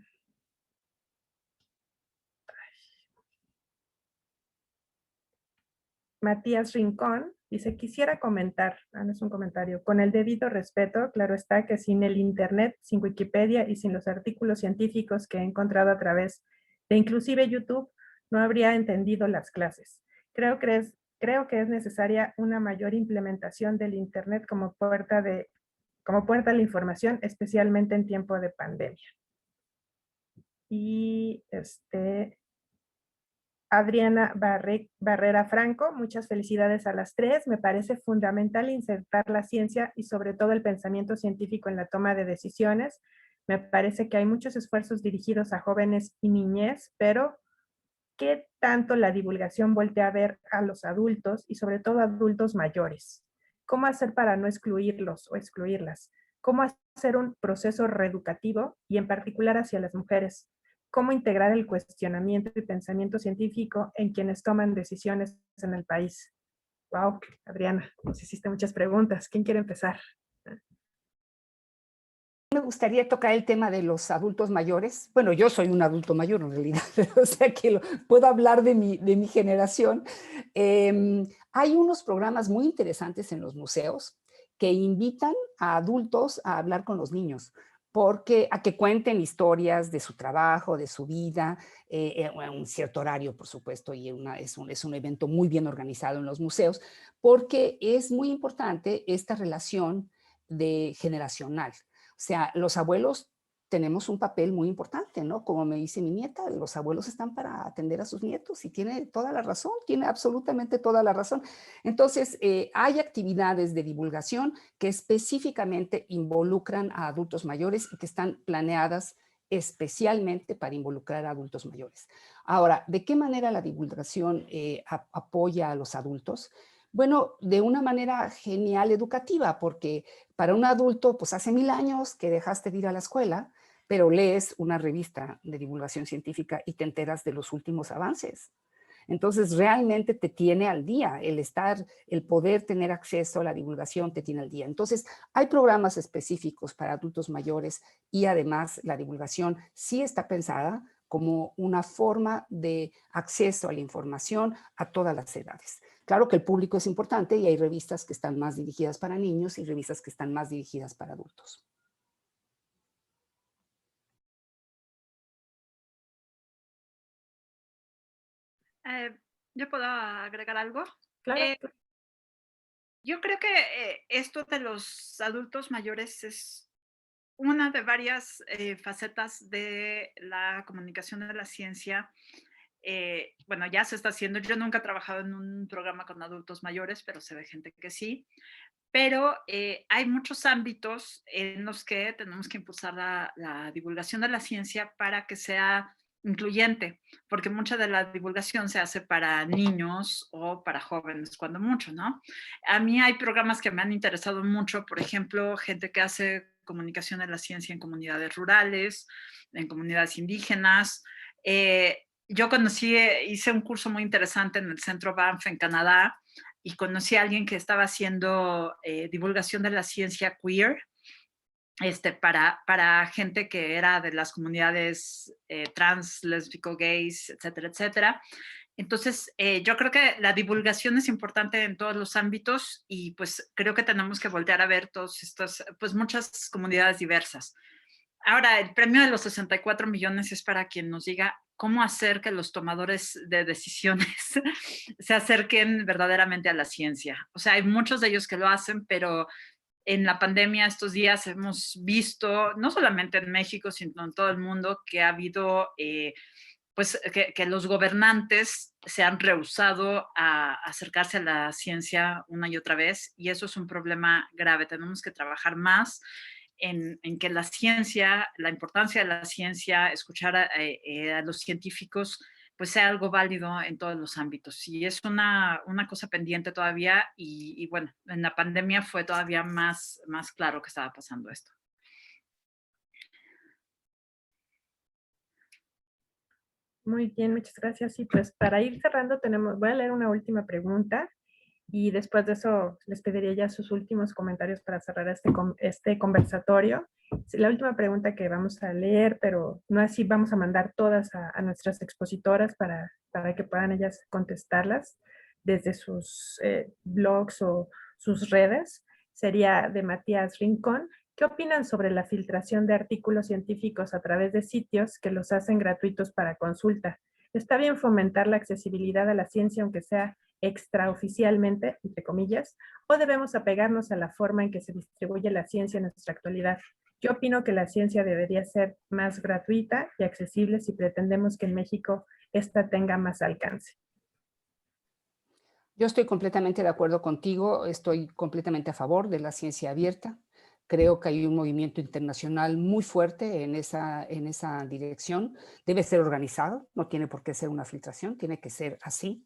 Matías Rincón, dice, quisiera comentar, no es un comentario, con el debido respeto, claro está que sin el Internet, sin Wikipedia y sin los artículos científicos que he encontrado a través de inclusive YouTube, no habría entendido las clases. Creo que es necesaria una mayor implementación del Internet como puerta a la información, especialmente en tiempo de pandemia. Y Adriana Barrera Franco, muchas felicidades a las tres. Me parece fundamental insertar la ciencia y sobre todo el pensamiento científico en la toma de decisiones. Me parece que hay muchos esfuerzos dirigidos a jóvenes y niñez, pero ¿qué tanto la divulgación voltea a ver a los adultos y sobre todo adultos mayores? ¿Cómo hacer para no excluirlos o excluirlas? ¿Cómo hacer un proceso reeducativo y en particular hacia las mujeres? ¿Cómo integrar el cuestionamiento y pensamiento científico en quienes toman decisiones en el país? Wow, Adriana, nos hiciste muchas preguntas. ¿Quién quiere empezar? Me gustaría tocar el tema de los adultos mayores. Bueno, yo soy un adulto mayor en realidad, o sea que puedo hablar de mi generación. Hay unos programas muy interesantes en los museos que invitan a adultos a hablar con los niños, porque a que cuenten historias de su trabajo, de su vida, a un cierto horario, por supuesto, y es un evento muy bien organizado en los museos, porque es muy importante esta relación generacional. O sea, los abuelos tenemos un papel muy importante, ¿no? Como me dice mi nieta, los abuelos están para atender a sus nietos y tiene toda la razón, tiene absolutamente toda la razón. Entonces, hay actividades de divulgación que específicamente involucran a adultos mayores y que están planeadas especialmente para involucrar a adultos mayores. Ahora, ¿de qué manera la divulgación apoya a los adultos? Bueno, de una manera genial educativa, porque para un adulto, pues hace 1000 años que dejaste de ir a la escuela, pero lees una revista de divulgación científica y te enteras de los últimos avances. Entonces, realmente te tiene al día, el poder tener acceso a la divulgación te tiene al día. Entonces, hay programas específicos para adultos mayores y además la divulgación sí está pensada como una forma de acceso a la información a todas las edades. Claro que el público es importante y hay revistas que están más dirigidas para niños y revistas que están más dirigidas para adultos. ¿Yo puedo agregar algo? Claro. Yo creo que esto de los adultos mayores es una de varias facetas de la comunicación de la ciencia. Bueno, ya se está haciendo. Yo nunca he trabajado en un programa con adultos mayores, pero se ve gente que sí. Pero hay muchos ámbitos en los que tenemos que impulsar la divulgación de la ciencia para que sea incluyente, porque mucha de la divulgación se hace para niños o para jóvenes, cuando mucho, ¿no? A mí hay programas que me han interesado mucho, por ejemplo, gente que hace comunicación de la ciencia en comunidades rurales, en comunidades indígenas. Yo hice un curso muy interesante en el Centro Banff en Canadá y conocí a alguien que estaba haciendo divulgación de la ciencia queer, para gente que era de las comunidades trans, lésbico, gays, etcétera, etcétera. Entonces, yo creo que la divulgación es importante en todos los ámbitos y pues creo que tenemos que voltear a ver todos estos, pues muchas comunidades diversas. Ahora, el premio de los 64 millones es para quien nos diga cómo hacer que los tomadores de decisiones se acerquen verdaderamente a la ciencia. O sea, hay muchos de ellos que lo hacen, pero en la pandemia estos días hemos visto, no solamente en México, sino en todo el mundo, que ha habido, pues, que los gobernantes se han rehusado a acercarse a la ciencia una y otra vez, y eso es un problema grave. Tenemos que trabajar más en que la ciencia, la importancia de la ciencia, escuchar a los científicos, pues sea algo válido en todos los ámbitos. Y es una cosa pendiente todavía y bueno, en la pandemia fue todavía más claro que estaba pasando esto. Muy bien, muchas gracias. Y pues para ir cerrando voy a leer una última pregunta y después de eso les pediría ya sus últimos comentarios para cerrar este conversatorio. La última pregunta que vamos a leer, pero no así, vamos a mandar todas a nuestras expositoras para que puedan ellas contestarlas desde sus blogs o sus redes. Sería de Matías Rincón. ¿Qué opinan sobre la filtración de artículos científicos a través de sitios que los hacen gratuitos para consulta? ¿Está bien fomentar la accesibilidad a la ciencia, aunque sea extraoficialmente, entre comillas, o debemos apegarnos a la forma en que se distribuye la ciencia en nuestra actualidad? Yo opino que la ciencia debería ser más gratuita y accesible si pretendemos que en México esta tenga más alcance. Yo estoy completamente de acuerdo contigo, estoy completamente a favor de la ciencia abierta. Creo que hay un movimiento internacional muy fuerte en esa dirección. Debe ser organizado, no tiene por qué ser una filtración, tiene que ser así.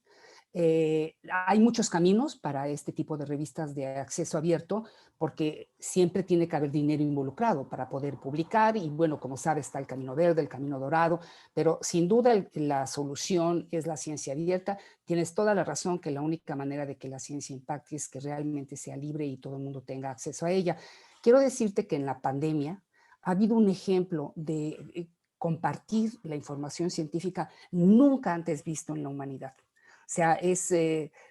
Hay muchos caminos para este tipo de revistas de acceso abierto, porque siempre tiene que haber dinero involucrado para poder publicar y bueno, como sabes, está el camino verde, el camino dorado, pero sin duda la solución es la ciencia abierta. Tienes toda la razón que la única manera de que la ciencia impacte es que realmente sea libre y todo el mundo tenga acceso a ella. Quiero decirte que en la pandemia ha habido un ejemplo de compartir la información científica nunca antes visto en la humanidad. O sea, es,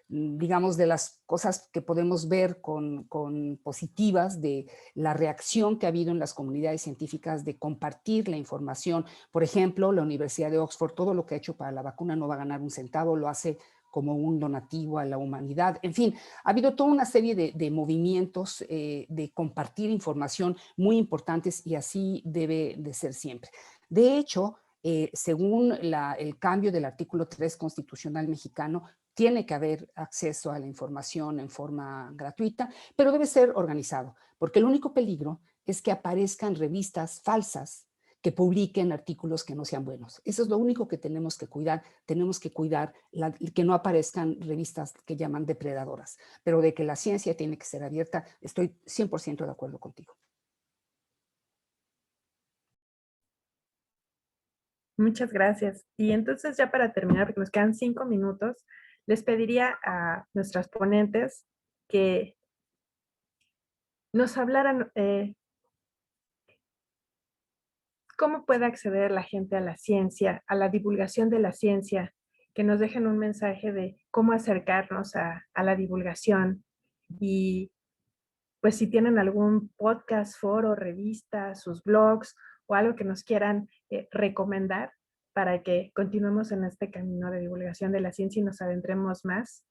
digamos, de las cosas que podemos ver con positivas de la reacción que ha habido en las comunidades científicas de compartir la información. Por ejemplo, la Universidad de Oxford, todo lo que ha hecho para la vacuna no va a ganar un centavo, lo hace como un donativo a la humanidad. En fin, ha habido toda una serie de movimientos de compartir información muy importantes y así debe de ser siempre. De hecho, según el cambio del artículo 3 constitucional mexicano, tiene que haber acceso a la información en forma gratuita, pero debe ser organizado, porque el único peligro es que aparezcan revistas falsas que publiquen artículos que no sean buenos. Eso es lo único que tenemos que cuidar que no aparezcan revistas que llaman depredadoras, pero de que la ciencia tiene que ser abierta, estoy 100% de acuerdo contigo. Muchas gracias. Y entonces ya para terminar, porque nos quedan 5 minutos, les pediría a nuestras ponentes que nos hablaran cómo puede acceder la gente a la ciencia, a la divulgación de la ciencia, que nos dejen un mensaje de cómo acercarnos a la divulgación y pues si tienen algún podcast, foro, revista, sus blogs o algo que nos quieran recomendar para que continuemos en este camino de divulgación de la ciencia y nos adentremos más.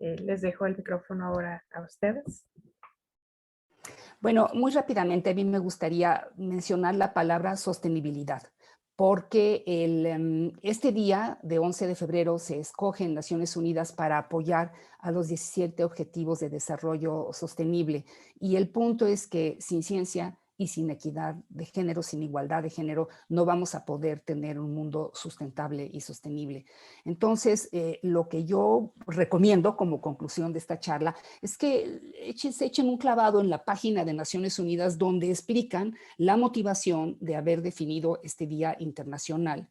Les dejo el micrófono ahora a ustedes. Bueno, muy rápidamente a mí me gustaría mencionar la palabra sostenibilidad, porque este día de 11 de febrero se escoge en Naciones Unidas para apoyar a los 17 Objetivos de Desarrollo Sostenible. Y el punto es que sin ciencia y sin equidad de género, sin igualdad de género, no vamos a poder tener un mundo sustentable y sostenible. Entonces, lo que yo recomiendo como conclusión de esta charla es que se echen un clavado en la página de Naciones Unidas donde explican la motivación de haber definido este Día Internacional,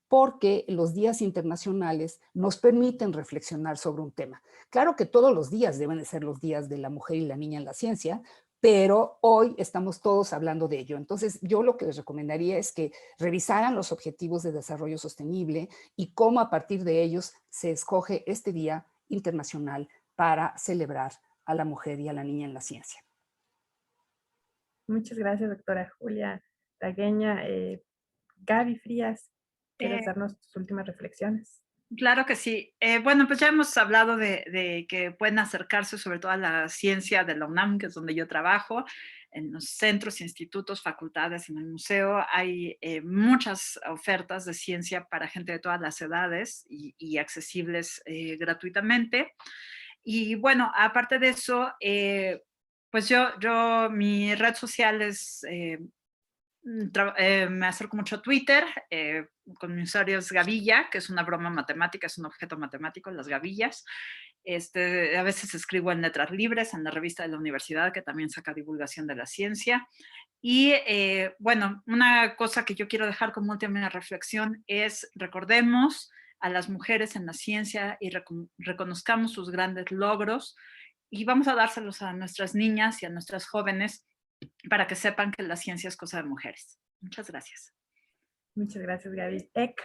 porque los días internacionales nos permiten reflexionar sobre un tema. Claro que todos los días deben de ser los días de la mujer y la niña en la ciencia, pero hoy estamos todos hablando de ello. Entonces, yo lo que les recomendaría es que revisaran los objetivos de desarrollo sostenible y cómo a partir de ellos se escoge este Día Internacional para celebrar a la mujer y a la niña en la ciencia. Muchas gracias, doctora Julia Dagueña. Gaby Frías, ¿quieres darnos tus últimas reflexiones? Claro que sí. Bueno, pues ya hemos hablado de que pueden acercarse sobre todo a la ciencia de la UNAM, que es donde yo trabajo, en los centros, institutos, facultades, en el museo. Hay muchas ofertas de ciencia para gente de todas las edades y accesibles gratuitamente. Y bueno, aparte de eso, pues mi red social es... me acerco mucho a Twitter, con mi usuario es Gavilla, que es una broma matemática, es un objeto matemático, las gavillas. A veces escribo en Letras Libres, en la revista de la universidad, que también saca divulgación de la ciencia. Y bueno, una cosa que yo quiero dejar como última reflexión es recordemos a las mujeres en la ciencia y reconozcamos sus grandes logros y vamos a dárselos a nuestras niñas y a nuestras jóvenes para que sepan que la ciencia es cosa de mujeres. Muchas gracias. Muchas gracias, Gaby. Ek.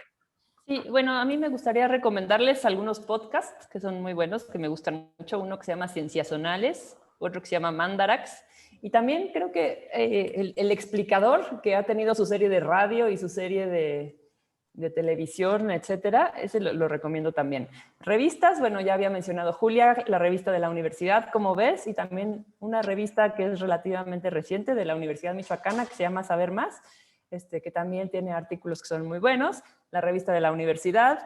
Sí, bueno, a mí me gustaría recomendarles algunos podcasts que son muy buenos, que me gustan mucho. Uno que se llama Cienciasonales, otro que se llama Mandarax. Y también creo que el Explicador, que ha tenido su serie de radio y su serie de televisión, etcétera, ese lo recomiendo también. Revistas, bueno, ya había mencionado Julia, la revista de la universidad, como ves, y también una revista que es relativamente reciente de la Universidad Michoacana, que se llama Saber Más, que también tiene artículos que son muy buenos, la revista de la universidad.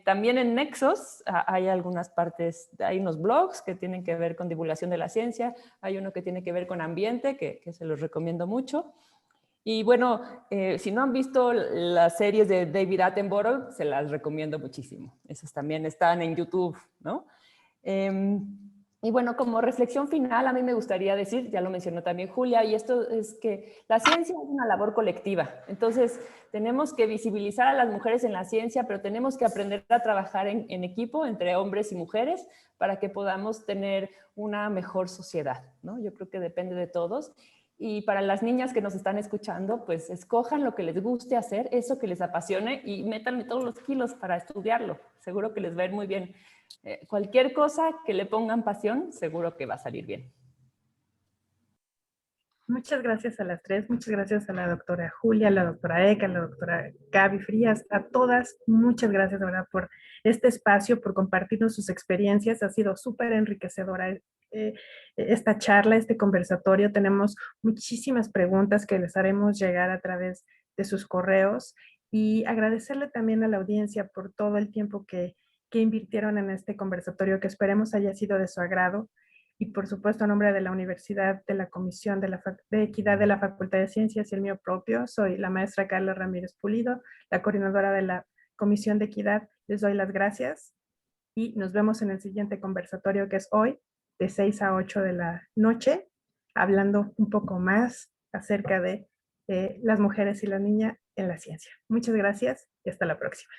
También en Nexos hay algunas partes, hay unos blogs que tienen que ver con divulgación de la ciencia, hay uno que tiene que ver con ambiente, que se los recomiendo mucho. Y bueno, si no han visto las series de David Attenborough, se las recomiendo muchísimo. Esas también están en YouTube, ¿no? Y bueno, como reflexión final, a mí me gustaría decir, ya lo mencionó también Julia, y esto es que la ciencia es una labor colectiva. Entonces, tenemos que visibilizar a las mujeres en la ciencia, pero tenemos que aprender a trabajar en equipo entre hombres y mujeres para que podamos tener una mejor sociedad, ¿no? Yo creo que depende de todos. Y para las niñas que nos están escuchando, pues escojan lo que les guste hacer, eso que les apasione y métanle todos los kilos para estudiarlo. Seguro que les va a ir muy bien. Cualquier cosa que le pongan pasión, seguro que va a salir bien. Muchas gracias a las tres, muchas gracias a la doctora Julia, a la doctora Eka, a la doctora Gaby Frías, a todas, muchas gracias, ¿verdad?, por este espacio, por compartirnos sus experiencias. Ha sido súper enriquecedora esta charla, este conversatorio. Tenemos muchísimas preguntas que les haremos llegar a través de sus correos y agradecerle también a la audiencia por todo el tiempo que invirtieron en este conversatorio, que esperemos haya sido de su agrado. Y por supuesto, a nombre de la Universidad, de la Comisión de Equidad de la Facultad de Ciencias y el mío propio, soy la maestra Carla Ramírez Pulido, la coordinadora de la Comisión de Equidad. Les doy las gracias y nos vemos en el siguiente conversatorio, que es hoy, de 6 a 8 de la noche, hablando un poco más acerca de las mujeres y la niña en la ciencia. Muchas gracias y hasta la próxima.